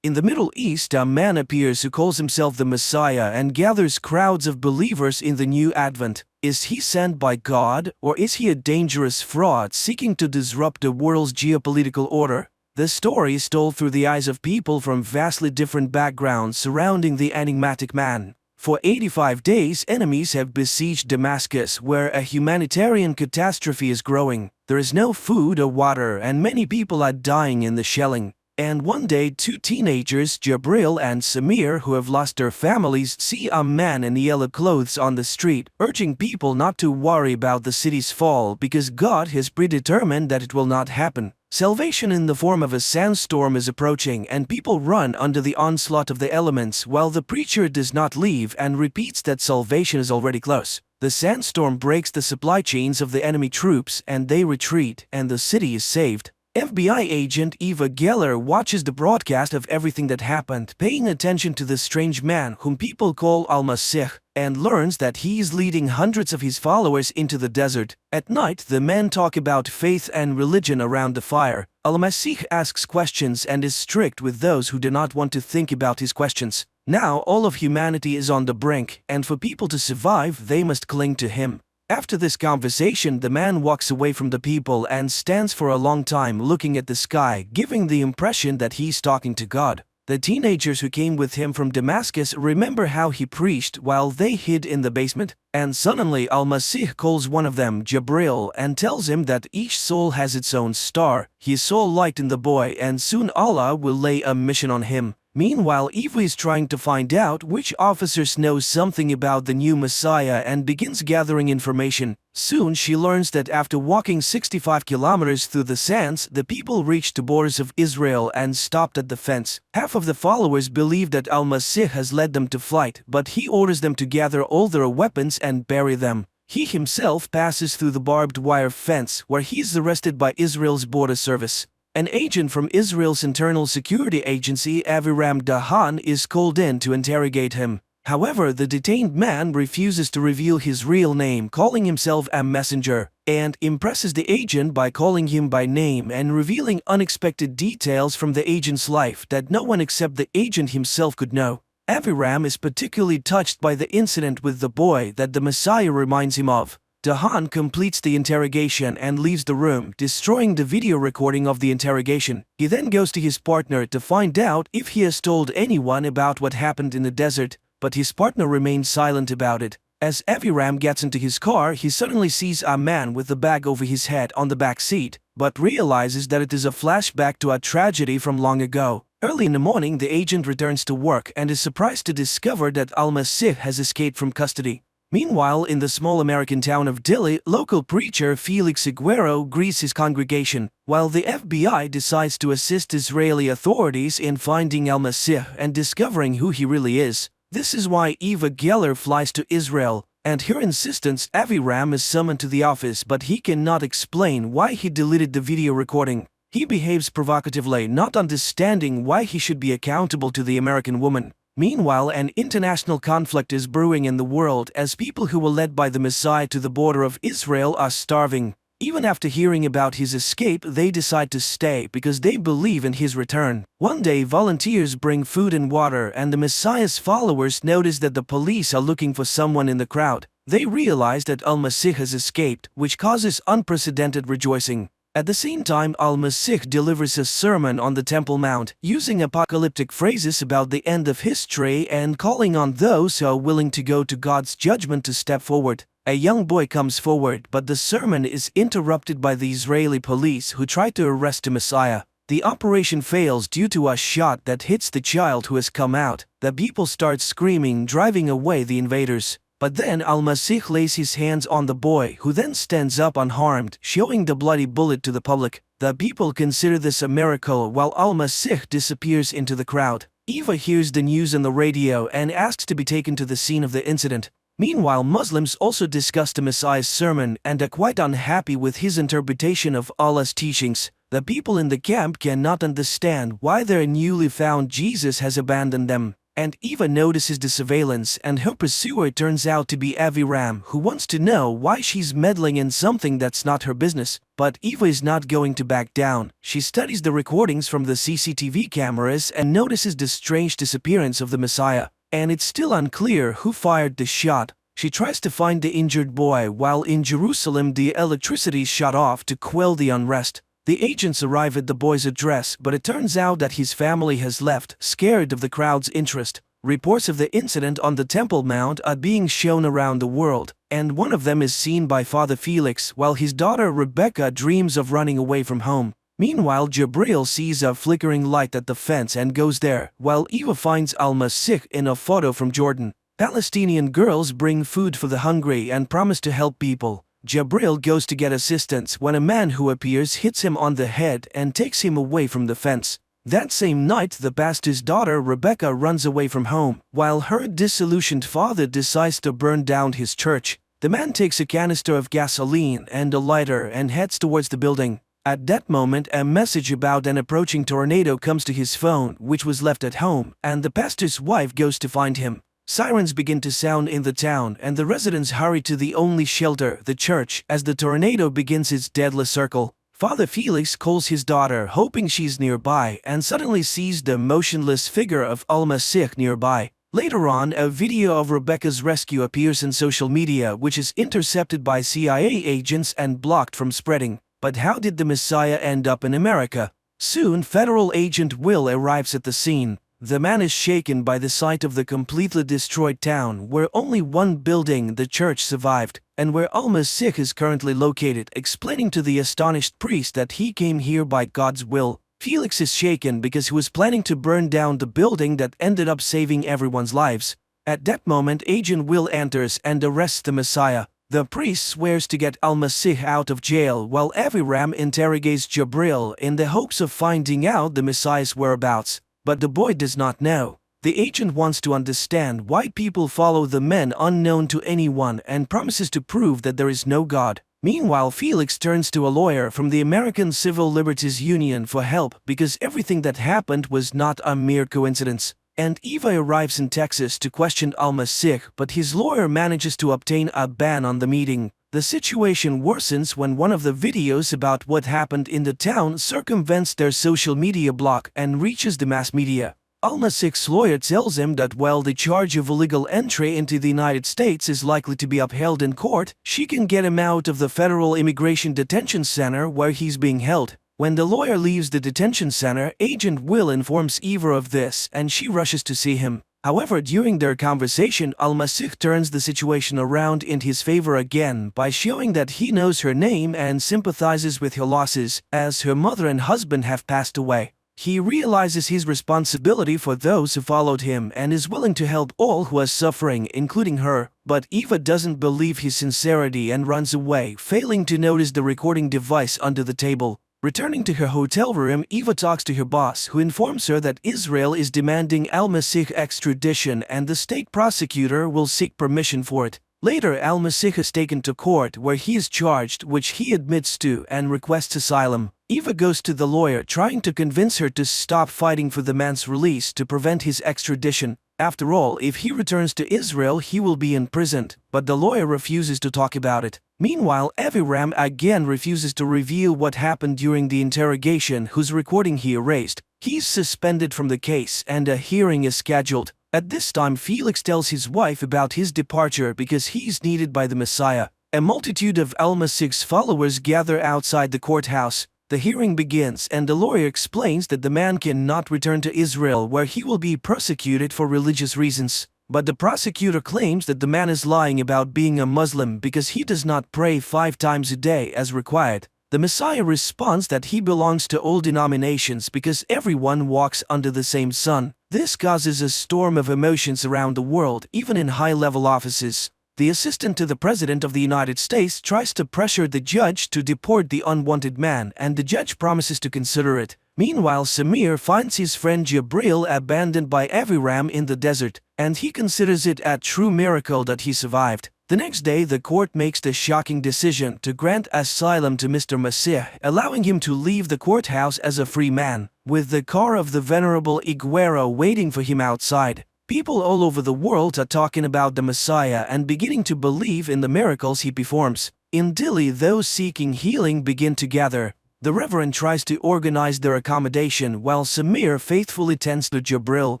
In the Middle East, a man appears who calls himself the Messiah and gathers crowds of believers in the new Advent. Is he sent by God, or is he a dangerous fraud seeking to disrupt the world's geopolitical order? The story is told through the eyes of people from vastly different backgrounds surrounding the enigmatic man. For 85 days, enemies have besieged Damascus, where a humanitarian catastrophe is growing. There is no food or water, and many people are dying in the shelling. And one day, two teenagers, Jabril and Samir, who have lost their families, see a man in yellow clothes on the street, urging people not to worry about the city's fall because God has predetermined that it will not happen. Salvation in the form of a sandstorm is approaching, and people run under the onslaught of the elements while the preacher does not leave and repeats that salvation is already close. The sandstorm breaks the supply chains of the enemy troops, and they retreat, and the city is saved. FBI agent Eva Geller watches the broadcast of everything that happened, paying attention to the strange man whom people call Al-Masih, and learns that he is leading hundreds of his followers into the desert. At night, the men talk about faith and religion around the fire. Al-Masih asks questions and is strict with those who do not want to think about his questions. Now all of humanity is on the brink, and for people to survive, they must cling to him. After this conversation, the man walks away from the people and stands for a long time looking at the sky, giving the impression that he's talking to God. The teenagers who came with him from Damascus remember how he preached while they hid in the basement, and suddenly Al-Masih calls one of them, Jabril, and tells him that each soul has its own star. He saw light in the boy, and soon Allah will lay a mission on him. Meanwhile, Eva is trying to find out which officers know something about the new Messiah and begins gathering information. Soon she learns that after walking 65 kilometers through the sands, the people reached the borders of Israel and stopped at the fence. Half of the followers believe that Al-Masih has led them to flight, but he orders them to gather all their weapons and bury them. He himself passes through the barbed wire fence, where he is arrested by Israel's border service. An agent from Israel's internal security agency, Aviram Dahan, is called in to interrogate him. However, the detained man refuses to reveal his real name, calling himself a messenger, and impresses the agent by calling him by name and revealing unexpected details from the agent's life that no one except the agent himself could know. Aviram is particularly touched by the incident with the boy that the Messiah reminds him of. Dahan completes the interrogation and leaves the room, destroying the video recording of the interrogation. He then goes to his partner to find out if he has told anyone about what happened in the desert, but his partner remains silent about it. As Aviram gets into his car, he suddenly sees a man with a bag over his head on the back seat, but realizes that it is a flashback to a tragedy from long ago. Early in the morning, the agent returns to work and is surprised to discover that Al-Masih has escaped from custody. Meanwhile, in the small American town of Dili, local preacher Felix Aguero greets his congregation, while the FBI decides to assist Israeli authorities in finding Al-Masih and discovering who he really is. This is why Eva Geller flies to Israel, and her insistence, Aviram is summoned to the office, but he cannot explain why he deleted the video recording. He behaves provocatively, not understanding why he should be accountable to the American woman. Meanwhile, an international conflict is brewing in the world as people who were led by the Messiah to the border of Israel are starving. Even after hearing about his escape, they decide to stay because they believe in his return. One day, volunteers bring food and water, and the Messiah's followers notice that the police are looking for someone in the crowd. They realize that Al-Masih has escaped, which causes unprecedented rejoicing. At the same time, Al-Masih delivers a sermon on the Temple Mount, using apocalyptic phrases about the end of history and calling on those who are willing to go to God's judgment to step forward. A young boy comes forward, but the sermon is interrupted by the Israeli police who try to arrest the Messiah. The operation fails due to a shot that hits the child who has come out. The people start screaming, driving away the invaders. But then Al-Masih lays his hands on the boy, who then stands up unharmed, showing the bloody bullet to the public. The people consider this a miracle while Al-Masih disappears into the crowd. Eva hears the news on the radio and asks to be taken to the scene of the incident. Meanwhile, Muslims also discuss the Messiah's sermon and are quite unhappy with his interpretation of Allah's teachings. The people in the camp cannot understand why their newly found Jesus has abandoned them. And Eva notices the surveillance, and her pursuer turns out to be Aviram, who wants to know why she's meddling in something that's not her business. But Eva is not going to back down. She studies the recordings from the CCTV cameras and notices the strange disappearance of the Messiah. And it's still unclear who fired the shot. She tries to find the injured boy, while in Jerusalem the electricity is shut off to quell the unrest. The agents arrive at the boy's address, but it turns out that his family has left, scared of the crowd's interest. Reports of the incident on the Temple Mount are being shown around the world, and one of them is seen by Father Felix, while his daughter Rebecca dreams of running away from home. Meanwhile, Jabril sees a flickering light at the fence and goes there, while Eva finds Al-Masih in a photo from Jordan. Palestinian girls bring food for the hungry and promise to help people. Jabril goes to get assistance when a man who appears hits him on the head and takes him away from the fence. That same night, the pastor's daughter Rebecca runs away from home, while her disillusioned father decides to burn down his church. The man takes a canister of gasoline and a lighter and heads towards the building. At that moment, a message about an approaching tornado comes to his phone, which was left at home, and the pastor's wife goes to find him. Sirens begin to sound in the town, and the residents hurry to the only shelter, the church, as the tornado begins its deadly circle. Father Felix calls his daughter, hoping she's nearby, and suddenly sees the motionless figure of Al-Masih nearby. Later on, a video of Rebecca's rescue appears in social media, which is intercepted by CIA agents and blocked from spreading. But how did the Messiah end up in America? Soon, Federal Agent Will arrives at the scene. The man is shaken by the sight of the completely destroyed town, where only one building, the church, survived, and where Al-Masih is currently located, explaining to the astonished priest that he came here by God's will. Felix is shaken because he was planning to burn down the building that ended up saving everyone's lives. At that moment, Agent Will enters and arrests the Messiah. The priest swears to get Al-Masih out of jail, while Aviram interrogates Jabril in the hopes of finding out the Messiah's whereabouts. But the boy does not know. The agent wants to understand why people follow the men unknown to anyone and promises to prove that there is no God. Meanwhile, Felix turns to a lawyer from the American Civil Liberties Union for help because everything that happened was not a mere coincidence. And Eva arrives in Texas to question Al-Masih, but his lawyer manages to obtain a ban on the meeting. The situation worsens when one of the videos about what happened in the town circumvents their social media block and reaches the mass media. Al-Masih's lawyer tells him that while the charge of illegal entry into the United States is likely to be upheld in court, she can get him out of the federal immigration detention center where he's being held. When the lawyer leaves the detention center, Agent Will informs Eva of this and she rushes to see him. However, during their conversation, Al-Masih turns the situation around in his favor again by showing that he knows her name and sympathizes with her losses, as her mother and husband have passed away. He realizes his responsibility for those who followed him and is willing to help all who are suffering, including her, but Eva doesn't believe his sincerity and runs away, failing to notice the recording device under the table. Returning to her hotel room, Eva talks to her boss, who informs her that Israel is demanding Al-Masih extradition and the state prosecutor will seek permission for it. Later, Al-Masih is taken to court where he is charged, which he admits to, and requests asylum. Eva goes to the lawyer, trying to convince her to stop fighting for the man's release to prevent his extradition. After all, if he returns to Israel, he will be imprisoned, but the lawyer refuses to talk about it. Meanwhile, Aviram again refuses to reveal what happened during the interrogation, whose recording he erased. He's suspended from the case and a hearing is scheduled. At this time, Felix tells his wife about his departure because he's needed by the Messiah. A multitude of Al-Masih's followers gather outside the courthouse. The hearing begins and the lawyer explains that the man cannot return to Israel where he will be persecuted for religious reasons. But the prosecutor claims that the man is lying about being a Muslim because he does not pray 5 times a day as required. The Messiah responds that he belongs to all denominations because everyone walks under the same sun. This causes a storm of emotions around the world, even in high-level offices. The assistant to the President of the United States tries to pressure the judge to deport the unwanted man, and the judge promises to consider it. Meanwhile, Samir finds his friend Jabril abandoned by Aviram in the desert, and he considers it a true miracle that he survived. The next day, the court makes the shocking decision to grant asylum to Mr. Masih, allowing him to leave the courthouse as a free man, with the car of the Venerable Iguero waiting for him outside. People all over the world are talking about the Messiah and beginning to believe in the miracles he performs. In Dili, those seeking healing begin to gather. The Reverend tries to organize their accommodation while Samir faithfully tends to Jabril.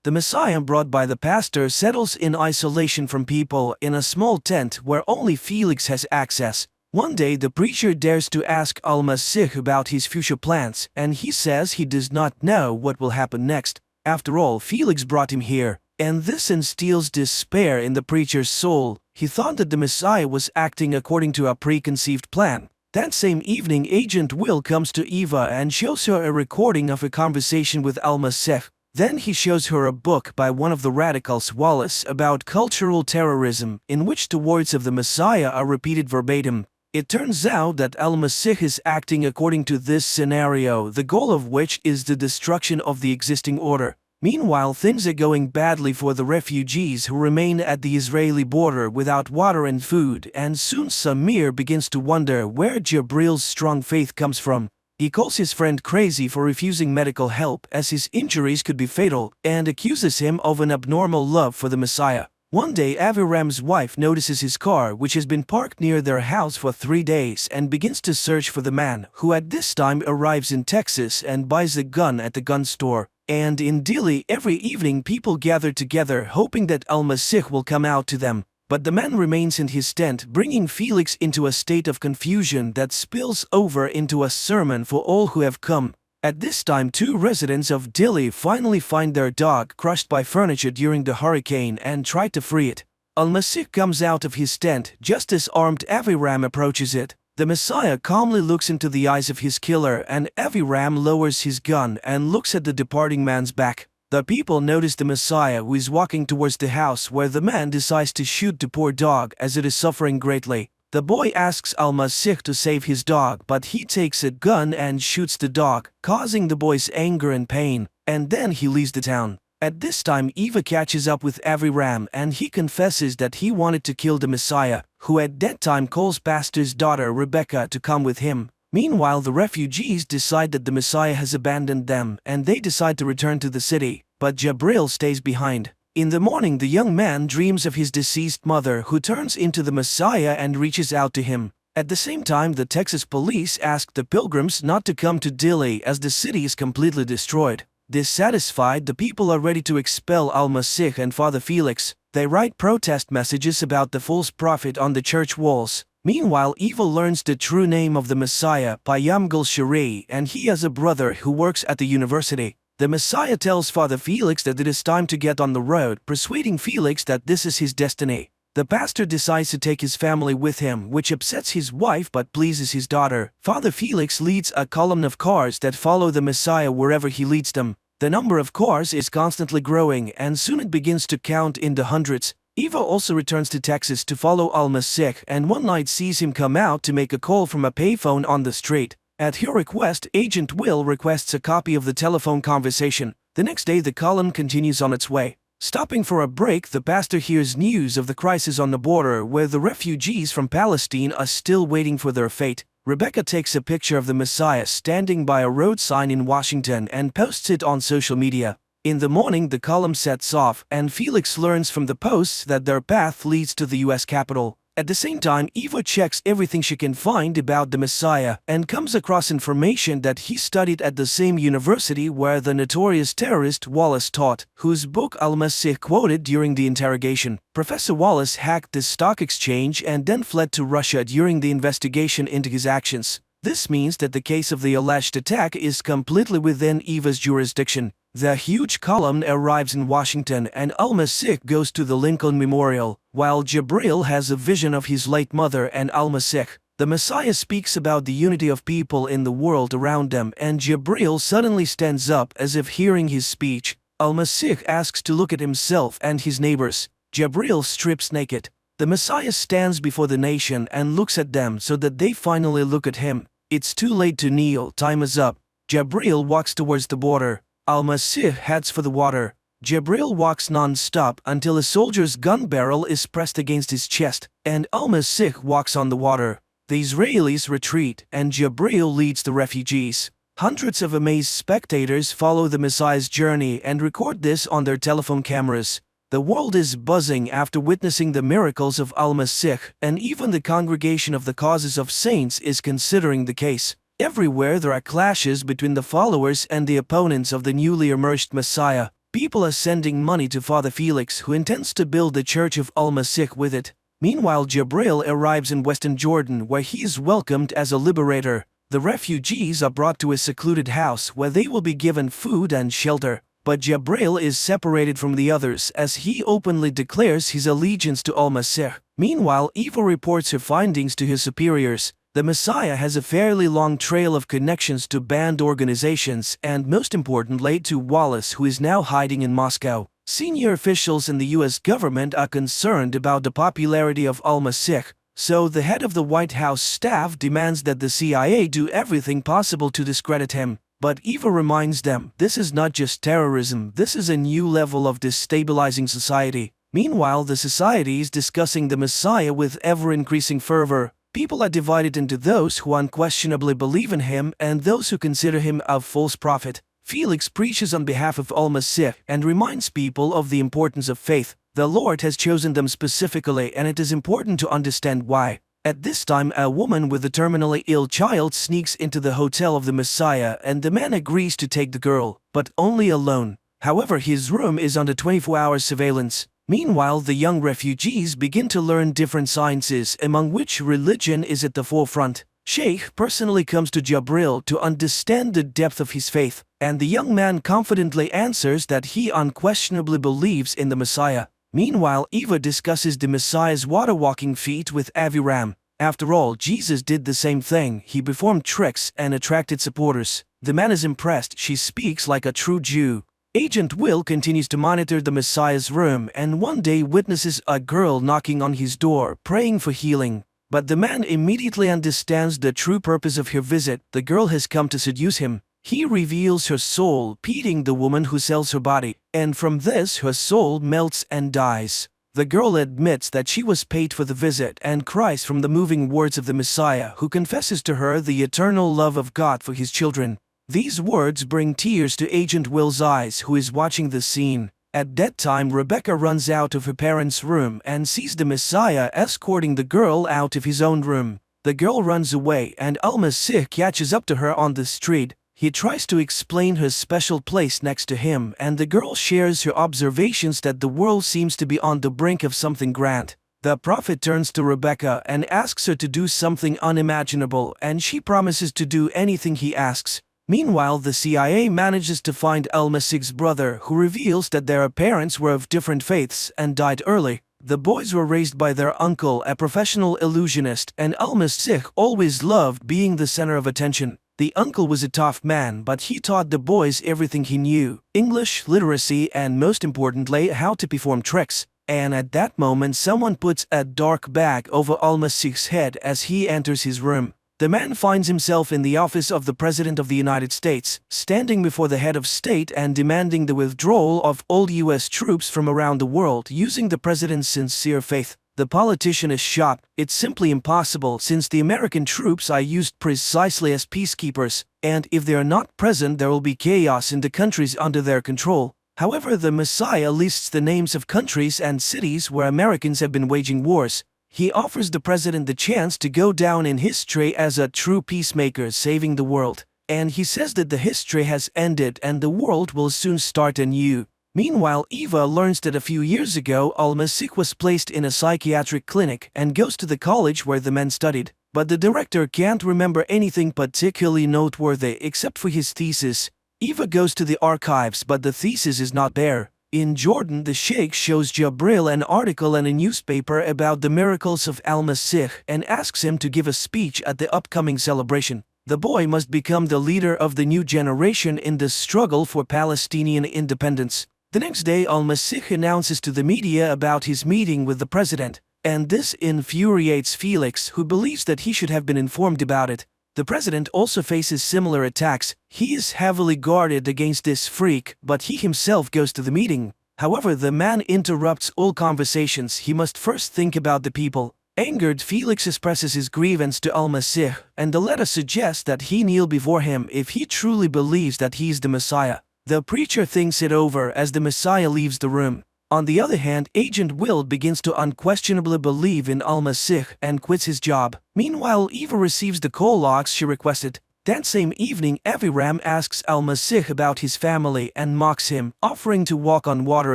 The Messiah brought by the pastor settles in isolation from people in a small tent where only Felix has access. One day, the preacher dares to ask Al-Masih about his future plans, and he says he does not know what will happen next. After all, Felix brought him here. And this instills despair in the preacher's soul. He thought that the Messiah was acting according to a preconceived plan. That same evening, Agent Will comes to Eva and shows her a recording of a conversation with Al-Masih. Then he shows her a book by one of the radicals, Wallace, about cultural terrorism, in which the words of the Messiah are repeated verbatim. It turns out that Al-Masih is acting according to this scenario, the goal of which is the destruction of the existing order. Meanwhile, things are going badly for the refugees who remain at the Israeli border without water and food, and soon Samir begins to wonder where Jabril's strong faith comes from. He calls his friend crazy for refusing medical help as his injuries could be fatal, and accuses him of an abnormal love for the Messiah. One day, Aviram's wife notices his car, which has been parked near their house for 3 days, and begins to search for the man, who at this time arrives in Texas and buys a gun at the gun store. And in Delhi, every evening people gather together hoping that al-Masih will come out to them. But the man remains in his tent, bringing Felix into a state of confusion that spills over into a sermon for all who have come. At this time, two residents of Delhi finally find their dog crushed by furniture during the hurricane and try to free it. Al-Masih comes out of his tent just as armed Aviram approaches it. The Messiah calmly looks into the eyes of his killer, and Aviram lowers his gun and looks at the departing man's back. The people notice the Messiah, who is walking towards the house where the man decides to shoot the poor dog as it is suffering greatly. The boy asks al-Masih to save his dog, but he takes a gun and shoots the dog, causing the boy's anger and pain, and then he leaves the town. At this time, Eva catches up with Aviram and he confesses that he wanted to kill the Messiah, who at that time calls pastor's daughter Rebecca to come with him. Meanwhile, the refugees decide that the Messiah has abandoned them and they decide to return to the city, but Jabril stays behind. In the morning, the young man dreams of his deceased mother, who turns into the Messiah and reaches out to him. At the same time, the Texas police ask the pilgrims not to come to Delhi as the city is completely destroyed. Dissatisfied, the people are ready to expel al-Masih and Father Felix. They write protest messages about the false prophet on the church walls. Meanwhile, Eva learns the true name of the Messiah, Payamgal Shari, and he has a brother who works at the university. The Messiah tells Father Felix that it is time to get on the road, persuading Felix that this is his destiny. The pastor decides to take his family with him, which upsets his wife but pleases his daughter. Father Felix leads a column of cars that follow the Messiah wherever he leads them. The number of cars is constantly growing, and soon it begins to count in the hundreds. Eva also returns to Texas to follow al-Masih, and one night sees him come out to make a call from a payphone on the street. At her request, Agent Will requests a copy of the telephone conversation. The next day, the column continues on its way. Stopping for a break, the pastor hears news of the crisis on the border, where the refugees from Palestine are still waiting for their fate. Rebecca takes a picture of the Messiah standing by a road sign in Washington and posts it on social media. In the morning, the column sets off, and Felix learns from the posts that their path leads to the US Capitol. At the same time, Eva checks everything she can find about the Messiah and comes across information that he studied at the same university where the notorious terrorist Wallace taught, whose book al-Masih quoted during the interrogation. Professor Wallace hacked the stock exchange and then fled to Russia during the investigation into his actions. This means that the case of the alleged attack is completely within Eva's jurisdiction. The huge column arrives in Washington and al-Masih goes to the Lincoln Memorial, while Jabril has a vision of his late mother and al-Masih. The Messiah speaks about the unity of people in the world around them, and Jabril suddenly stands up as if hearing his speech. Al-Masih asks to look at himself and his neighbors. Jabril strips naked. The Messiah stands before the nation and looks at them so that they finally look at him. It's too late to kneel, time is up. Jabril walks towards the border. Al-Masih heads for the water. Jabril walks non-stop until a soldier's gun barrel is pressed against his chest, and al-Masih walks on the water. The Israelis retreat, and Jabril leads the refugees. Hundreds of amazed spectators follow the Messiah's journey and record this on their telephone cameras. The world is buzzing after witnessing the miracles of al-Masih, and even the Congregation of the Causes of Saints is considering the case. Everywhere there are clashes between the followers and the opponents of the newly emerged Messiah. People are sending money to Father Felix, who intends to build the Church of al-Masih with it. Meanwhile, Jabril arrives in western Jordan, where he is welcomed as a liberator. The refugees are brought to a secluded house where they will be given food and shelter. But Jabril is separated from the others as he openly declares his allegiance to al-Masih. Meanwhile, Eva reports her findings to his superiors. The Messiah has a fairly long trail of connections to banned organizations and, most importantly, to Wallace, who is now hiding in Moscow. Senior officials in the US government are concerned about the popularity of al-Masih, so the head of the White House staff demands that the CIA do everything possible to discredit him. But Eva reminds them, this is not just terrorism, this is a new level of destabilizing society. Meanwhile, the society is discussing the Messiah with ever-increasing fervor. People are divided into those who unquestionably believe in him and those who consider him a false prophet. Felix preaches on behalf of al-Masih and reminds people of the importance of faith. The Lord has chosen them specifically, and it is important to understand why. At this time, a woman with a terminally ill child sneaks into the hotel of the Messiah, and the man agrees to take the girl, but only alone. However, his room is under 24-hour surveillance. Meanwhile, the young refugees begin to learn different sciences, among which religion is at the forefront. Sheikh personally comes to Jabril to understand the depth of his faith, and the young man confidently answers that he unquestionably believes in the Messiah. Meanwhile, Eva discusses the Messiah's water-walking feat with Aviram. After all, Jesus did the same thing. He performed tricks and attracted supporters. The man is impressed. She speaks like a true Jew. Agent Will continues to monitor the Messiah's room and one day witnesses a girl knocking on his door, praying for healing. But the man immediately understands the true purpose of her visit. The girl has come to seduce him. He reveals her soul, pitying the woman who sells her body, and from this her soul melts and dies. The girl admits that she was paid for the visit and cries from the moving words of the Messiah, who confesses to her the eternal love of God for his children. These words bring tears to Agent Will's eyes, who is watching the scene. At that time, Rebecca runs out of her parents' room and sees the Messiah escorting the girl out of his own room. The girl runs away and Al-Masih catches up to her on the street. He tries to explain her special place next to him, and the girl shares her observations that the world seems to be on the brink of something grand. The Prophet turns to Rebecca and asks her to do something unimaginable, and she promises to do anything he asks. Meanwhile, the CIA manages to find Al-Masih's brother, who reveals that their parents were of different faiths and died early. The boys were raised by their uncle, a professional illusionist, and Al-Masih always loved being the center of attention. The uncle was a tough man, but he taught the boys everything he knew: English, literacy, and most importantly, how to perform tricks. And at that moment, someone puts a dark bag over Al-Masih's head as he enters his room. The man finds himself in the office of the President of the United States, standing before the head of state and demanding the withdrawal of all U.S. troops from around the world using the president's sincere faith. The politician is shocked. It's simply impossible, since the American troops are used precisely as peacekeepers, and if they are not present, there will be chaos in the countries under their control. However, the Messiah lists the names of countries and cities where Americans have been waging wars. He offers the president the chance to go down in history as a true peacemaker saving the world. And he says that the history has ended and the world will soon start anew. Meanwhile, Eva learns that a few years ago Al-Masih was placed in a psychiatric clinic and goes to the college where the men studied. But the director can't remember anything particularly noteworthy except for his thesis. Eva goes to the archives, but the thesis is not there. In Jordan, the Sheikh shows Jabril an article in a newspaper about the miracles of Al-Masih and asks him to give a speech at the upcoming celebration. The boy must become the leader of the new generation in the struggle for Palestinian independence. The next day, Al-Masih announces to the media about his meeting with the president, and this infuriates Felix, who believes that he should have been informed about it. The president also faces similar attacks. He is heavily guarded against this freak, but he himself goes to the meeting. However, the man interrupts all conversations. He must first think about the people. Angered, Felix expresses his grievance to Al-Masih, and the letter suggests that he kneel before him if he truly believes that he is the Messiah. The preacher thinks it over as the Messiah leaves the room. On the other hand, Agent Will begins to unquestionably believe in Al-Masih and quits his job. Meanwhile, Eva receives the call logs she requested. That same evening, Aviram asks Al-Masih about his family and mocks him, offering to walk on water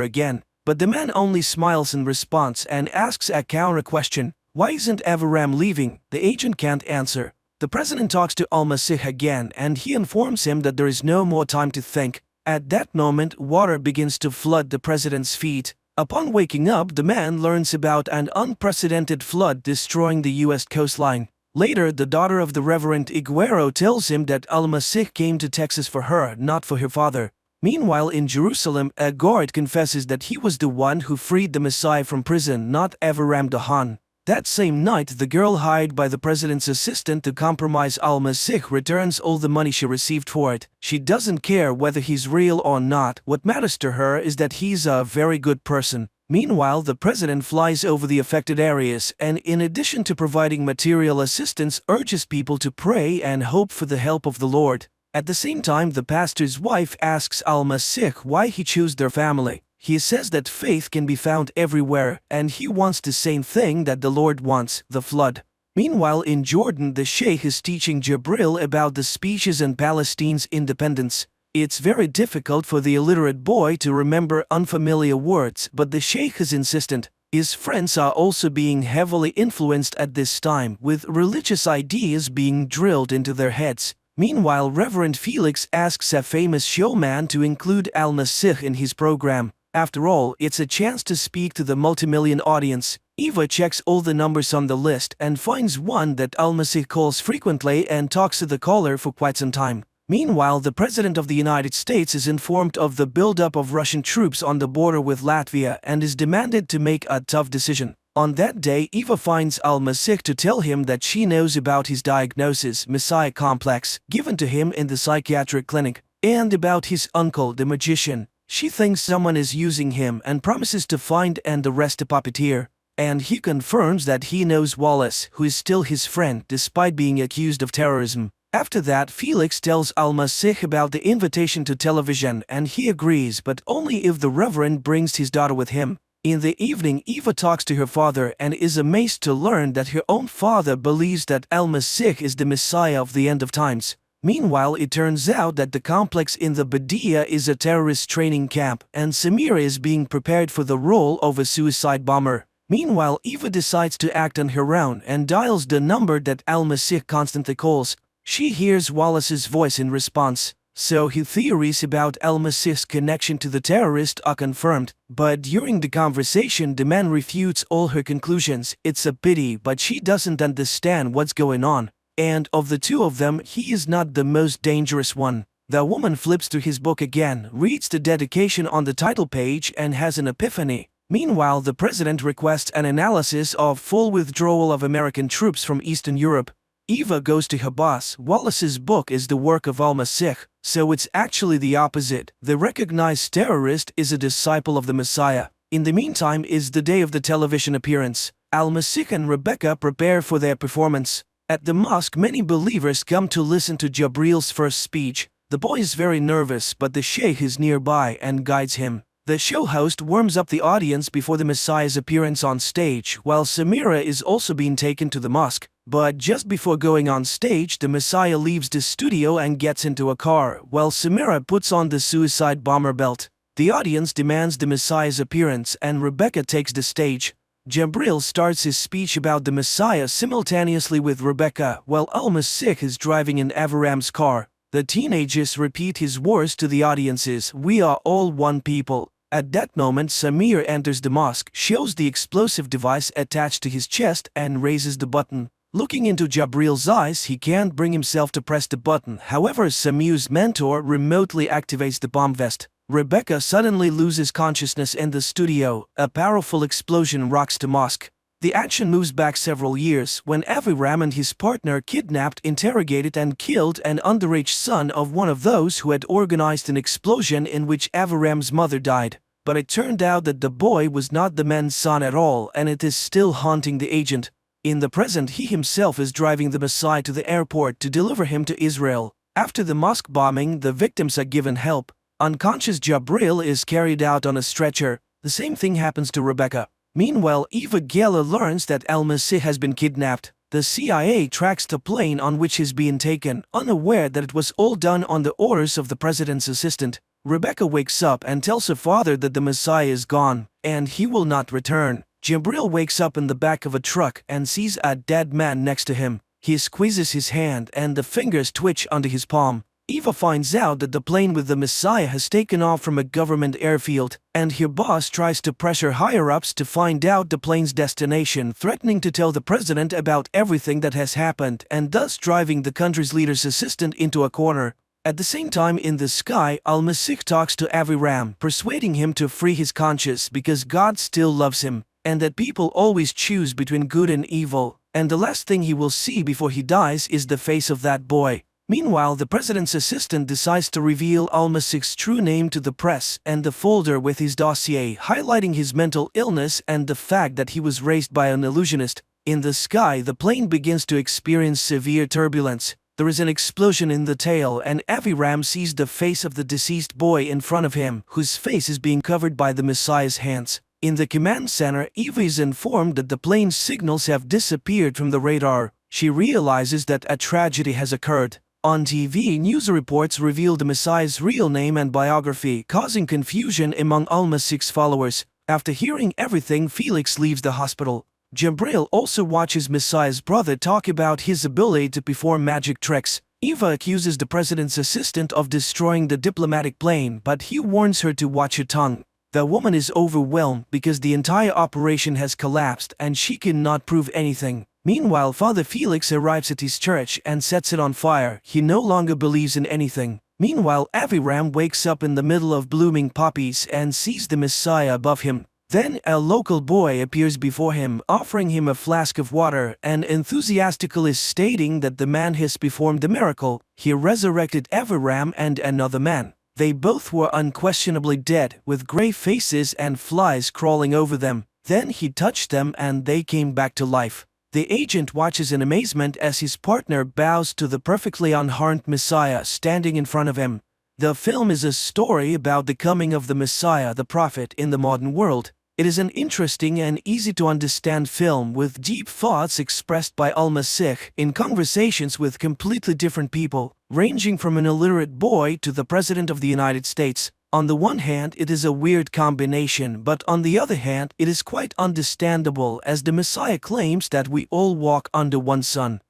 again. But the man only smiles in response and asks a counter-question: why isn't Aviram leaving? The agent can't answer. The president talks to Al-Masih again and he informs him that there is no more time to think. At that moment, water begins to flood the president's feet. Upon waking up, the man learns about an unprecedented flood destroying the U.S. coastline. Later, the daughter of the Reverend Iguero tells him that Al-Masih came to Texas for her, not for her father. Meanwhile, in Jerusalem, a guard confesses that he was the one who freed the Messiah from prison, not Aviram Dahan. That same night, the girl hired by the president's assistant to compromise Al-Masih returns all the money she received for it. She doesn't care whether he's real or not. What matters to her is that he's a very good person. Meanwhile, the president flies over the affected areas and, in addition to providing material assistance, urges people to pray and hope for the help of the Lord. At the same time, the pastor's wife asks Al-Masih why he chose their family. He says that faith can be found everywhere, and he wants the same thing that the Lord wants, the flood. Meanwhile, in Jordan, the Sheikh is teaching Jabril about the speeches and Palestine's independence. It's very difficult for the illiterate boy to remember unfamiliar words, but the Sheikh is insistent. His friends are also being heavily influenced at this time, with religious ideas being drilled into their heads. Meanwhile, Reverend Felix asks a famous showman to include Al-Masih in his program. After all, it's a chance to speak to the multimillion audience. Eva checks all the numbers on the list and finds one that Al-Masih calls frequently and talks to the caller for quite some time. Meanwhile, the President of the United States is informed of the buildup of Russian troops on the border with Latvia and is demanded to make a tough decision. On that day, Eva finds Al-Masih to tell him that she knows about his diagnosis, Messiah complex, given to him in the psychiatric clinic, and about his uncle, the magician. She thinks someone is using him and promises to find and arrest the puppeteer. And he confirms that he knows Wallace, who is still his friend despite being accused of terrorism. After that, Felix tells Al-Masih about the invitation to television and he agrees, but only if the Reverend brings his daughter with him. In the evening, Eva talks to her father and is amazed to learn that her own father believes that Al-Masih is the Messiah of the end of times. Meanwhile, it turns out that the complex in the Badia is a terrorist training camp and Samira is being prepared for the role of a suicide bomber. Meanwhile, Eva decides to act on her own and dials the number that Al-Masih constantly calls. She hears Wallace's voice in response, so his theories about Al-Masih's connection to the terrorist are confirmed. But during the conversation, the man refutes all her conclusions. It's a pity, but she doesn't understand what's going on. And of the two of them, he is not the most dangerous one. The woman flips through his book again, reads the dedication on the title page and has an epiphany. Meanwhile, the president requests an analysis of full withdrawal of American troops from Eastern Europe. Eva goes to her boss. Wallace's book is the work of Al-Masih, so it's actually the opposite. The recognized terrorist is a disciple of the Messiah. In the meantime is the day of the television appearance. Al-Masih and Rebecca prepare for their performance. At the mosque, many believers come to listen to Jabril's first speech. The boy is very nervous, but the Sheikh is nearby and guides him. The show host warms up the audience before the Messiah's appearance on stage, while Samira is also being taken to the mosque. But just before going on stage, the Messiah leaves the studio and gets into a car, while Samira puts on the suicide bomber belt. The audience demands the Messiah's appearance and Rebecca takes the stage. Jabril starts his speech about the Messiah simultaneously with Rebecca, while Al-Masih is driving in Avram's car. The teenagers repeat his words to the audiences, "We are all one people." At that moment, Samir enters the mosque, shows the explosive device attached to his chest and raises the button. Looking into Jabril's eyes, he can't bring himself to press the button. However, Samir's mentor remotely activates the bomb vest. Rebecca suddenly loses consciousness in the studio. A powerful explosion rocks the mosque. The action moves back several years when Avram and his partner kidnapped, interrogated and killed an underage son of one of those who had organized an explosion in which Avram's mother died. But it turned out that the boy was not the man's son at all and it is still haunting the agent. In the present, he himself is driving the Messiah to the airport to deliver him to Israel. After the mosque bombing, the victims are given help. Unconscious Jabril is carried out on a stretcher. The same thing happens to Rebecca. Meanwhile, Eva Gela learns that Al-Masih has been kidnapped. The CIA tracks the plane on which he's being taken, unaware that it was all done on the orders of the president's assistant. Rebecca wakes up and tells her father that the Messiah is gone, and he will not return. Jabril wakes up in the back of a truck and sees a dead man next to him. He squeezes his hand and the fingers twitch under his palm. Eva finds out that the plane with the Messiah has taken off from a government airfield, and her boss tries to pressure higher-ups to find out the plane's destination, threatening to tell the president about everything that has happened and thus driving the country's leader's assistant into a corner. At the same time, in the sky, Al-Masih talks to Avram, persuading him to free his conscience because God still loves him, and that people always choose between good and evil, and the last thing he will see before he dies is the face of that boy. Meanwhile, the president's assistant decides to reveal Al-Masih's true name to the press and the folder with his dossier, highlighting his mental illness and the fact that he was raised by an illusionist. In the sky, the plane begins to experience severe turbulence. There is an explosion in the tail and Avram sees the face of the deceased boy in front of him, whose face is being covered by the Messiah's hands. In the command center, Eva is informed that the plane's signals have disappeared from the radar. She realizes that a tragedy has occurred. On TV, news reports reveal the Messiah's real name and biography, causing confusion among Alma's 6 followers. After hearing everything, Felix leaves the hospital. Jabril also watches Messiah's brother talk about his ability to perform magic tricks. Eva accuses the president's assistant of destroying the diplomatic plane, but he warns her to watch her tongue. The woman is overwhelmed because the entire operation has collapsed and she cannot prove anything. Meanwhile, Father Felix arrives at his church and sets it on fire. He no longer believes in anything. Meanwhile, Aviram wakes up in the middle of blooming poppies and sees the Messiah above him. Then a local boy appears before him, offering him a flask of water and enthusiastically stating that the man has performed a miracle. He resurrected Aviram and another man. They both were unquestionably dead, with gray faces and flies crawling over them. Then he touched them and they came back to life. The agent watches in amazement as his partner bows to the perfectly unharmed Messiah standing in front of him. The film is a story about the coming of the Messiah, the prophet, in the modern world. It is an interesting and easy-to-understand film with deep thoughts expressed by Al-Masih in conversations with completely different people, ranging from an illiterate boy to the President of the United States. On the one hand, it is a weird combination, but on the other hand, it is quite understandable as the Messiah claims that we all walk under one sun.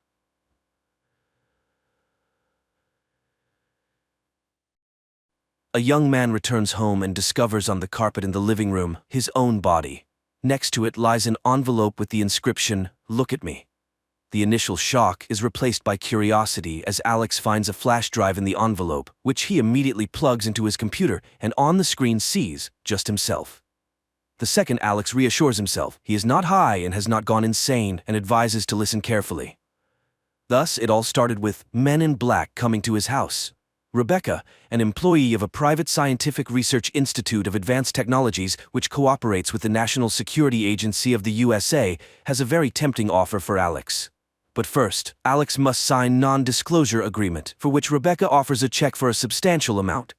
A young man returns home and discovers on the carpet in the living room his own body. Next to it lies an envelope with the inscription, "Look at me." The initial shock is replaced by curiosity as Alex finds a flash drive in the envelope, which he immediately plugs into his computer and on the screen sees just himself. The second, Alex reassures himself he is not high and has not gone insane and advises to listen carefully. Thus, it all started with men in black coming to his house. Rebecca, an employee of a private scientific research institute of advanced technologies which cooperates with the National Security Agency of the USA, has a very tempting offer for Alex. But first, Alex must sign non-disclosure agreement, for which Rebecca offers a check for a substantial amount.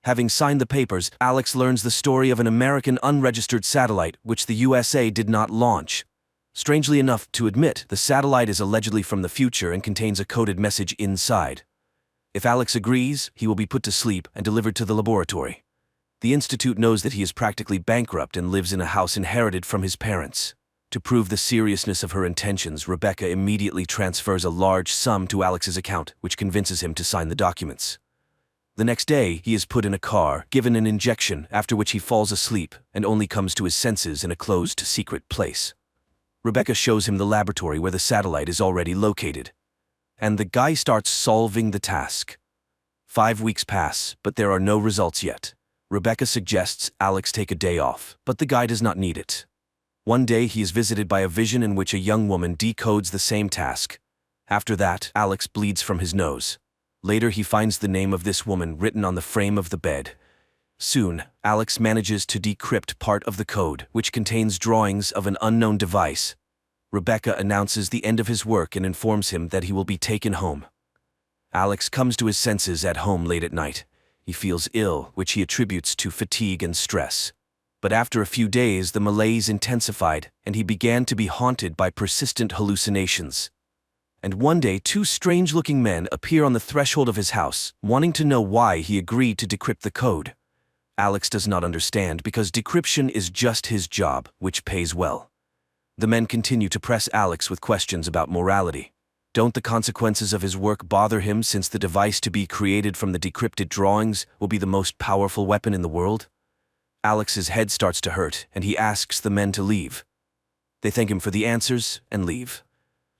Having signed the papers, Alex learns the story of an American unregistered satellite which the USA did not launch. Strangely enough to admit, the satellite is allegedly from the future and contains a coded message inside. If Alex agrees, he will be put to sleep and delivered to the laboratory. The institute knows that he is practically bankrupt and lives in a house inherited from his parents. To prove the seriousness of her intentions, Rebecca immediately transfers a large sum to Alex's account, which convinces him to sign the documents. The next day, he is put in a car, given an injection, after which he falls asleep and only comes to his senses in a closed, secret place. Rebecca shows him the laboratory where the satellite is already located. And the guy starts solving the task. 5 weeks pass, but there are no results yet. Rebecca suggests Alex take a day off, but the guy does not need it. One day he is visited by a vision in which a young woman decodes the same task. After that, Alex bleeds from his nose. Later he finds the name of this woman written on the frame of the bed. Soon, Alex manages to decrypt part of the code, which contains drawings of an unknown device. Rebecca announces the end of his work and informs him that he will be taken home. Alex comes to his senses at home late at night. He feels ill, which he attributes to fatigue and stress. But after a few days, the malaise intensified, and he began to be haunted by persistent hallucinations. And one day, 2 strange-looking men appear on the threshold of his house, wanting to know why he agreed to decrypt the code. Alex does not understand because decryption is just his job, which pays well. The men continue to press Alex with questions about morality. Don't the consequences of his work bother him since the device to be created from the decrypted drawings will be the most powerful weapon in the world? Alex's head starts to hurt and he asks the men to leave. They thank him for the answers and leave.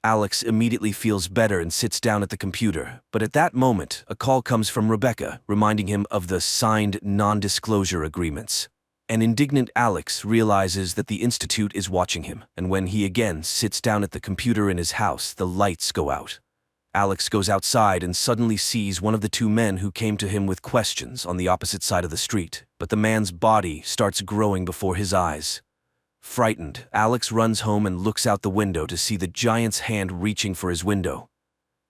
Alex immediately feels better and sits down at the computer, but at that moment, a call comes from Rebecca reminding him of the signed non-disclosure agreements. An indignant Alex realizes that the institute is watching him, and when he again sits down at the computer in his house, the lights go out. Alex goes outside and suddenly sees one of the 2 men who came to him with questions on the opposite side of the street, but the man's body starts growing before his eyes. Frightened, Alex runs home and looks out the window to see the giant's hand reaching for his window.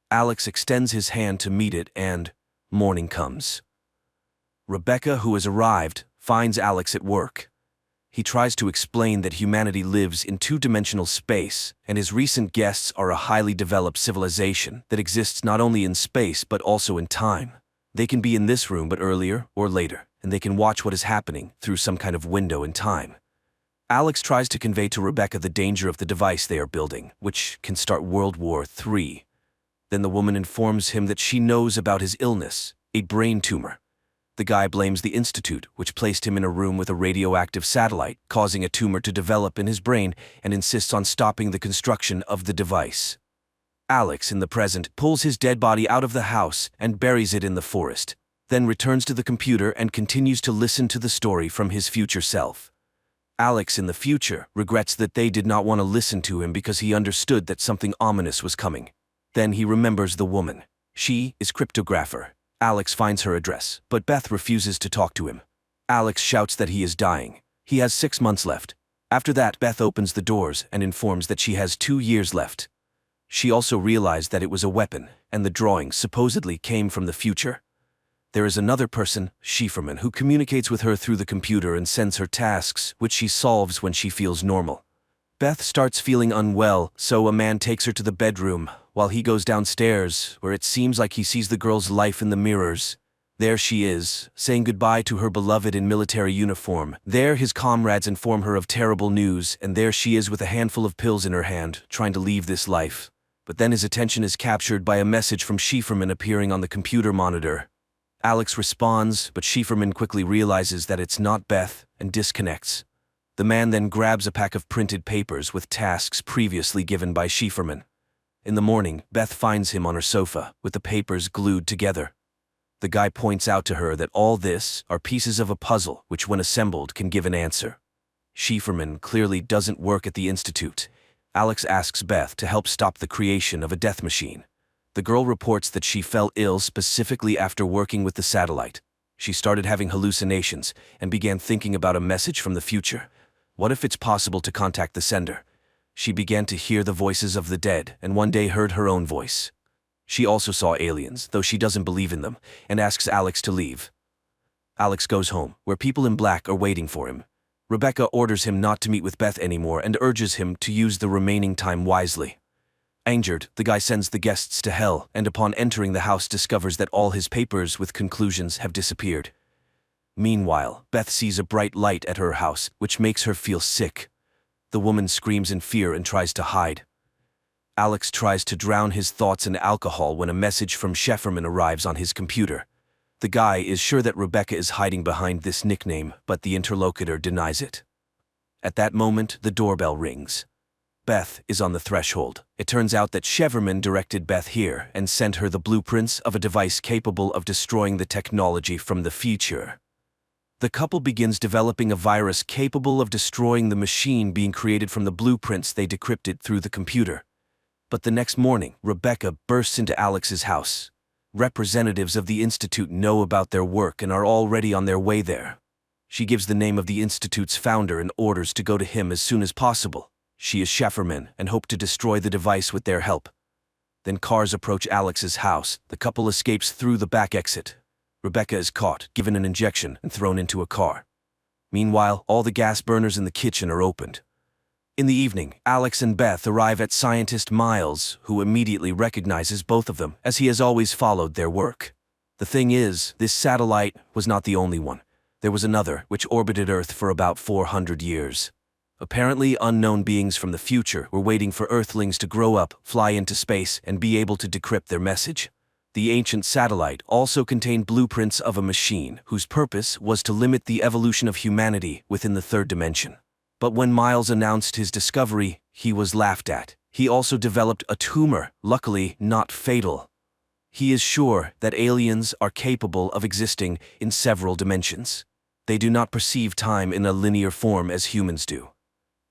Alex extends his hand to meet it and morning comes. Rebecca, who has arrived, finds Alex at work. He tries to explain that humanity lives in two-dimensional space, and his recent guests are a highly developed civilization that exists not only in space but also in time. They can be in this room but earlier or later, and they can watch what is happening through some kind of window in time. Alex tries to convey to Rebecca the danger of the device they are building, which can start World War III. Then the woman informs him that she knows about his illness, a brain tumor. The guy blames the institute, which placed him in a room with a radioactive satellite, causing a tumor to develop in his brain, and insists on stopping the construction of the device. Alex, in the present, pulls his dead body out of the house and buries it in the forest, then returns to the computer and continues to listen to the story from his future self. Alex, in the future, regrets that they did not want to listen to him because he understood that something ominous was coming. Then he remembers the woman. She is cryptographer. Alex finds her address, but Beth refuses to talk to him. Alex shouts that he is dying. He has 6 months left. After that, Beth opens the doors and informs that she has 2 years left. She also realized that it was a weapon, and the drawing supposedly came from the future. There is another person, Schieferman, who communicates with her through the computer and sends her tasks, which she solves when she feels normal. Beth starts feeling unwell, so a man takes her to the bedroom, while he goes downstairs, where it seems like he sees the girl's life in the mirrors. There she is, saying goodbye to her beloved in military uniform. There his comrades inform her of terrible news, and there she is with a handful of pills in her hand, trying to leave this life. But then his attention is captured by a message from Schieferman appearing on the computer monitor. Alex responds, but Schieferman quickly realizes that it's not Beth and disconnects. The man then grabs a pack of printed papers with tasks previously given by Schieferman. In the morning, Beth finds him on her sofa, with the papers glued together. The guy points out to her that all this are pieces of a puzzle which, when assembled, can give an answer. Schieferman clearly doesn't work at the institute. Alex asks Beth to help stop the creation of a death machine. The girl reports that she fell ill specifically after working with the satellite. She started having hallucinations and began thinking about a message from the future. What if it's possible to contact the sender? She began to hear the voices of the dead and one day heard her own voice. She also saw aliens, though she doesn't believe in them, and asks Alex to leave. Alex goes home, where people in black are waiting for him. Rebecca orders him not to meet with Beth anymore and urges him to use the remaining time wisely. Angered, the guy sends the guests to hell, and upon entering the house discovers that all his papers with conclusions have disappeared. Meanwhile, Beth sees a bright light at her house, which makes her feel sick. The woman screams in fear and tries to hide. Alex tries to drown his thoughts in alcohol when a message from Schieferman arrives on his computer. The guy is sure that Rebecca is hiding behind this nickname, but the interlocutor denies it. At that moment, the doorbell rings. Beth is on the threshold. It turns out that Schieferman directed Beth here and sent her the blueprints of a device capable of destroying the technology from the future. The couple begins developing a virus capable of destroying the machine being created from the blueprints they decrypted through the computer. But the next morning, Rebecca bursts into Alex's house. Representatives of the institute know about their work and are already on their way there. She gives the name of the institute's founder and orders to go to him as soon as possible. She is Schieferman and hope to destroy the device with their help. Then cars approach Alex's house. The couple escapes through the back exit. Rebecca is caught, given an injection, and thrown into a car. Meanwhile, all the gas burners in the kitchen are opened. In the evening, Alex and Beth arrive at scientist Miles, who immediately recognizes both of them, as he has always followed their work. The thing is, this satellite was not the only one. There was another, which orbited Earth for about 400 years. Apparently, unknown beings from the future were waiting for Earthlings to grow up, fly into space, and be able to decrypt their message. The ancient satellite also contained blueprints of a machine whose purpose was to limit the evolution of humanity within the third dimension. But when Miles announced his discovery, he was laughed at. He also developed a tumor, luckily not fatal. He is sure that aliens are capable of existing in several dimensions. They do not perceive time in a linear form as humans do.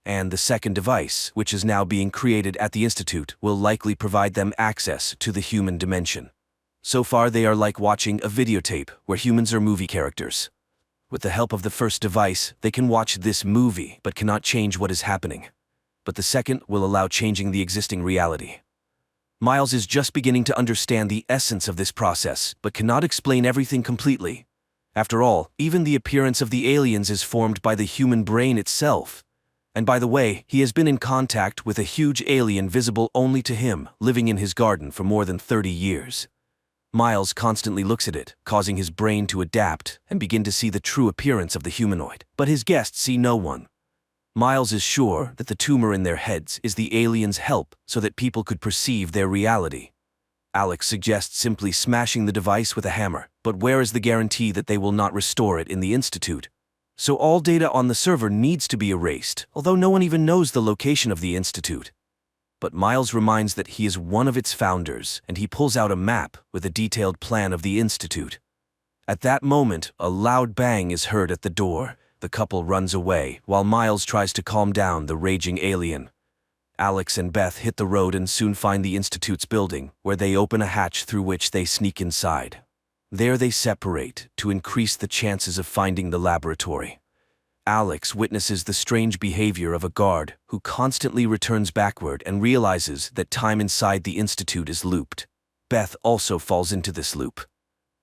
And the second device, which is now being created at the Institute, will likely provide them access to the human dimension. So far, they are like watching a videotape where humans are movie characters. With the help of the first device, they can watch this movie but cannot change what is happening. But the second will allow changing the existing reality. Miles is just beginning to understand the essence of this process, but cannot explain everything completely. After all, even the appearance of the aliens is formed by the human brain itself. And by the way, he has been in contact with a huge alien visible only to him, living in his garden for more than 30 years. Miles constantly looks at it, causing his brain to adapt and begin to see the true appearance of the humanoid. But his guests see no one. Miles is sure that the tumor in their heads is the aliens' help so that people could perceive their reality. Alex suggests simply smashing the device with a hammer, but where is the guarantee that they will not restore it in the Institute? So all data on the server needs to be erased, although no one even knows the location of the Institute. But Miles reminds that he is one of its founders, and he pulls out a map with a detailed plan of the Institute. At that moment, a loud bang is heard at the door. The couple runs away, while Miles tries to calm down the raging alien. Alex and Beth hit the road and soon find the Institute's building, where they open a hatch through which they sneak inside. There they separate to increase the chances of finding the laboratory. Alex witnesses the strange behavior of a guard who constantly returns backward and realizes that time inside the Institute is looped. Beth also falls into this loop.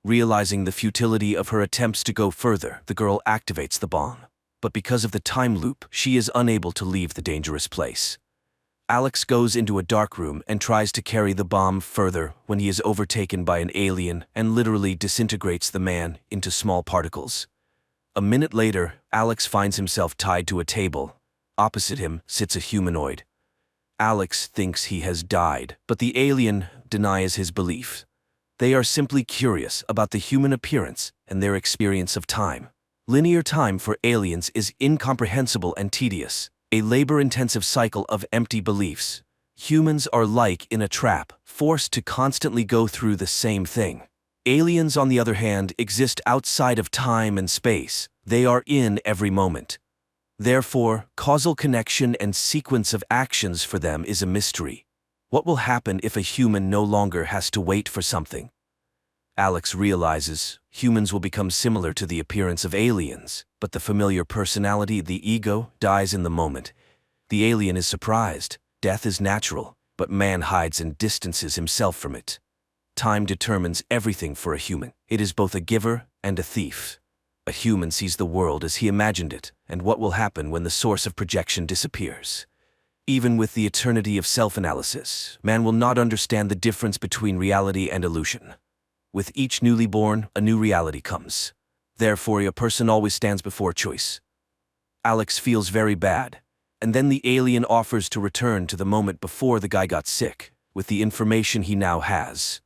Realizing the futility of her attempts to go further, the girl activates the bomb. But because of the time loop, she is unable to leave the dangerous place. Alex goes into a dark room and tries to carry the bomb further when he is overtaken by an alien and literally disintegrates the man into small particles. A minute later, Alex finds himself tied to a table. Opposite him sits a humanoid. Alex thinks he has died, but the alien denies his belief. They are simply curious about the human appearance and their experience of time. Linear time for aliens is incomprehensible and tedious, a labor-intensive cycle of empty beliefs. Humans are like in a trap, forced to constantly go through the same thing. Aliens, on the other hand, exist outside of time and space. They are in every moment. Therefore, causal connection and sequence of actions for them is a mystery. What will happen if a human no longer has to wait for something? Alex realizes humans will become similar to the appearance of aliens, but the familiar personality, the ego, dies in the moment. The alien is surprised. Death is natural, but man hides and distances himself from it. Time determines everything for a human. It is both a giver and a thief. A human sees the world as he imagined it, and what will happen when the source of projection disappears. Even with the eternity of self-analysis, man will not understand the difference between reality and illusion. With each newly born, a new reality comes. Therefore, a person always stands before choice. Alex feels very bad, and then the alien offers to return to the moment before the guy got sick, with the information he now has.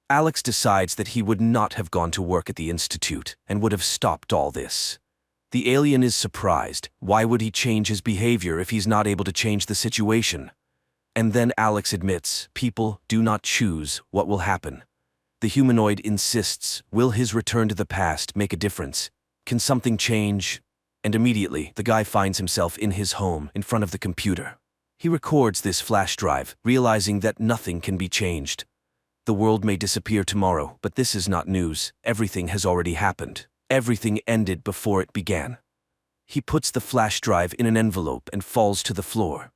Alex decides that he would not have gone to work at the Institute and would have stopped all this. The alien is surprised. Why would he change his behavior if he's not able to change the situation? And then Alex admits, people do not choose what will happen. The humanoid insists, will his return to the past make a difference? Can something change? And immediately, the guy finds himself in his home, in front of the computer. He records this flash drive, realizing that nothing can be changed. The world may disappear tomorrow, but this is not news. Everything has already happened. Everything ended before it began. He puts the flash drive in an envelope and falls to the floor.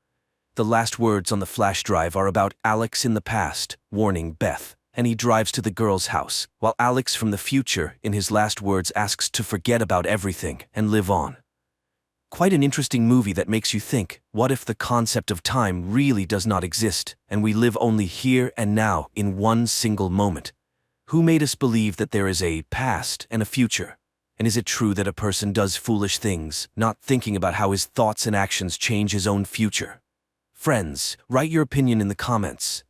The last words on the flash drive are about Alex in the past, warning Beth, and he drives to the girl's house, while Alex from the future, in his last words, asks to forget about everything and live on. Quite an interesting movie that makes you think, what if the concept of time really does not exist, and we live only here and now in one single moment? Who made us believe that there is a past and a future? And is it true that a person does foolish things, not thinking about how his thoughts and actions change his own future? Friends, write your opinion in the comments.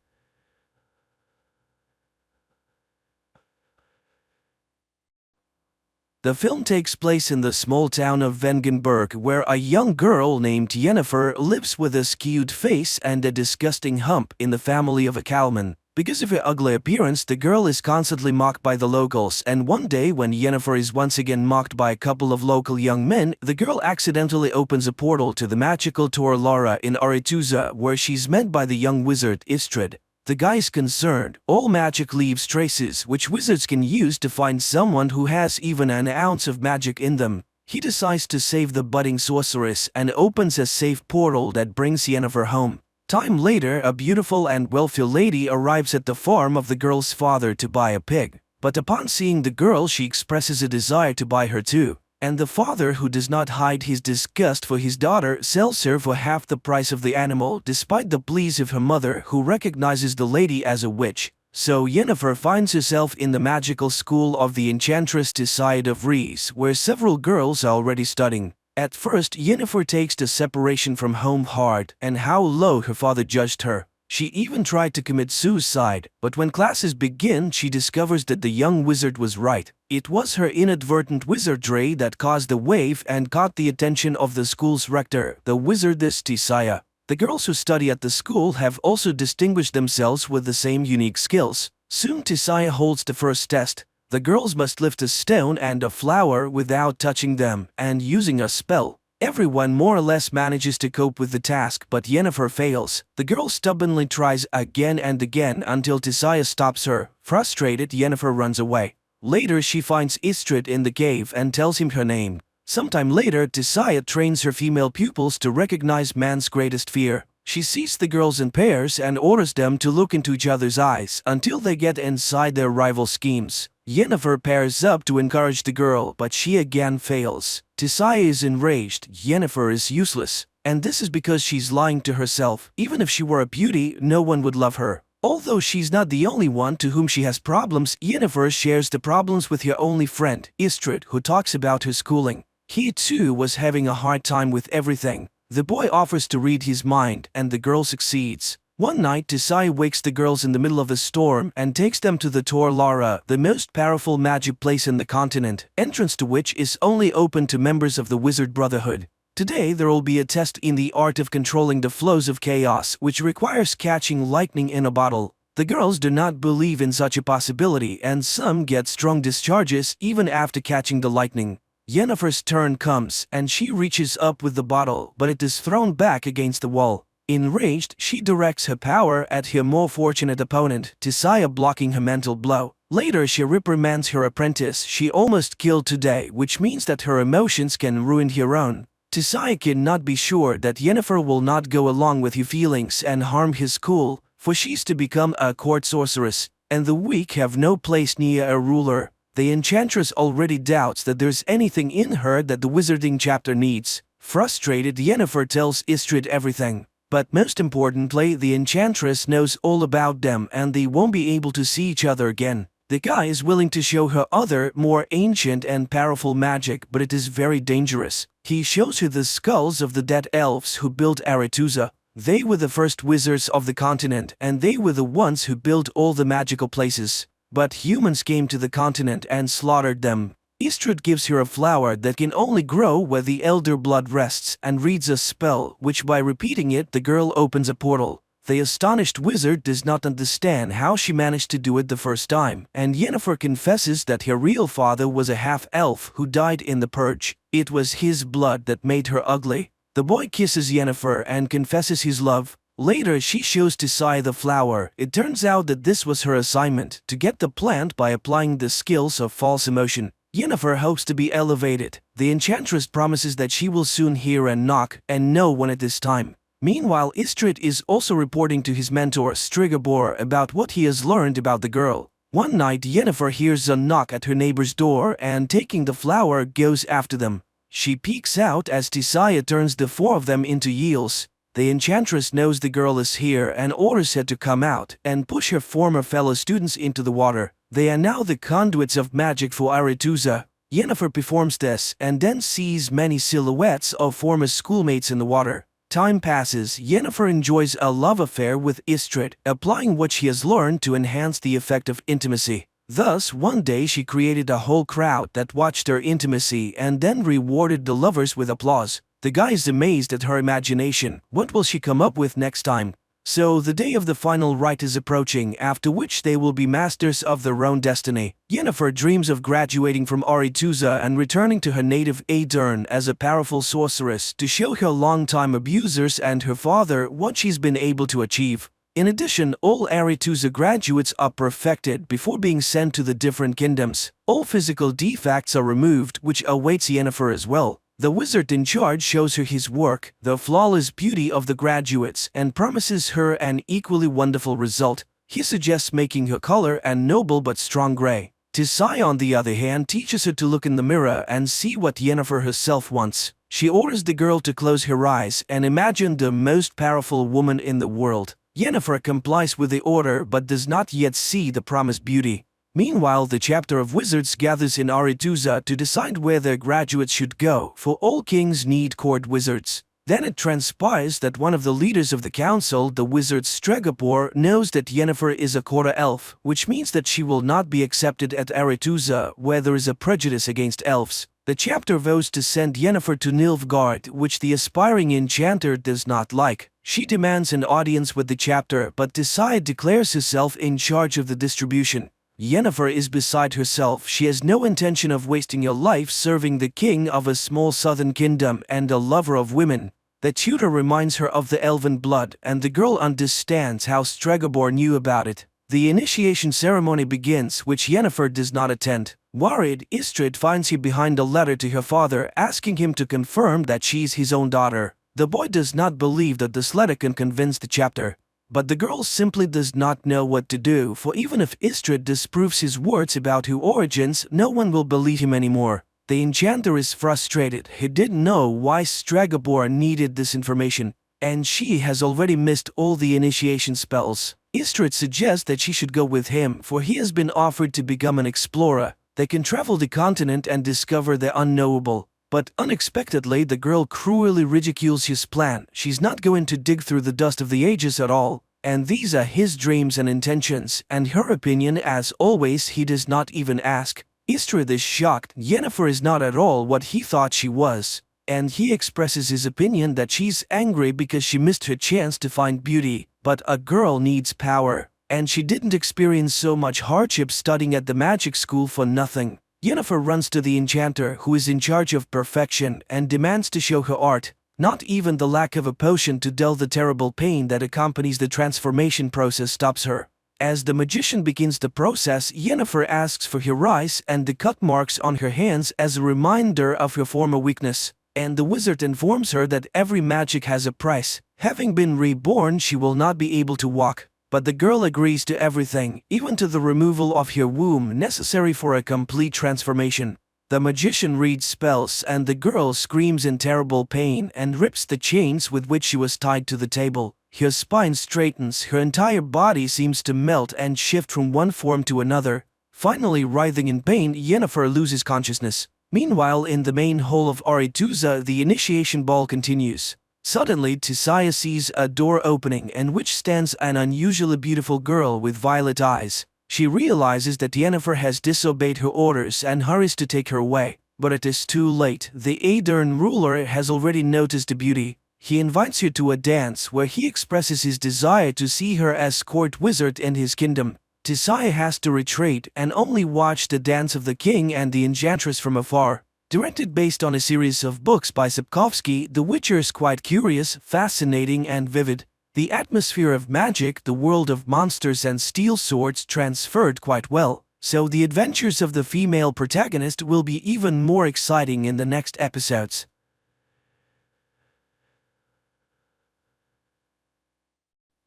The film takes place in the small town of Vengenberg, where a young girl named Jennifer lives with a skewed face and a disgusting hump in the family of a cowman. Because of her ugly appearance, the girl is constantly mocked by the locals, and one day when Jennifer is once again mocked by a couple of local young men, the girl accidentally opens a portal to the magical Tor Lara in Aretuza, where she's met by the young wizard Istrid. The guy is concerned. All magic leaves traces, which wizards can use to find someone who has even an ounce of magic in them. He decides to save the budding sorceress and opens a safe portal that brings Jennifer home. Time later, a beautiful and wealthy lady arrives at the farm of the girl's father to buy a pig. But upon seeing the girl, she expresses a desire to buy her too. And the father, who does not hide his disgust for his daughter, sells her for half the price of the animal despite the pleas of her mother, who recognizes the lady as a witch. So Yennefer finds herself in the magical school of the enchantress Tissaia of Rees, where several girls are already studying. At first, Yennefer takes the separation from home hard and how low her father judged her. She even tried to commit suicide, but when classes begin, she discovers that the young wizard was right. It was her inadvertent wizardry that caused the wave and caught the attention of the school's rector, the wizardess Tissaia. The girls who study at the school have also distinguished themselves with the same unique skills. Soon Tissaia holds the first test. The girls must lift a stone and a flower without touching them and using a spell. Everyone more or less manages to cope with the task, but Yennefer fails. The girl stubbornly tries again and again until Tissaia stops her. Frustrated, Yennefer runs away. Later, she finds Istrid in the cave and tells him her name. Sometime later, Tissaia trains her female pupils to recognize man's greatest fear. She sees the girls in pairs and orders them to look into each other's eyes until they get inside their rival schemes. Yennefer pairs up to encourage the girl, but she again fails. Tissaia is enraged. Yennefer is useless. And this is because she's lying to herself. Even if she were a beauty, no one would love her. Although she's not the only one to whom she has problems, Yennefer shares the problems with her only friend, Istrid, who talks about her schooling. He too was having a hard time with everything. The boy offers to read his mind, and the girl succeeds. One night, Tissaia wakes the girls in the middle of a storm and takes them to the Tor Lara, the most powerful magic place in the continent, entrance to which is only open to members of the Wizard Brotherhood. Today, there will be a test in the art of controlling the flows of chaos, which requires catching lightning in a bottle. The girls do not believe in such a possibility, and some get strong discharges even after catching the lightning. Yennefer's turn comes, and she reaches up with the bottle, but it is thrown back against the wall. Enraged, she directs her power at her more fortunate opponent, Tissaia, blocking her mental blow. Later, she reprimands her apprentice she almost killed today, which means that her emotions can ruin her own. Tissaia cannot be sure that Yennefer will not go along with her feelings and harm his school, for she's to become a court sorceress, and the weak have no place near a ruler. The enchantress already doubts that there's anything in her that the wizarding chapter needs. Frustrated, Yennefer tells Istrid everything. But most importantly, the enchantress knows all about them and they won't be able to see each other again. The guy is willing to show her other, more ancient and powerful magic, but it is very dangerous. He shows her the skulls of the dead elves who built Aretuza. They were the first wizards of the continent, and they were the ones who built all the magical places. But humans came to the continent and slaughtered them. Istrid gives her a flower that can only grow where the elder blood rests and reads a spell, which by repeating it the girl opens a portal. The astonished wizard does not understand how she managed to do it the first time, and Yennefer confesses that her real father was a half-elf who died in the purge. It was his blood that made her ugly. The boy kisses Yennefer and confesses his love. Later, she shows Tissaia the flower. It turns out that this was her assignment, to get the plant by applying the skills of false emotion. Yennefer hopes to be elevated. The enchantress promises that she will soon hear a knock and know when it is time. Meanwhile, Istrid is also reporting to his mentor Strigobor about what he has learned about the girl. One night, Yennefer hears a knock at her neighbor's door and, taking the flower, goes after them. She peeks out as Tissaia turns the four of them into eels. The enchantress knows the girl is here and orders her to come out and push her former fellow students into the water. They are now the conduits of magic for Aretuza. Yennefer performs this and then sees many silhouettes of former schoolmates in the water. Time passes. Yennefer enjoys a love affair with Istrid, applying what she has learned to enhance the effect of intimacy. Thus, one day she created a whole crowd that watched her intimacy and then rewarded the lovers with applause. The guy is amazed at her imagination. What will she come up with next time? So the day of the final rite is approaching, after which they will be masters of their own destiny. Yennefer dreams of graduating from Aretuza and returning to her native Aedirn as a powerful sorceress to show her longtime abusers and her father what she's been able to achieve. In addition, all Aretuza graduates are perfected before being sent to the different kingdoms. All physical defects are removed, which awaits Yennefer as well. The wizard in charge shows her his work, the flawless beauty of the graduates, and promises her an equally wonderful result. He suggests making her color a noble but strong gray. Tisai, on the other hand, teaches her to look in the mirror and see what Yennefer herself wants. She orders the girl to close her eyes and imagine the most powerful woman in the world. Yennefer complies with the order but does not yet see the promised beauty. Meanwhile, the chapter of wizards gathers in Aretuza to decide where their graduates should go, for all kings need court wizards. Then it transpires that one of the leaders of the council, the wizard Stregobor, knows that Yennefer is a quarter elf, which means that she will not be accepted at Aretuza, where there is a prejudice against elves. The chapter vows to send Yennefer to Nilfgaard, which the aspiring enchanter does not like. She demands an audience with the chapter, but Tisai declares herself in charge of the distribution. Yennefer is beside herself. She has no intention of wasting her life serving the king of a small southern kingdom and a lover of women. The tutor reminds her of the elven blood, and the girl understands how Stregobor knew about it. The initiation ceremony begins, which Yennefer does not attend. Worried, Istrid finds her behind a letter to her father asking him to confirm that she's his own daughter. The boy does not believe that this letter can convince the chapter. But the girl simply does not know what to do, for even if Istrid disproves his words about her origins, no one will believe him anymore. The enchanter is frustrated. He didn't know why Stregobor needed this information, and she has already missed all the initiation spells. Istrid suggests that she should go with him, for he has been offered to become an explorer. They can travel the continent and discover the unknowable. But unexpectedly, the girl cruelly ridicules his plan. She's not going to dig through the dust of the ages at all, and these are his dreams and intentions, and her opinion, as always, he does not even ask. Istrid is shocked. Yennefer is not at all what he thought she was, and he expresses his opinion that she's angry because she missed her chance to find beauty. But a girl needs power, and she didn't experience so much hardship studying at the magic school for nothing. Yennefer runs to the enchanter, who is in charge of perfection, and demands to show her art. Not even the lack of a potion to dull the terrible pain that accompanies the transformation process stops her. As the magician begins the process, Yennefer asks for her eyes and the cut marks on her hands as a reminder of her former weakness. And the wizard informs her that every magic has a price. Having been reborn, she will not be able to walk. But the girl agrees to everything, even to the removal of her womb necessary for a complete transformation. The magician reads spells, and the girl screams in terrible pain and rips the chains with which she was tied to the table. Her spine straightens, her entire body seems to melt and shift from one form to another. Finally, writhing in pain, Yennefer loses consciousness. Meanwhile, in the main hall of Aretuza, the initiation ball continues. Suddenly, Tisai sees a door opening, in which stands an unusually beautiful girl with violet eyes. She realizes that Yennefer has disobeyed her orders and hurries to take her away. But it is too late. The Aedern ruler has already noticed the beauty. He invites her to a dance where he expresses his desire to see her as court wizard in his kingdom. Tisai has to retreat and only watch the dance of the king and the enchantress from afar. Directed based on a series of books by Sapkowski, The Witcher is quite curious, fascinating and vivid. The atmosphere of magic, the world of monsters and steel swords transferred quite well, so the adventures of the female protagonist will be even more exciting in the next episodes.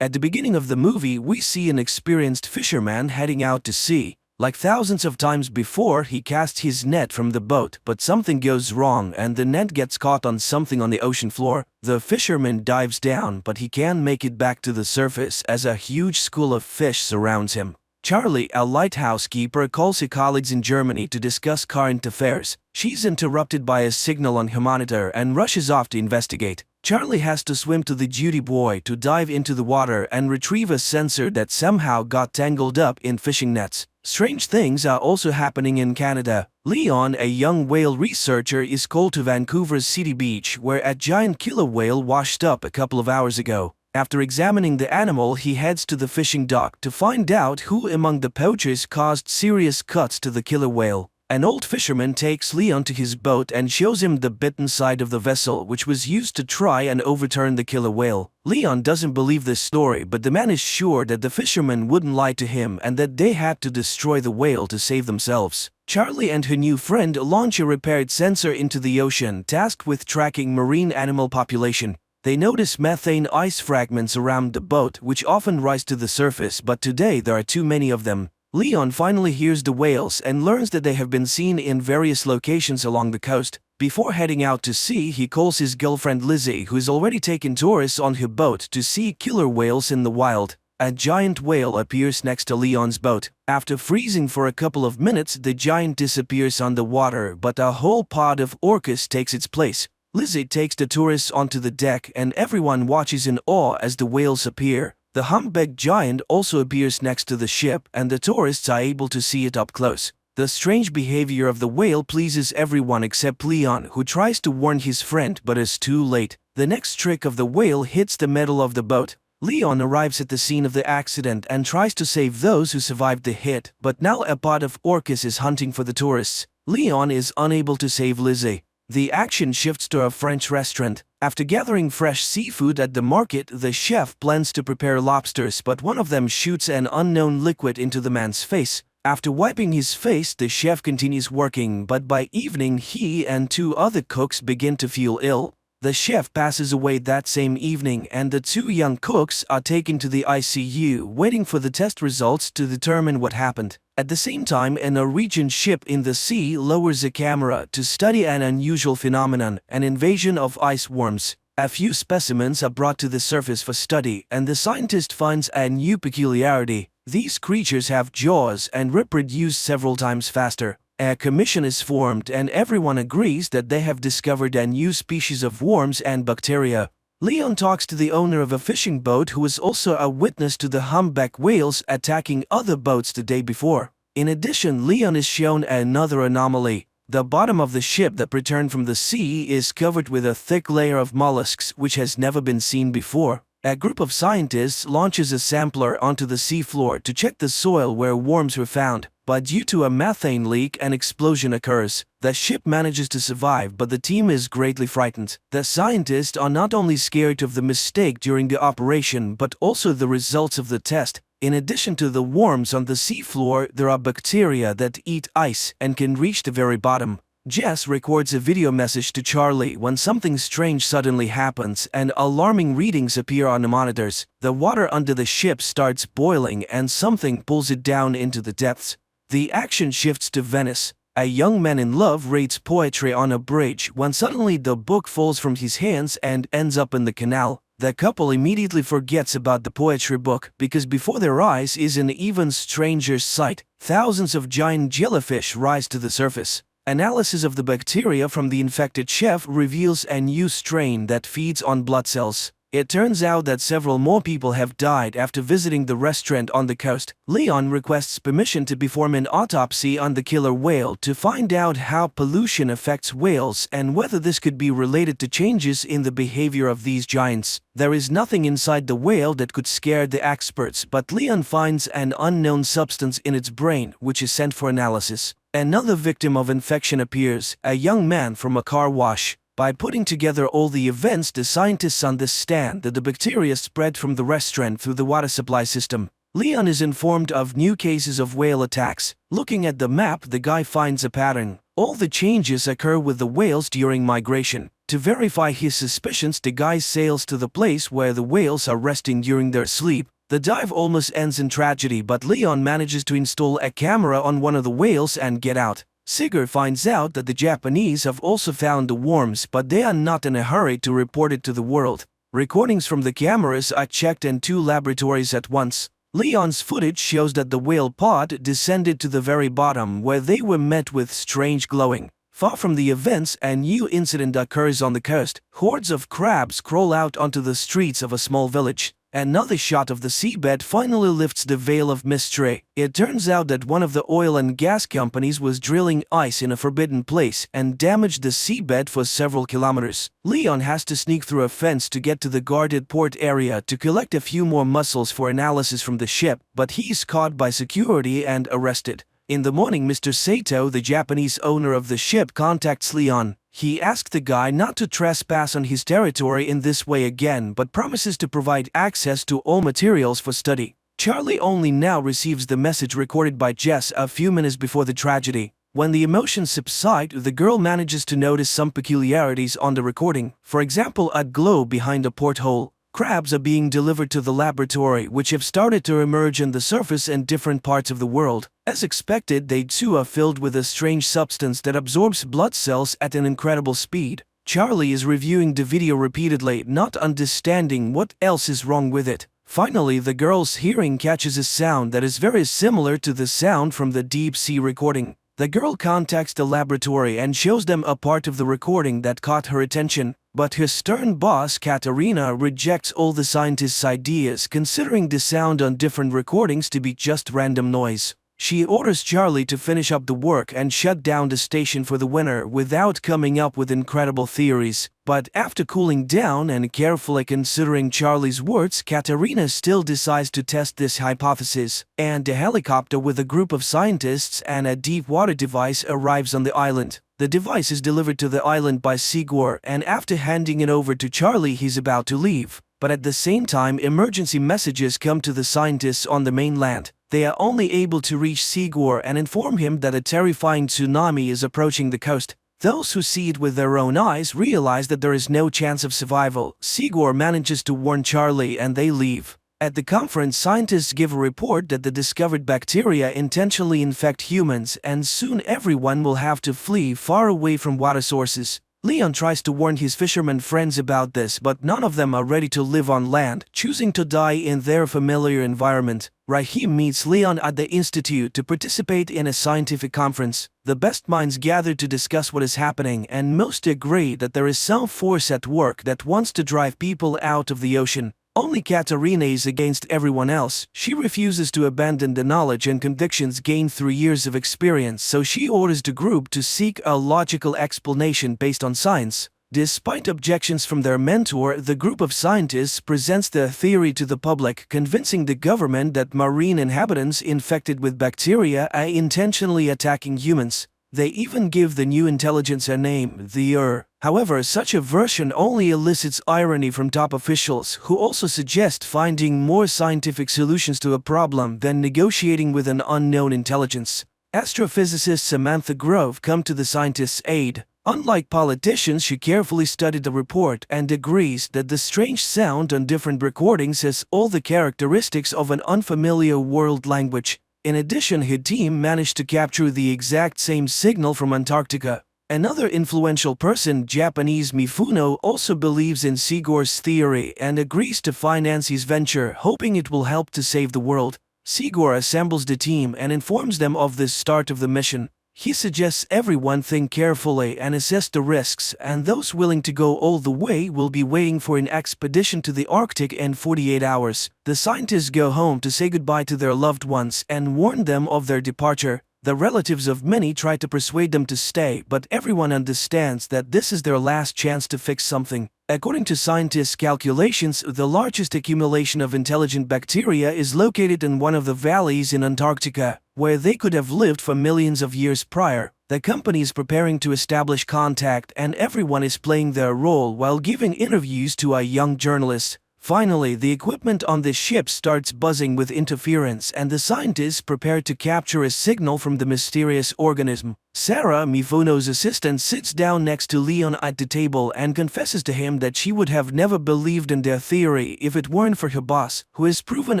At the beginning of the movie, we see an experienced fisherman heading out to sea. Like thousands of times before, he casts his net from the boat, but something goes wrong and the net gets caught on something on the ocean floor. The fisherman dives down, but he can't make it back to the surface as a huge school of fish surrounds him. Charlie, a lighthouse keeper, calls her colleagues in Germany to discuss current affairs. She's interrupted by a signal on her monitor and rushes off to investigate. Charlie has to swim to the duty boy to dive into the water and retrieve a sensor that somehow got tangled up in fishing nets. Strange things are also happening in Canada. Leon, a young whale researcher, is called to Vancouver's City Beach, where a giant killer whale washed up a couple of hours ago. After examining the animal, he heads to the fishing dock to find out who among the poachers caused serious cuts to the killer whale. An old fisherman takes Leon to his boat and shows him the bitten side of the vessel which was used to try and overturn the killer whale. Leon doesn't believe this story, but the man is sure that the fisherman wouldn't lie to him and that they had to destroy the whale to save themselves. Charlie and her new friend launch a repaired sensor into the ocean, tasked with tracking marine animal population. They notice methane ice fragments around the boat which often rise to the surface, but today there are too many of them. Leon finally hears the whales and learns that they have been seen in various locations along the coast. Before heading out to sea, he calls his girlfriend Lizzie, who has already taken tourists on her boat to see killer whales in the wild. A giant whale appears next to Leon's boat. After freezing for a couple of minutes, the giant disappears underwater, but a whole pod of orcas takes its place. Lizzie takes the tourists onto the deck and everyone watches in awe as the whales appear. The humpback giant also appears next to the ship and the tourists are able to see it up close. The strange behavior of the whale pleases everyone except Leon, who tries to warn his friend but is too late. The next trick of the whale hits the metal of the boat. Leon arrives at the scene of the accident and tries to save those who survived the hit, but now a pod of orcas is hunting for the tourists. Leon is unable to save Lizzie. The action shifts to a French restaurant. After gathering fresh seafood at the market, the chef plans to prepare lobsters, but one of them shoots an unknown liquid into the man's face. After wiping his face, the chef continues working, but by evening he and two other cooks begin to feel ill. The chef passes away that same evening and the two young cooks are taken to the ICU, waiting for the test results to determine what happened. At the same time, a Norwegian ship in the sea lowers a camera to study an unusual phenomenon, an invasion of ice worms. A few specimens are brought to the surface for study, and the scientist finds a new peculiarity. These creatures have jaws and reproduce several times faster. A commission is formed and everyone agrees that they have discovered a new species of worms and bacteria. Leon talks to the owner of a fishing boat who is also a witness to the humpback whales attacking other boats the day before. In addition, Leon is shown another anomaly. The bottom of the ship that returned from the sea is covered with a thick layer of mollusks which has never been seen before. A group of scientists launches a sampler onto the seafloor to check the soil where worms were found, but due to a methane leak, an explosion occurs. The ship manages to survive, but the team is greatly frightened. The scientists are not only scared of the mistake during the operation, but also the results of the test. In addition to the worms on the seafloor, there are bacteria that eat ice and can reach the very bottom. Jess records a video message to Charlie when something strange suddenly happens and alarming readings appear on the monitors. The water under the ship starts boiling and something pulls it down into the depths. The action shifts to Venice. A young man in love reads poetry on a bridge when suddenly the book falls from his hands and ends up in the canal. The couple immediately forgets about the poetry book because before their eyes is an even stranger sight. Thousands of giant jellyfish rise to the surface. Analysis of the bacteria from the infected chef reveals a new strain that feeds on blood cells. It turns out that several more people have died after visiting the restaurant on the coast. Leon requests permission to perform an autopsy on the killer whale to find out how pollution affects whales and whether this could be related to changes in the behavior of these giants. There is nothing inside the whale that could scare the experts, but Leon finds an unknown substance in its brain which is sent for analysis. Another victim of infection appears, a young man from a car wash. By putting together all the events, the scientists understand that the bacteria spread from the restaurant through the water supply system. Leon is informed of new cases of whale attacks. Looking at the map, the guy finds a pattern. All the changes occur with the whales during migration. To verify his suspicions, the guy sails to the place where the whales are resting during their sleep. The dive almost ends in tragedy, but Leon manages to install a camera on one of the whales and get out. Sigurd finds out that the Japanese have also found the worms, but they are not in a hurry to report it to the world. Recordings from the cameras are checked in 2 laboratories at once. Leon's footage shows that the whale pod descended to the very bottom, where they were met with strange glowing. Far from the events, a new incident occurs on the coast. Hordes of crabs crawl out onto the streets of a small village. Another shot of the seabed finally lifts the veil of mystery. It turns out that one of the oil and gas companies was drilling ice in a forbidden place and damaged the seabed for several kilometers. Leon has to sneak through a fence to get to the guarded port area to collect a few more mussels for analysis from the ship, but he is caught by security and arrested. In the morning, Mr. Sato, the Japanese owner of the ship, contacts Leon. He asks the guy not to trespass on his territory in this way again, but promises to provide access to all materials for study. Charlie only now receives the message recorded by Jess a few minutes before the tragedy. When the emotions subside, the girl manages to notice some peculiarities on the recording. For example, a glow behind a porthole. crabs are being delivered to the laboratory, which have started to emerge on the surface in different parts of the world. As expected, they too are filled with a strange substance that absorbs blood cells at an incredible speed. Charlie is reviewing the video repeatedly, not understanding what else is wrong with it. Finally, the girl's hearing catches a sound that is very similar to the sound from the deep-sea recording. The girl contacts the laboratory and shows them a part of the recording that caught her attention, but her stern boss, Katerina, rejects all the scientists' ideas, considering the sound on different recordings to be just random noise. She orders Charlie to finish up the work and shut down the station for the winter without coming up with incredible theories. But after cooling down and carefully considering Charlie's words, Katerina still decides to test this hypothesis, and a helicopter with a group of scientists and a deep water device arrives on the island. The device is delivered to the island by Sigor, and after handing it over to Charlie, he's about to leave. But at the same time, emergency messages come to the scientists on the mainland. They are only able to reach Sigor and inform him that a terrifying tsunami is approaching the coast. Those who see it with their own eyes realize that there is no chance of survival. Sigor manages to warn Charlie and they leave. At the conference, scientists give a report that the discovered bacteria intentionally infect humans, and soon everyone will have to flee far away from water sources. Leon tries to warn his fishermen friends about this, but none of them are ready to live on land, choosing to die in their familiar environment. Rahim meets Leon at the institute to participate in a scientific conference. The best minds gather to discuss what is happening, and most agree that there is some force at work that wants to drive people out of the ocean. Only Katerina is against everyone else. She refuses to abandon the knowledge and convictions gained through years of experience, so she orders the group to seek a logical explanation based on science. Despite objections from their mentor, the group of scientists presents their theory to the public, convincing the government that marine inhabitants infected with bacteria are intentionally attacking humans. They even give the new intelligence a name, the However, such a version only elicits irony from top officials, who also suggest finding more scientific solutions to a problem than negotiating with an unknown intelligence. Astrophysicist Samantha Grove comes to the scientists' aid. Unlike politicians, she carefully studied the report and agrees that the strange sound on different recordings has all the characteristics of an unfamiliar world language. In addition, her team managed to capture the exact same signal from Antarctica. Another influential person, Japanese Mifuno, also believes in Sigor's theory and agrees to finance his venture, hoping it will help to save the world. Sigor assembles the team and informs them of the start of the mission. He suggests everyone think carefully and assess the risks, and those willing to go all the way will be waiting for an expedition to the Arctic in 48 hours. The scientists go home to say goodbye to their loved ones and warn them of their departure. The relatives of many try to persuade them to stay, but everyone understands that this is their last chance to fix something. According to scientists' calculations, the largest accumulation of intelligent bacteria is located in one of the valleys in Antarctica, where they could have lived for millions of years prior. The company is preparing to establish contact, and everyone is playing their role while giving interviews to a young journalist. Finally, the equipment on the ship starts buzzing with interference, and the scientists prepare to capture a signal from the mysterious organism. Sarah, Mifuno's assistant, sits down next to Leon at the table and confesses to him that she would have never believed in their theory if it weren't for her boss, who has proven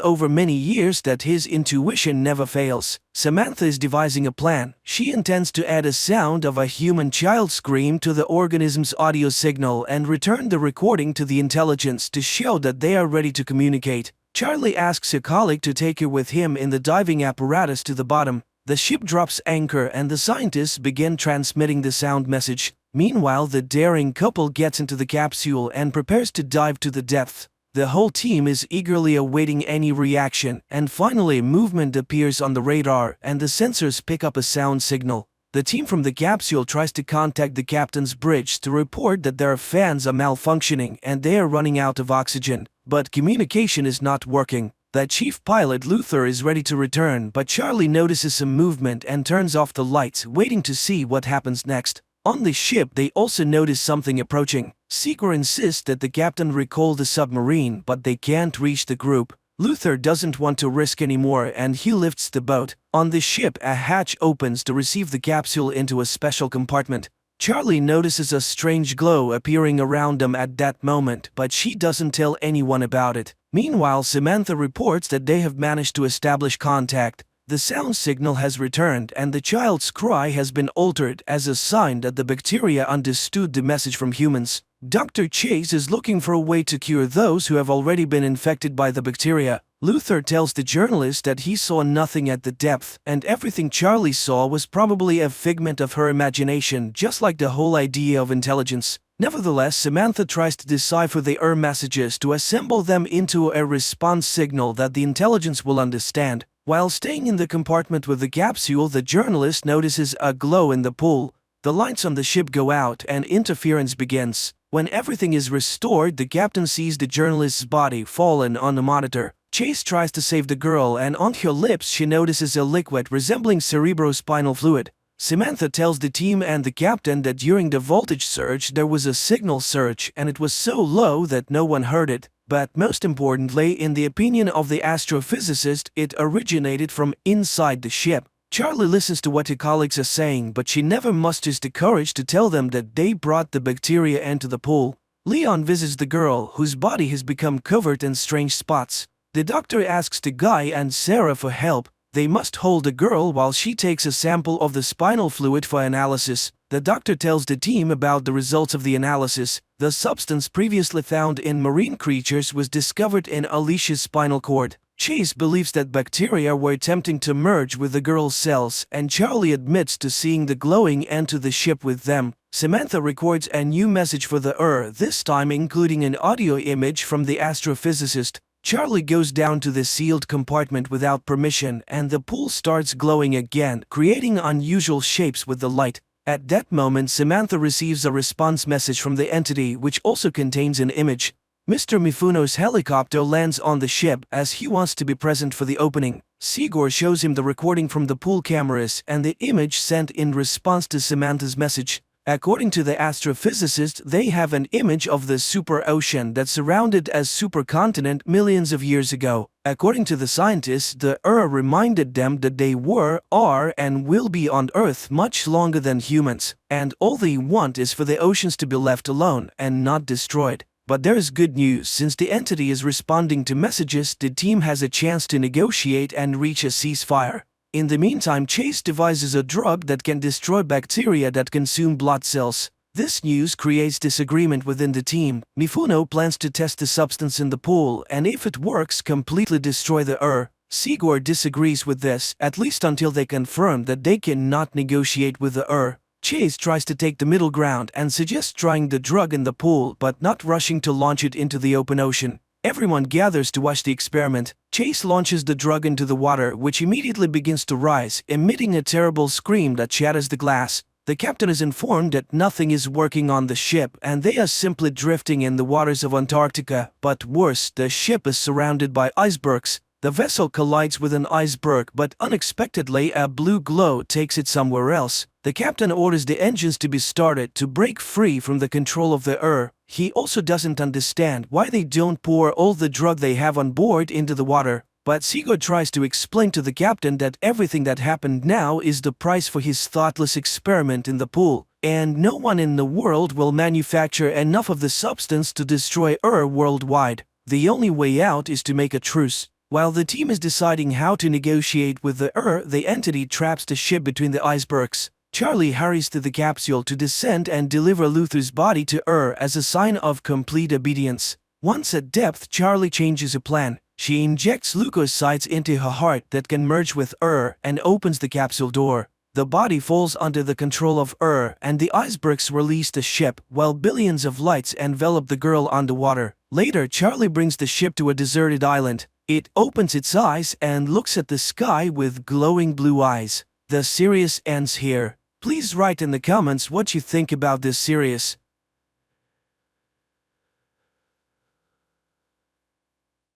over many years that his intuition never fails. Samantha is devising a plan. She intends to add a sound of a human child scream to the organism's audio signal and return the recording to the intelligence to show that they are ready to communicate. Charlie asks a colleague to take her with him in the diving apparatus to the bottom. The ship drops anchor and the scientists begin transmitting the sound message. Meanwhile, the daring couple gets into the capsule and prepares to dive to the depths. The whole team is eagerly awaiting any reaction, and finally movement appears on the radar and the sensors pick up a sound signal. The team from the capsule tries to contact the captain's bridge to report that their fans are malfunctioning and they are running out of oxygen, but communication is not working. The chief pilot, Luther, is ready to return, but Charlie notices some movement and turns off the lights, waiting to see what happens next. On the ship, they also notice something approaching. Sigor insists that the captain recall the submarine, but they can't reach the group. Luther doesn't want to risk anymore and he lifts the boat. On the ship, a hatch opens to receive the capsule into a special compartment. Charlie notices a strange glow appearing around them at that moment, but she doesn't tell anyone about it. Meanwhile, Samantha reports that they have managed to establish contact. The sound signal has returned and the child's cry has been altered as a sign that the bacteria understood the message from humans. Dr. Chase is looking for a way to cure those who have already been infected by the bacteria. Luther tells the journalist that he saw nothing at the depth, and everything Charlie saw was probably a figment of her imagination, just like the whole idea of intelligence. Nevertheless, Samantha tries to decipher the messages to assemble them into a response signal that the intelligence will understand. While staying in the compartment with the capsule, the journalist notices a glow in the pool. The lights on the ship go out and interference begins. When everything is restored, the captain sees the journalist's body fallen on the monitor. Chase tries to save the girl, and on her lips she notices a liquid resembling cerebrospinal fluid. Samantha tells the team and the captain that during the voltage surge there was a signal surge and it was so low that no one heard it. But most importantly, in the opinion of the astrophysicist, it originated from inside the ship. Charlie listens to what her colleagues are saying, but she never musters the courage to tell them that they brought the bacteria into the pool. Leon visits the girl, whose body has become covered in strange spots. The doctor asks the guy and Sarah for help. They must hold the girl while she takes a sample of the spinal fluid for analysis. The doctor tells the team about the results of the analysis. The substance previously found in marine creatures was discovered in Alicia's spinal cord. Chase believes that bacteria were attempting to merge with the girl's cells, and Charlie admits to seeing the glowing enter the ship with them. Samantha records a new message for the this time including an audio image from the astrophysicist. Charlie goes down to the sealed compartment without permission, and the pool starts glowing again, creating unusual shapes with the light. At that moment, Samantha receives a response message from the entity, which also contains an image. Mr. Mifuno's helicopter lands on the ship as he wants to be present for the opening. Sigor shows him the recording from the pool cameras and the image sent in response to Samantha's message. According to the astrophysicist, they have an image of the super ocean that surrounded a supercontinent millions of years ago. According to the scientists, the reminded them that they were, are, and will be on Earth much longer than humans, and all they want is for the oceans to be left alone and not destroyed. But there is good news. Since the entity is responding to messages, the team has a chance to negotiate and reach a ceasefire. In the meantime, Chase devises a drug that can destroy bacteria that consume blood cells. This news creates disagreement within the team. Mifuno plans to test the substance in the pool, and if it works, completely destroy the Sigor disagrees with this, at least until they confirm that they cannot negotiate with the Chase tries to take the middle ground and suggests trying the drug in the pool but not rushing to launch it into the open ocean. Everyone gathers to watch the experiment. Chase launches the drug into the water, which immediately begins to rise, emitting a terrible scream that shatters the glass. The captain is informed that nothing is working on the ship and they are simply drifting in the waters of Antarctica. But worse, the ship is surrounded by icebergs. The vessel collides with an iceberg, but unexpectedly a blue glow takes it somewhere else. The captain orders the engines to be started to break free from the control of the He also doesn't understand why they don't pour all the drug they have on board into the water. But Sigurd tries to explain to the captain that everything that happened now is the price for his thoughtless experiment in the pool, and no one in the world will manufacture enough of the substance to destroy worldwide. The only way out is to make a truce. While the team is deciding how to negotiate with the entity traps the ship between the icebergs. Charlie hurries to the capsule to descend and deliver Luther's body to as a sign of complete obedience. Once at depth, Charlie changes her plan. She injects leukocytes into her heart that can merge with and opens the capsule door. The body falls under the control of and the icebergs release the ship, while billions of lights envelop the girl underwater. Later, Charlie brings the ship to a deserted island. It opens its eyes and looks at the sky with glowing blue eyes. The series ends here. Please write in the comments what you think about this series.